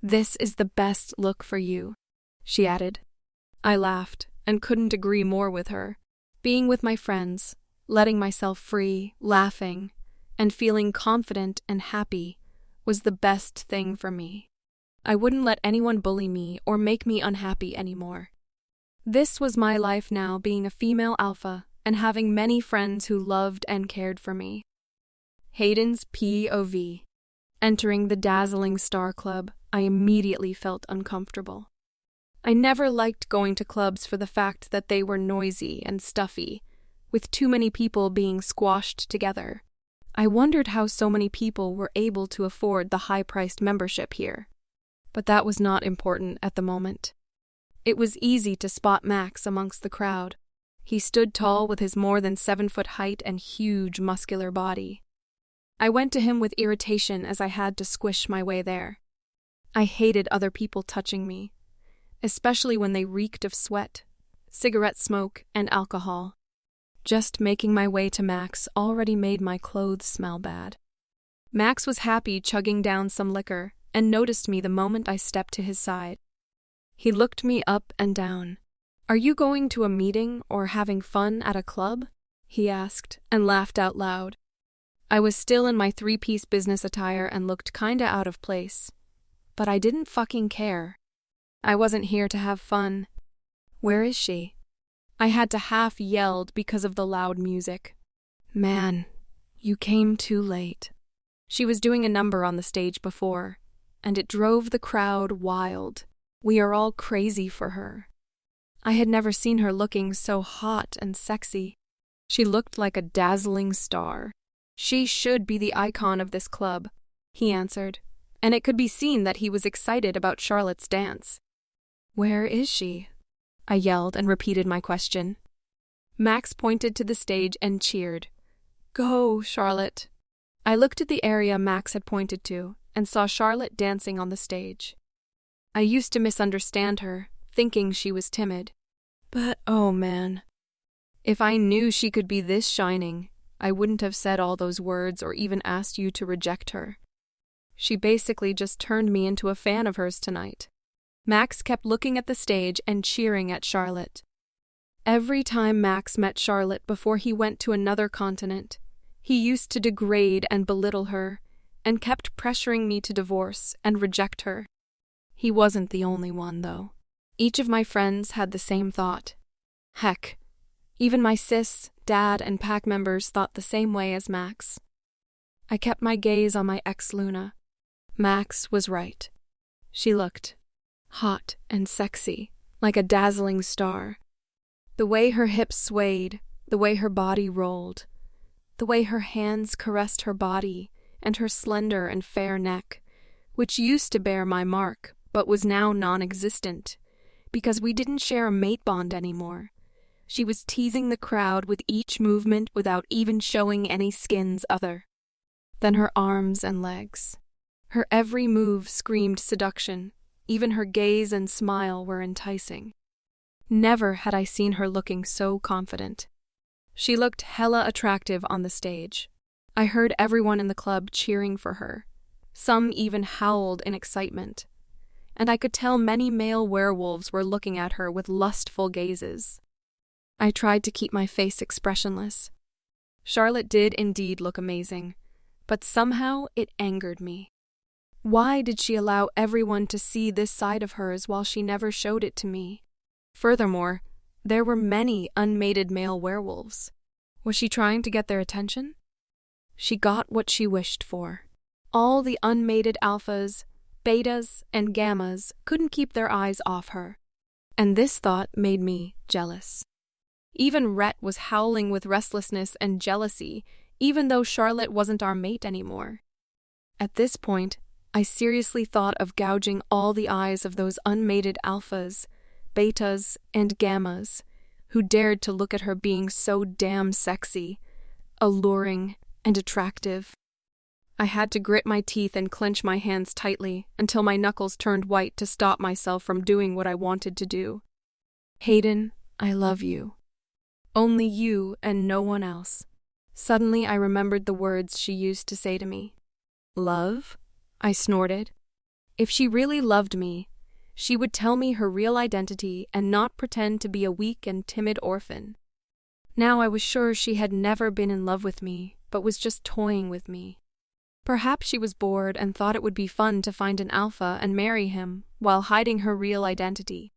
This is the best look for you," she added. I laughed and couldn't agree more with her. Being with my friends, letting myself free, laughing, and feeling confident and happy was the best thing for me. I wouldn't let anyone bully me or make me unhappy anymore. This was my life now, being a female alpha and having many friends who loved and cared for me. Hayden's POV. Entering the dazzling star club, I immediately felt uncomfortable. I never liked going to clubs for the fact that they were noisy and stuffy, with too many people being squashed together. I wondered how so many people were able to afford the high-priced membership here. But that was not important at the moment. It was easy to spot Max amongst the crowd. He stood tall with his more than 7-foot height and huge muscular body. I went to him with irritation as I had to squish my way there. I hated other people touching me, especially when they reeked of sweat, cigarette smoke, and alcohol. Just making my way to Max already made my clothes smell bad. Max was happy chugging down some liquor and noticed me the moment I stepped to his side. He looked me up and down. "Are you going to a meeting or having fun at a club?" he asked, and laughed out loud. I was still in my 3-piece business attire and looked kinda out of place. But I didn't fucking care. I wasn't here to have fun. "Where is she?" I had to half yelled because of the loud music. "Man, you came too late." She was doing a number on the stage before, and it drove the crowd wild. We are all crazy for her. I had never seen her looking so hot and sexy. She looked like a dazzling star. "She should be the icon of this club," he answered, and it could be seen that he was excited about Charlotte's dance. "Where is she?" I yelled and repeated my question. Max pointed to the stage and cheered. "Go, Charlotte." I looked at the area Max had pointed to and saw Charlotte dancing on the stage. I used to misunderstand her, thinking she was timid. But oh man, if I knew she could be this shining, I wouldn't have said all those words or even asked you to reject her. She basically just turned me into a fan of hers tonight. Max kept looking at the stage and cheering at Charlotte. Every time Max met Charlotte before he went to another continent, he used to degrade and belittle her, and kept pressuring me to divorce and reject her. He wasn't the only one, though. Each of my friends had the same thought. Heck, even my sis, dad, and pack members thought the same way as Max. I kept my gaze on my ex Luna. Max was right. She looked hot and sexy, like a dazzling star. The way her hips swayed, the way her body rolled, the way her hands caressed her body and her slender and fair neck, which used to bear my mark but was now non-existent, because we didn't share a mate bond anymore. She was teasing the crowd with each movement without even showing any skins other. Then her arms and legs. Her every move screamed seduction. Even her gaze and smile were enticing. Never had I seen her looking so confident. She looked hella attractive on the stage. I heard everyone in the club cheering for her. Some even howled in excitement. And I could tell many male werewolves were looking at her with lustful gazes. I tried to keep my face expressionless. Charlotte did indeed look amazing, but somehow it angered me. Why did she allow everyone to see this side of hers while she never showed it to me? Furthermore, there were many unmated male werewolves. Was she trying to get their attention? She got what she wished for. All the unmated alphas, betas, and gammas couldn't keep their eyes off her. And this thought made me jealous. Even Rhett was howling with restlessness and jealousy, even though Charlotte wasn't our mate anymore. At this point, I seriously thought of gouging all the eyes of those unmated alphas, betas, and gammas, who dared to look at her being so damn sexy, alluring, and attractive. I had to grit my teeth and clench my hands tightly until my knuckles turned white to stop myself from doing what I wanted to do. Hayden, I love you. Only you and no one else. Suddenly I remembered the words she used to say to me. Love? I snorted. If she really loved me, she would tell me her real identity and not pretend to be a weak and timid orphan. Now I was sure she had never been in love with me, but was just toying with me. Perhaps she was bored and thought it would be fun to find an alpha and marry him while hiding her real identity.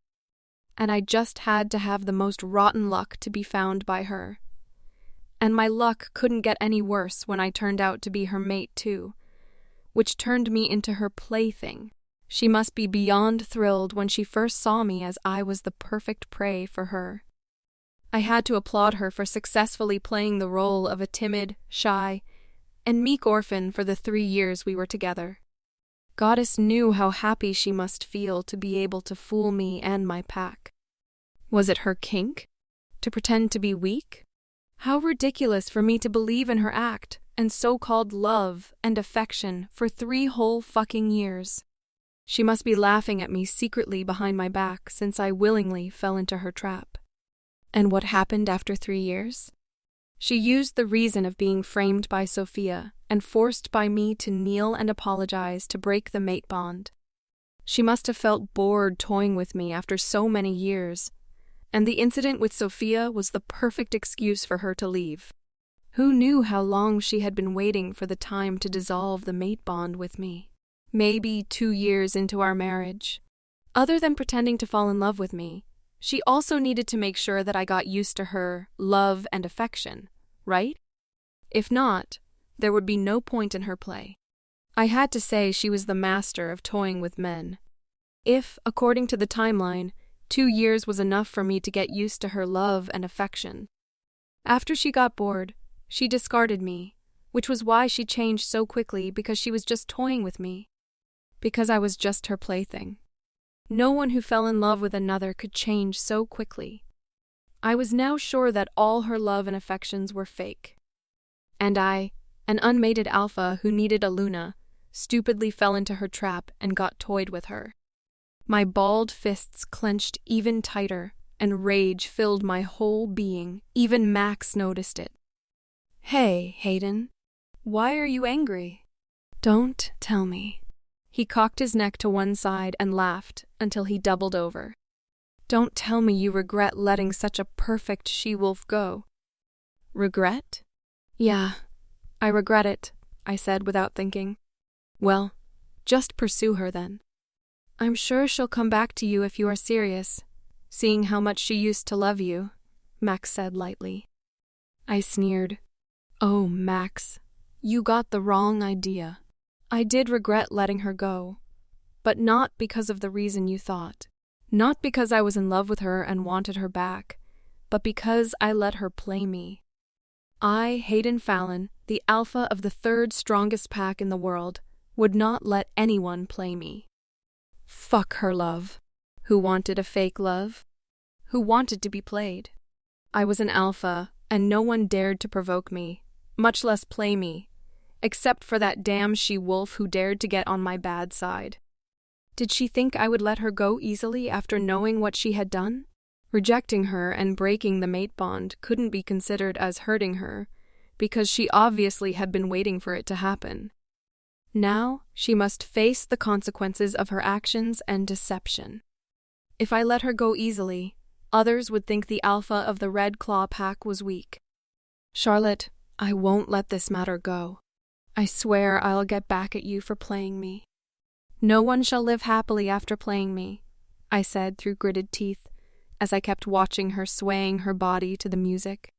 And I just had to have the most rotten luck to be found by her. And my luck couldn't get any worse when I turned out to be her mate too, which turned me into her plaything. She must be beyond thrilled when she first saw me, as I was the perfect prey for her. I had to applaud her for successfully playing the role of a timid, shy, and meek orphan for the 3 years we were together. Goddess knew how happy she must feel to be able to fool me and my pack. Was it her kink? To pretend to be weak? How ridiculous for me to believe in her act and so-called love and affection for 3 whole fucking years. She must be laughing at me secretly behind my back since I willingly fell into her trap. And what happened after 3 years? She used the reason of being framed by Sofia and forced by me to kneel and apologize to break the mate bond. She must have felt bored toying with me after so many years, and the incident with Sofia was the perfect excuse for her to leave. Who knew how long she had been waiting for the time to dissolve the mate bond with me? Maybe 2 years into our marriage. Other than pretending to fall in love with me, she also needed to make sure that I got used to her love and affection, right? If not, there would be no point in her play. I had to say she was the master of toying with men. If, according to the timeline, 2 years was enough for me to get used to her love and affection. After she got bored, she discarded me, which was why she changed so quickly, because she was just toying with me. Because I was just her plaything. No one who fell in love with another could change so quickly. I was now sure that all her love and affections were fake. And I, an unmated alpha who needed a Luna, stupidly fell into her trap and got toyed with her. My balled fists clenched even tighter, and rage filled my whole being. Even Max noticed it. "Hey, Hayden, why are you angry?" "Don't tell me." He cocked his neck to one side and laughed until he doubled over. "Don't tell me you regret letting such a perfect she-wolf go." "Regret?" "Yeah, I regret it," I said without thinking. "Well, just pursue her then. I'm sure she'll come back to you if you are serious, seeing how much she used to love you," Max said lightly. I sneered. "Oh, Max, you got the wrong idea. I did regret letting her go, but not because of the reason you thought. Not because I was in love with her and wanted her back, but because I let her play me. I, Hayden Fallon, the alpha of the third strongest pack in the world, would not let anyone play me. Fuck her love. Who wanted a fake love? Who wanted to be played? I was an alpha, and no one dared to provoke me, much less play me, except for that damn she-wolf who dared to get on my bad side. Did she think I would let her go easily after knowing what she had done? Rejecting her and breaking the mate bond couldn't be considered as hurting her, because she obviously had been waiting for it to happen. Now she must face the consequences of her actions and deception. If I let her go easily, others would think the alpha of the Red Claw pack was weak. Charlotte, I won't let this matter go. I swear I'll get back at you for playing me. No one shall live happily after playing me, I said through gritted teeth, as I kept watching her swaying her body to the music.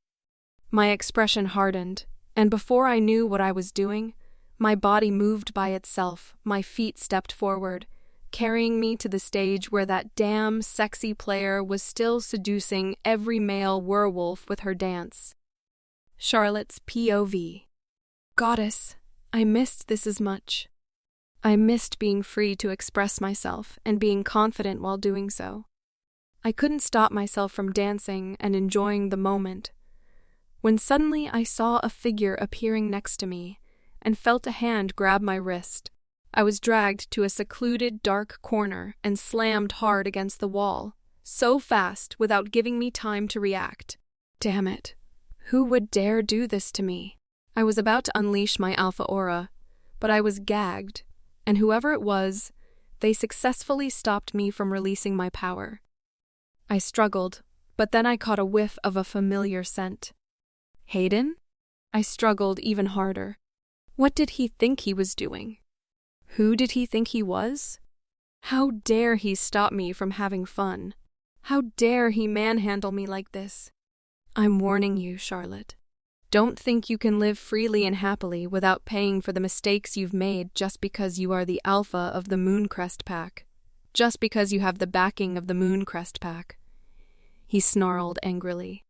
My expression hardened, and before I knew what I was doing, my body moved by itself, my feet stepped forward, carrying me to the stage where that damn sexy player was still seducing every male werewolf with her dance. Charlotte's POV. Goddess, I missed this as much. I missed being free to express myself and being confident while doing so. I couldn't stop myself from dancing and enjoying the moment, when suddenly I saw a figure appearing next to me and felt a hand grab my wrist. I was dragged to a secluded, dark corner and slammed hard against the wall, so fast without giving me time to react. Damn it. Who would dare do this to me? I was about to unleash my alpha aura, but I was gagged, and whoever it was, they successfully stopped me from releasing my power. I struggled, but then I caught a whiff of a familiar scent. Hayden? I struggled even harder. What did he think he was doing? Who did he think he was? How dare he stop me from having fun? How dare he manhandle me like this? I'm warning you, Charlotte. Don't think you can live freely and happily without paying for the mistakes you've made just because you are the alpha of the Mooncrest pack. Just because you have the backing of the Mooncrest pack. He snarled angrily.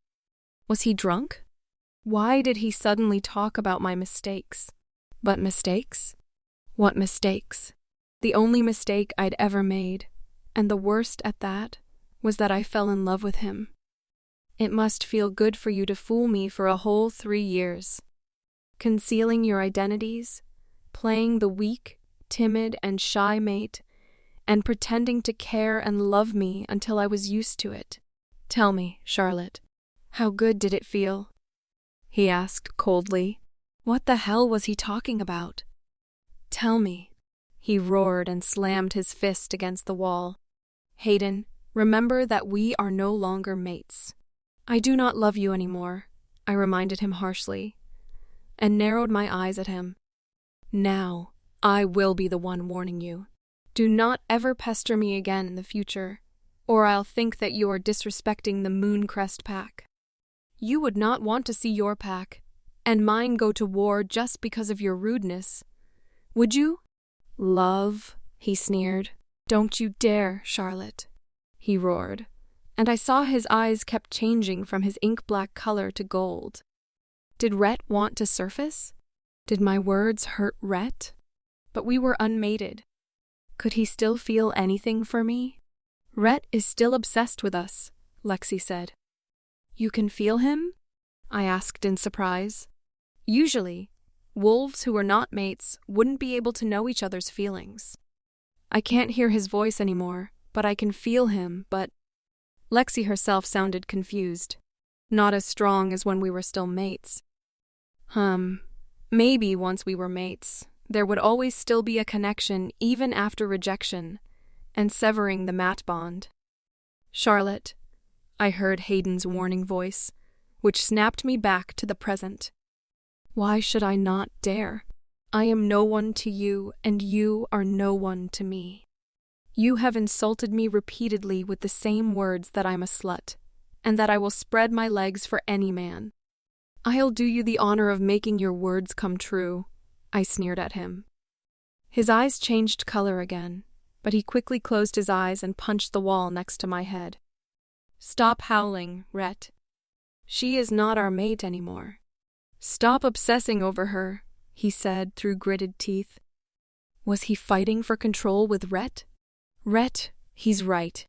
Was he drunk? Why did he suddenly talk about my mistakes? But mistakes? What mistakes? The only mistake I'd ever made, and the worst at that, was that I fell in love with him. It must feel good for you to fool me for a whole 3 years. Concealing your identities, playing the weak, timid, and shy mate, and pretending to care and love me until I was used to it. Tell me, Charlotte, how good did it feel? He asked coldly. What the hell was he talking about? Tell me. He roared and slammed his fist against the wall. Hayden, remember that we are no longer mates. I do not love you anymore, I reminded him harshly, and narrowed my eyes at him. Now, I will be the one warning you. Do not ever pester me again in the future, or I'll think that you are disrespecting the Mooncrest pack. You would not want to see your pack and mine go to war just because of your rudeness, would you? Love, he sneered. Don't you dare, Charlotte. he roared, and I saw his eyes kept changing from his ink-black color to gold. Did Rhett want to surface? Did my words hurt Rhett? But we were unmated. Could he still feel anything for me? Rhett is still obsessed with us, Lexi said. You can feel him? I asked in surprise. Usually, wolves who were not mates wouldn't be able to know each other's feelings. I can't hear his voice anymore, but I can feel him, but… Lexi herself sounded confused. Not as strong as when we were still mates. Maybe once we were mates, there would always still be a connection even after rejection and severing the matebond. Charlotte, I heard Hayden's warning voice, which snapped me back to the present. Why should I not dare? I am no one to you, and you are no one to me. You have insulted me repeatedly with the same words that I'm a slut, and that I will spread my legs for any man. I'll do you the honor of making your words come true, I sneered at him. His eyes changed color again, but he quickly closed his eyes and punched the wall next to my head. Stop howling, Rhett. She is not our mate anymore. Stop obsessing over her, he said through gritted teeth. Was he fighting for control with Rhett? Rhett, he's right.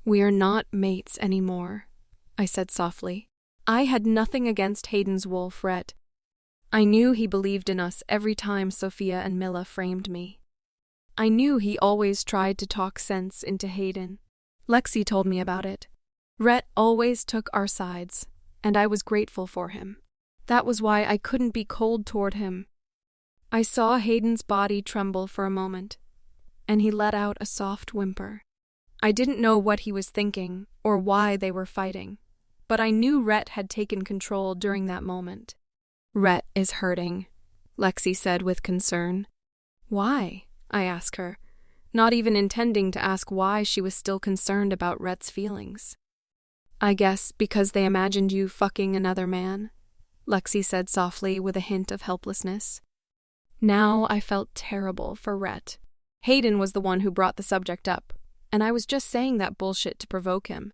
We are not mates anymore, I said softly. I had nothing against Hayden's wolf, Rhett. I knew he believed in us every time Sofia and Milla framed me. I knew he always tried to talk sense into Hayden. Lexi told me about it. Rhett always took our sides, and I was grateful for him. That was why I couldn't be cold toward him. I saw Hayden's body tremble for a moment, and he let out a soft whimper. I didn't know what he was thinking or why they were fighting, but I knew Rhett had taken control during that moment. Rhett is hurting, Lexi said with concern. Why? I asked her, not even intending to ask why she was still concerned about Rhett's feelings. I guess because they imagined you fucking another man, Lexi said softly with a hint of helplessness. Now I felt terrible for Rhett. Hayden was the one who brought the subject up, and I was just saying that bullshit to provoke him.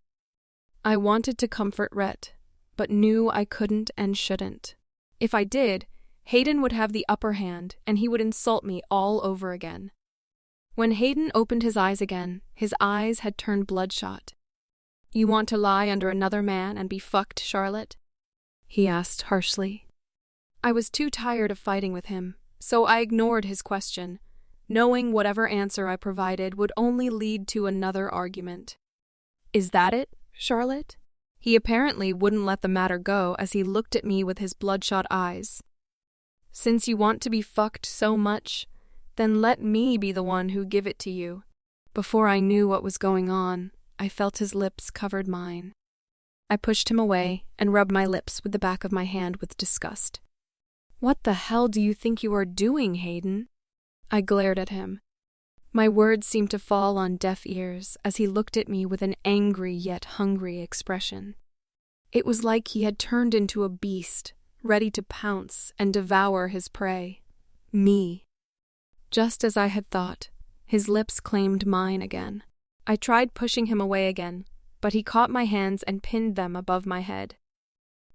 I wanted to comfort Rhett, but knew I couldn't and shouldn't. If I did, Hayden would have the upper hand, and he would insult me all over again. When Hayden opened his eyes again, his eyes had turned bloodshot. You want to lie under another man and be fucked, Charlotte? He asked harshly. I was too tired of fighting with him, so I ignored his question, knowing whatever answer I provided would only lead to another argument. Is that it, Charlotte? He apparently wouldn't let the matter go as he looked at me with his bloodshot eyes. Since you want to be fucked so much, then let me be the one who give it to you. Before I knew what was going on, I felt his lips covered mine. I pushed him away and rubbed my lips with the back of my hand with disgust. What the hell do you think you are doing, Hayden? I glared at him. My words seemed to fall on deaf ears as he looked at me with an angry yet hungry expression. It was like he had turned into a beast, ready to pounce and devour his prey. Me. Just as I had thought, his lips claimed mine again. I tried pushing him away again, but he caught my hands and pinned them above my head.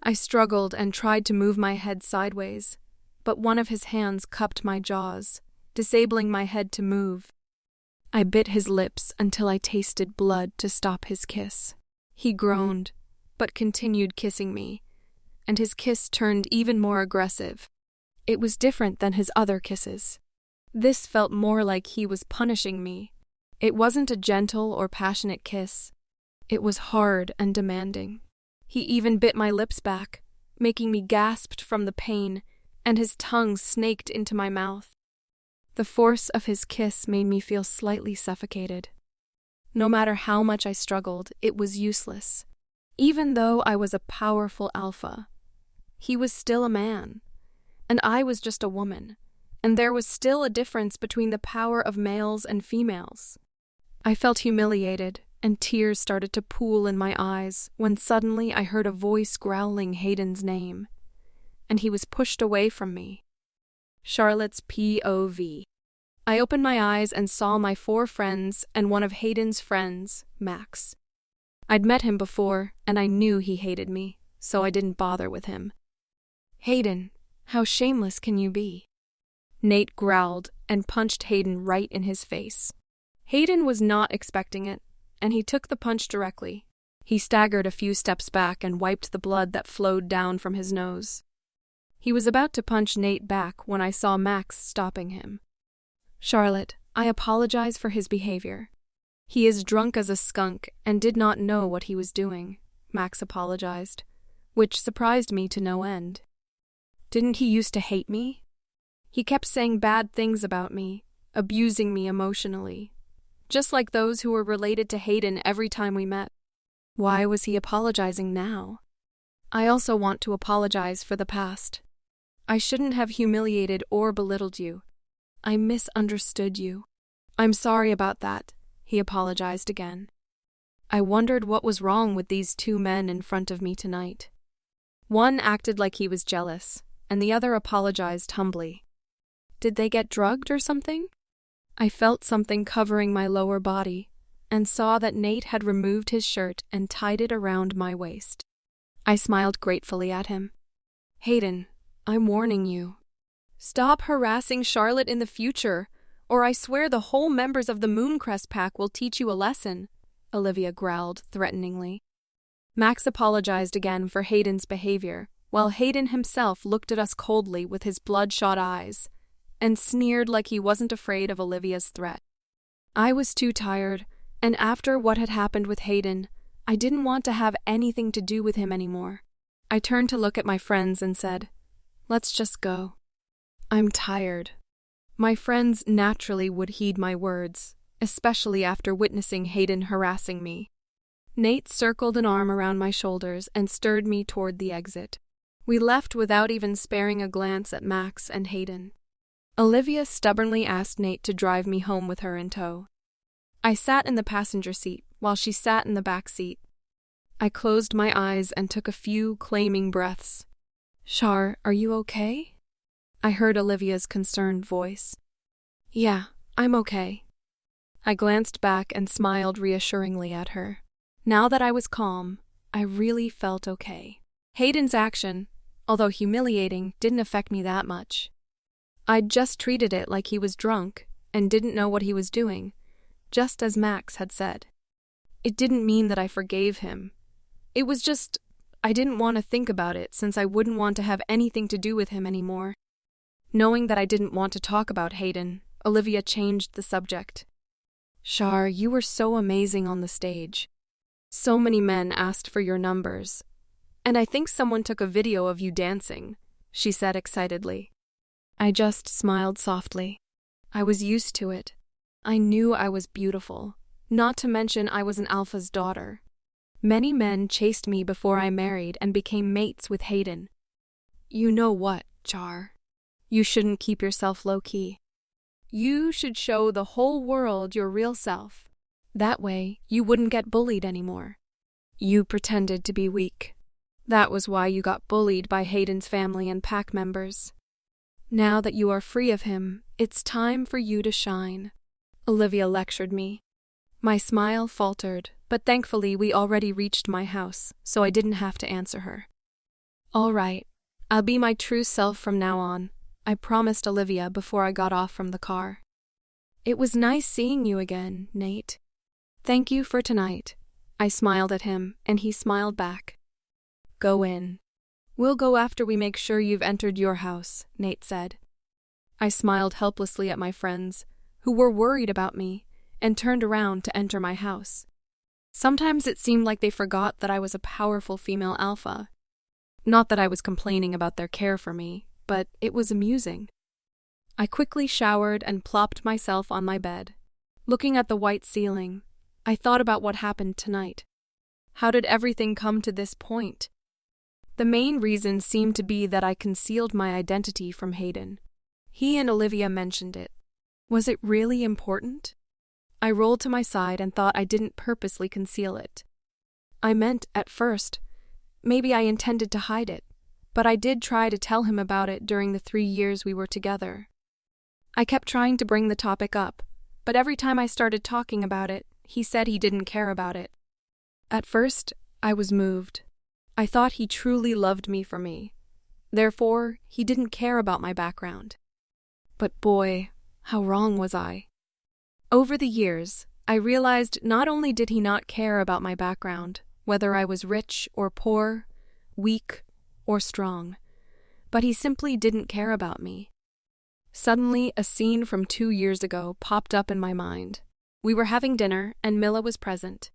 I struggled and tried to move my head sideways, but one of his hands cupped my jaws, disabling my head to move. I bit his lips until I tasted blood to stop his kiss. He groaned, but continued kissing me, and his kiss turned even more aggressive. It was different than his other kisses. This felt more like he was punishing me. It wasn't a gentle or passionate kiss. It was hard and demanding. He even bit my lips back, making me gasp from the pain, and his tongue snaked into my mouth. The force of his kiss made me feel slightly suffocated. No matter how much I struggled, it was useless. Even though I was a powerful alpha, he was still a man, and I was just a woman, and there was still a difference between the power of males and females. I felt humiliated, and tears started to pool in my eyes when suddenly I heard a voice growling Hayden's name, and he was pushed away from me. Charlotte's POV. I opened my eyes and saw my 4 friends and one of Hayden's friends, Max. I'd met him before, and I knew he hated me, so I didn't bother with him. "Hayden, how shameless can you be?" Nate growled and punched Hayden right in his face. Hayden was not expecting it, and he took the punch directly. He staggered a few steps back and wiped the blood that flowed down from his nose. He was about to punch Nate back when I saw Max stopping him. "Charlotte, I apologize for his behavior. He is drunk as a skunk and did not know what he was doing," Max apologized, which surprised me to no end. Didn't he used to hate me? He kept saying bad things about me, abusing me emotionally, just like those who were related to Hayden every time we met. Why was he apologizing now? I also want to apologize for the past. I shouldn't have humiliated or belittled you. I misunderstood you. I'm sorry about that, he apologized again. I wondered what was wrong with these 2 men in front of me tonight. One acted like he was jealous, and the other apologized humbly. Did they get drugged or something? I felt something covering my lower body, and saw that Nate had removed his shirt and tied it around my waist. I smiled gratefully at him. "Hayden, I'm warning you. Stop harassing Charlotte in the future, or I swear the whole members of the Mooncrest pack will teach you a lesson," Olivia growled threateningly. Max apologized again for Hayden's behavior, while Hayden himself looked at us coldly with his bloodshot eyes, and sneered like he wasn't afraid of Olivia's threat. I was too tired, and after what had happened with Hayden, I didn't want to have anything to do with him anymore. I turned to look at my friends and said, "Let's just go. I'm tired." My friends naturally would heed my words, especially after witnessing Hayden harassing me. Nate circled an arm around my shoulders and stirred me toward the exit. We left without even sparing a glance at Max and Hayden. Olivia stubbornly asked Nate to drive me home with her in tow. I sat in the passenger seat while she sat in the back seat. I closed my eyes and took a few claiming breaths. "Char, are you okay?" I heard Olivia's concerned voice. "Yeah, I'm okay." I glanced back and smiled reassuringly at her. Now that I was calm, I really felt okay. Hayden's action, although humiliating, didn't affect me that much. I'd just treated it like he was drunk and didn't know what he was doing, just as Max had said. It didn't mean that I forgave him. It was just, I didn't want to think about it since I wouldn't want to have anything to do with him anymore. Knowing that I didn't want to talk about Hayden, Olivia changed the subject. "Char, you were so amazing on the stage. So many men asked for your numbers. And I think someone took a video of you dancing," she said excitedly. I just smiled softly. I was used to it. I knew I was beautiful, not to mention I was an alpha's daughter. Many men chased me before I married and became mates with Hayden. You know what, Char? You shouldn't keep yourself low-key. You should show the whole world your real self. That way, you wouldn't get bullied anymore. You pretended to be weak. That was why you got bullied by Hayden's family and pack members. Now that you are free of him, it's time for you to shine. Olivia lectured me. My smile faltered, but thankfully we already reached my house, so I didn't have to answer her. All right, I'll be my true self from now on, I promised Olivia before I got off from the car. It was nice seeing you again, Nate. Thank you for tonight. I smiled at him, and he smiled back. Go in. We'll go after we make sure you've entered your house, Nate said. I smiled helplessly at my friends, who were worried about me, and turned around to enter my house. Sometimes it seemed like they forgot that I was a powerful female alpha. Not that I was complaining about their care for me, but it was amusing. I quickly showered and plopped myself on my bed. Looking at the white ceiling, I thought about what happened tonight. How did everything come to this point? The main reason seemed to be that I concealed my identity from Hayden. He and Olivia mentioned it. Was it really important? I rolled to my side and thought I didn't purposely conceal it. I meant, at first, maybe I intended to hide it, but I did try to tell him about it during the 3 years we were together. I kept trying to bring the topic up, but every time I started talking about it, he said he didn't care about it. At first, I was moved. I thought he truly loved me for me. Therefore, he didn't care about my background. But boy, how wrong was I? Over the years, I realized not only did he not care about my background, whether I was rich or poor, weak or strong, but he simply didn't care about me. Suddenly, a scene from 2 years ago popped up in my mind. We were having dinner, and Mila was present.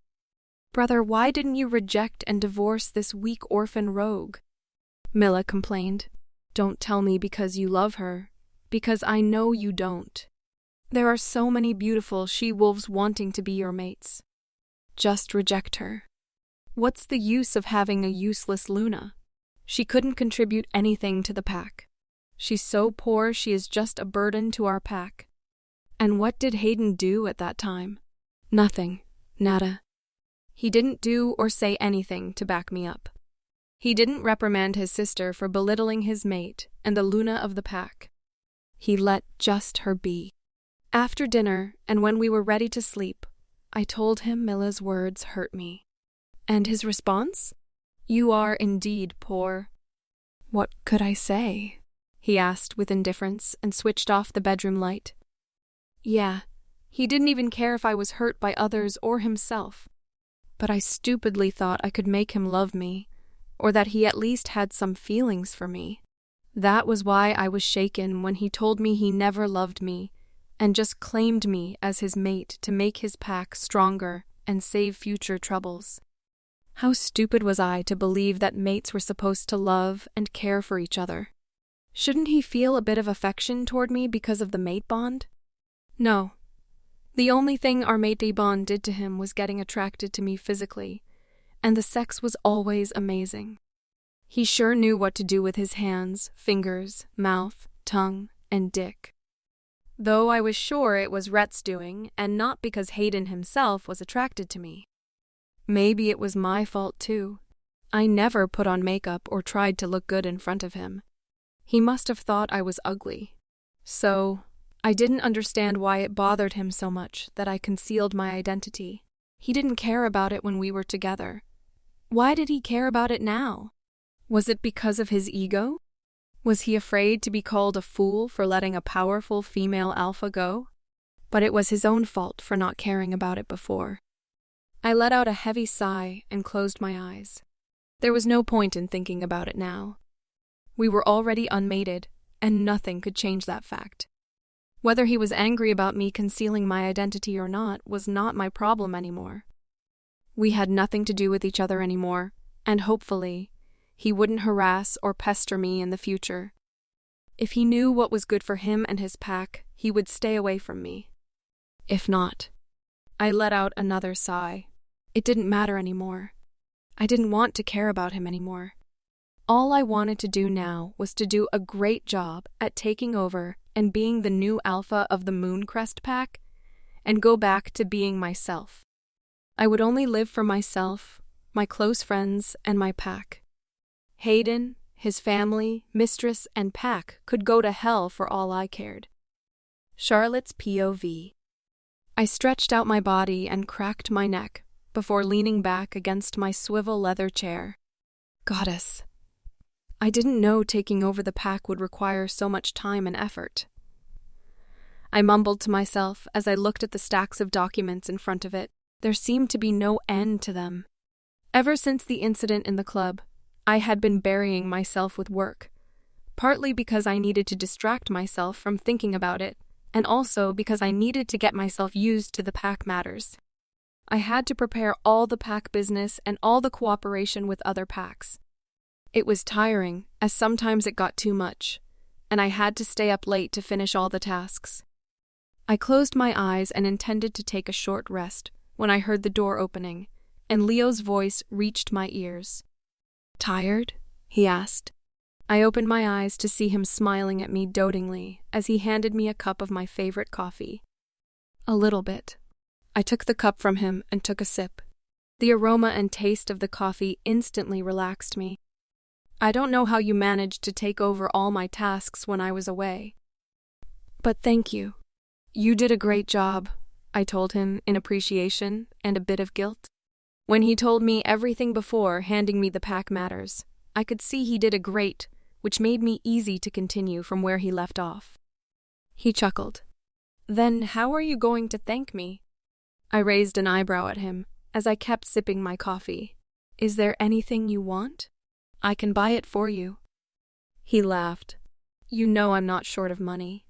"Brother, why didn't you reject and divorce this weak orphan rogue?" Mila complained. "Don't tell me because you love her, because I know you don't. There are so many beautiful she-wolves wanting to be your mates. Just reject her. What's the use of having a useless Luna? She couldn't contribute anything to the pack. She's so poor she is just a burden to our pack." And what did Hayden do at that time? Nothing. Nada. He didn't do or say anything to back me up. He didn't reprimand his sister for belittling his mate and the Luna of the pack. He let just her be. After dinner, and when we were ready to sleep, I told him Mila's words hurt me. And his response? "You are indeed poor." What could I say? He asked with indifference and switched off the bedroom light. Yeah, he didn't even care if I was hurt by others or himself. But I stupidly thought I could make him love me, or that he at least had some feelings for me. That was why I was shaken when he told me he never loved me, and just claimed me as his mate to make his pack stronger and save future troubles. How stupid was I to believe that mates were supposed to love and care for each other? Shouldn't he feel a bit of affection toward me because of the mate bond? No. The only thing our matebond did to him was getting attracted to me physically, and the sex was always amazing. He sure knew what to do with his hands, fingers, mouth, tongue, and dick. Though I was sure it was Rhett's doing, and not because Hayden himself was attracted to me. Maybe it was my fault too. I never put on makeup or tried to look good in front of him. He must have thought I was ugly. So, I didn't understand why it bothered him so much that I concealed my identity. He didn't care about it when we were together. Why did he care about it now? Was it because of his ego? Was he afraid to be called a fool for letting a powerful female alpha go? But it was his own fault for not caring about it before. I let out a heavy sigh and closed my eyes. There was no point in thinking about it now. We were already unmated, and nothing could change that fact. Whether he was angry about me concealing my identity or not was not my problem anymore. We had nothing to do with each other anymore, and hopefully, he wouldn't harass or pester me in the future. If he knew what was good for him and his pack, he would stay away from me. If not, I let out another sigh. It didn't matter anymore. I didn't want to care about him anymore. All I wanted to do now was to do a great job at taking over and being the new alpha of the Mooncrest pack, and go back to being myself. I would only live for myself, my close friends, and my pack. Hayden, his family, mistress, and pack could go to hell for all I cared. Charlotte's POV. I stretched out my body and cracked my neck before leaning back against my swivel leather chair. Goddess. I didn't know taking over the pack would require so much time and effort. I mumbled to myself as I looked at the stacks of documents in front of it. There seemed to be no end to them. Ever since the incident in the club, I had been burying myself with work, partly because I needed to distract myself from thinking about it, and also because I needed to get myself used to the pack matters. I had to prepare all the pack business and all the cooperation with other packs. It was tiring, as sometimes it got too much, and I had to stay up late to finish all the tasks. I closed my eyes and intended to take a short rest when I heard the door opening, and Leo's voice reached my ears. "Tired?" he asked. I opened my eyes to see him smiling at me dotingly as he handed me a cup of my favorite coffee. A little bit. I took the cup from him and took a sip. The aroma and taste of the coffee instantly relaxed me. "I don't know how you managed to take over all my tasks when I was away." But thank you. You did a great job, I told him in appreciation and a bit of guilt. When he told me everything before handing me the pack matters, I could see he did a great, which made me easy to continue from where he left off. He chuckled. Then how are you going to thank me? I raised an eyebrow at him as I kept sipping my coffee. Is there anything you want? I can buy it for you. He laughed. You know I'm not short of money.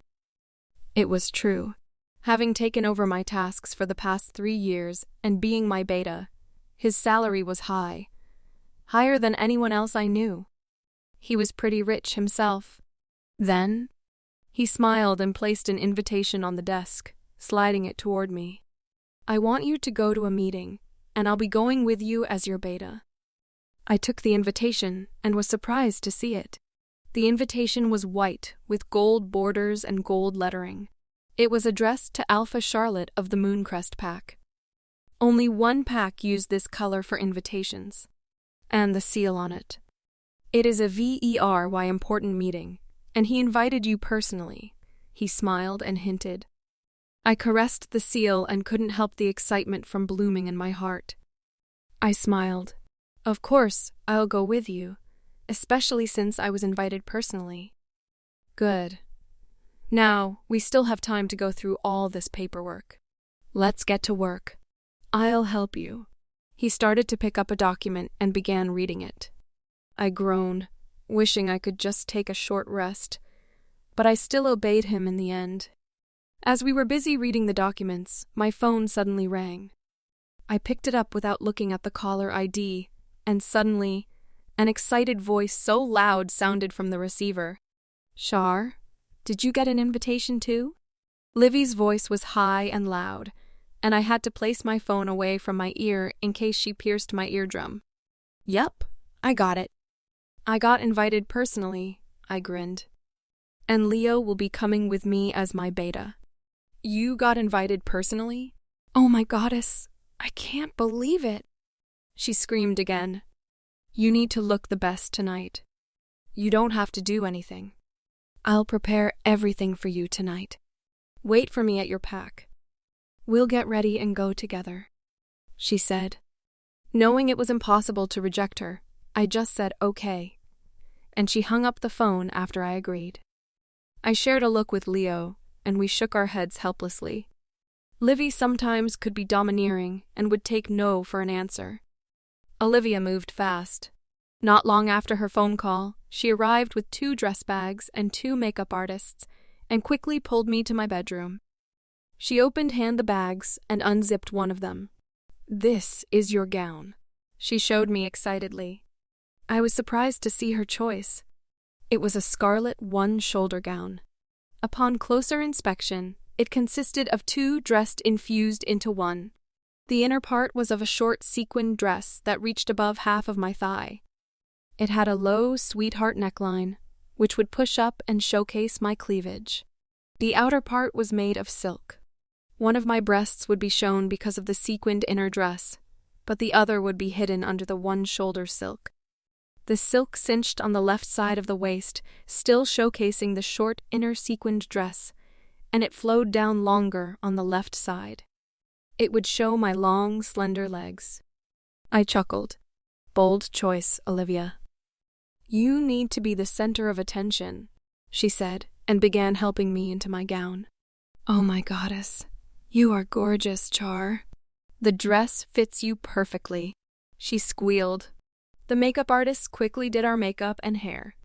It was true. Having taken over my tasks for the past 3 years and being my beta, his salary was high, higher than anyone else I knew. He was pretty rich himself. Then, he smiled and placed an invitation on the desk, sliding it toward me. I want you to go to a meeting, and I'll be going with you as your beta. I took the invitation and was surprised to see it. The invitation was white with gold borders and gold lettering. It was addressed to Alpha Charlotte of the Mooncrest Pack. Only one pack used this color for invitations, and the seal on it. It is a very important meeting, and he invited you personally. He smiled and hinted. I caressed the seal and couldn't help the excitement from blooming in my heart. I smiled. Of course, I'll go with you, especially since I was invited personally. Good. Now, we still have time to go through all this paperwork. Let's get to work. I'll help you. He started to pick up a document and began reading it. I groaned, wishing I could just take a short rest, but I still obeyed him in the end. As we were busy reading the documents, my phone suddenly rang. I picked it up without looking at the caller ID, and suddenly, an excited voice so loud sounded from the receiver. Char, did you get an invitation too? Livy's voice was high and loud, and I had to place my phone away from my ear in case she pierced my eardrum. Yep, I got it. I got invited personally, I grinned. And Leo will be coming with me as my beta. You got invited personally? Oh my goddess, I can't believe it. She screamed again. You need to look the best tonight. You don't have to do anything. I'll prepare everything for you tonight. Wait for me at your pack. We'll get ready and go together, she said. Knowing it was impossible to reject her, I just said okay, and she hung up the phone after I agreed. I shared a look with Leo, and we shook our heads helplessly. Livy sometimes could be domineering and would take no for an answer. Olivia moved fast. Not long after her phone call, she arrived with 2 dress bags and 2 makeup artists and quickly pulled me to my bedroom. She opened the bags and unzipped one of them. This is your gown, she showed me excitedly. I was surprised to see her choice. It was a scarlet one-shoulder gown. Upon closer inspection, it consisted of 2 dresses infused into one. The inner part was of a short sequined dress that reached above half of my thigh. It had a low sweetheart neckline, which would push up and showcase my cleavage. The outer part was made of silk. One of my breasts would be shown because of the sequined inner dress, but the other would be hidden under the one-shoulder silk. The silk cinched on the left side of the waist, still showcasing the short inner sequined dress, and it flowed down longer on the left side. It would show my long, slender legs. I chuckled. Bold choice, Olivia. You need to be the center of attention, she said, and began helping me into my gown. Oh my goddess, you are gorgeous, Char. The dress fits you perfectly, she squealed. The makeup artist quickly did our makeup and hair.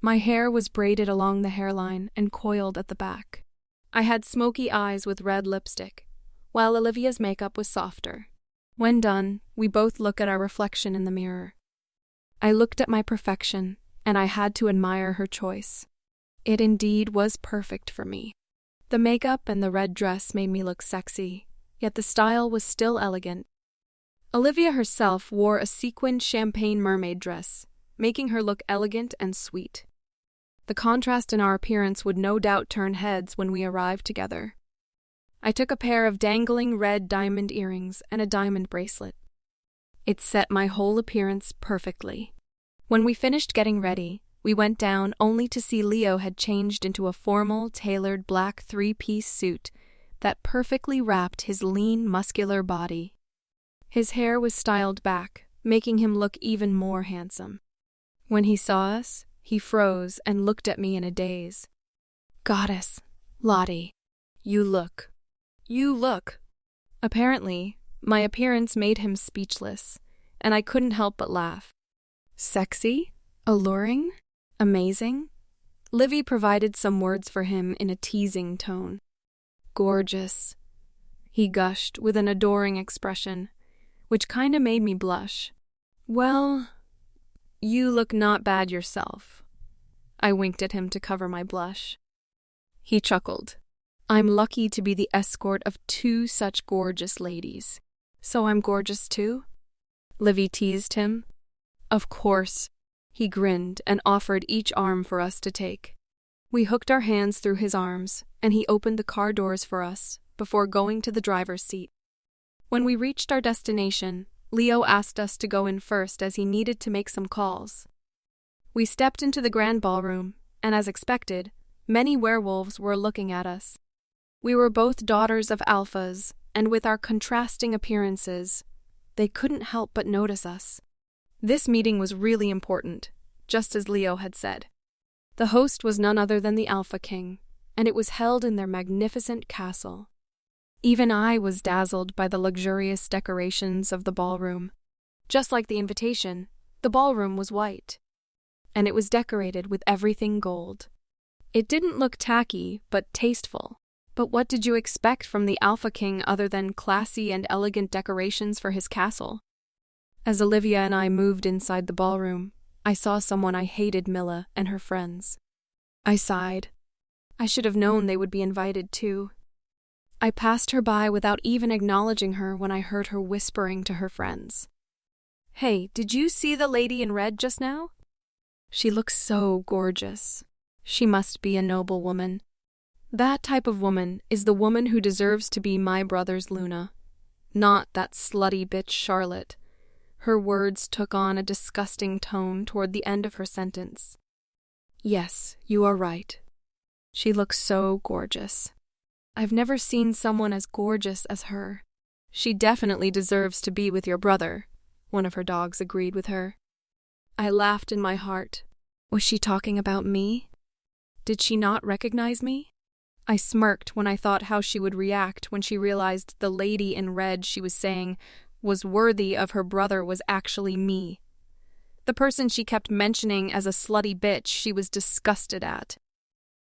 My hair was braided along the hairline and coiled at the back. I had smoky eyes with red lipstick, while Olivia's makeup was softer. When done, we both looked at our reflection in the mirror. I looked at my perfection, and I had to admire her choice. It indeed was perfect for me. The makeup and the red dress made me look sexy, yet the style was still elegant. Olivia herself wore a sequined champagne mermaid dress, making her look elegant and sweet. The contrast in our appearance would no doubt turn heads when we arrived together. I took a pair of dangling red diamond earrings and a diamond bracelet. It set my whole appearance perfectly. When we finished getting ready, We went down only to see Leo had changed into a formal, tailored black three-piece suit that perfectly wrapped his lean, muscular body. His hair was styled back, making him look even more handsome. When he saw us, he froze and looked at me in a daze. "Goddess, Lottie, you look. Apparently, my appearance made him speechless, and I couldn't help but laugh. Sexy? Alluring? Amazing? Livy provided some words for him in a teasing tone. Gorgeous, he gushed with an adoring expression, which kinda made me blush. Well, you look not bad yourself. I winked at him to cover my blush. He chuckled. I'm lucky to be the escort of two such gorgeous ladies. So I'm gorgeous too? Livy teased him. Of course. He grinned and offered each arm for us to take. We hooked our hands through his arms, and he opened the car doors for us before going to the driver's seat. When we reached our destination, Leo asked us to go in first as he needed to make some calls. We stepped into the grand ballroom, and as expected, many werewolves were looking at us. We were both daughters of alphas, and with our contrasting appearances, they couldn't help but notice us. This meeting was really important, just as Leo had said. The host was none other than the Alpha King, and it was held in their magnificent castle. Even I was dazzled by the luxurious decorations of the ballroom. Just like the invitation, the ballroom was white, and it was decorated with everything gold. It didn't look tacky, but tasteful. But what did you expect from the Alpha King other than classy and elegant decorations for his castle? As Olivia and I moved inside the ballroom, I saw someone I hated, Milla and her friends. I sighed. I should have known they would be invited too. I passed her by without even acknowledging her when I heard her whispering to her friends. Hey, did you see the lady in red just now? She looks so gorgeous. She must be a noble woman. That type of woman is the woman who deserves to be my brother's Luna, not that slutty bitch Charlotte. Her words took on a disgusting tone toward the end of her sentence. Yes, you are right. She looks so gorgeous. I've never seen someone as gorgeous as her. She definitely deserves to be with your brother, one of her dogs agreed with her. I laughed in my heart. Was she talking about me? Did she not recognize me? I smirked when I thought how she would react when she realized the lady in red she was saying was worthy of her brother was actually me. The person she kept mentioning as a slutty bitch she was disgusted at.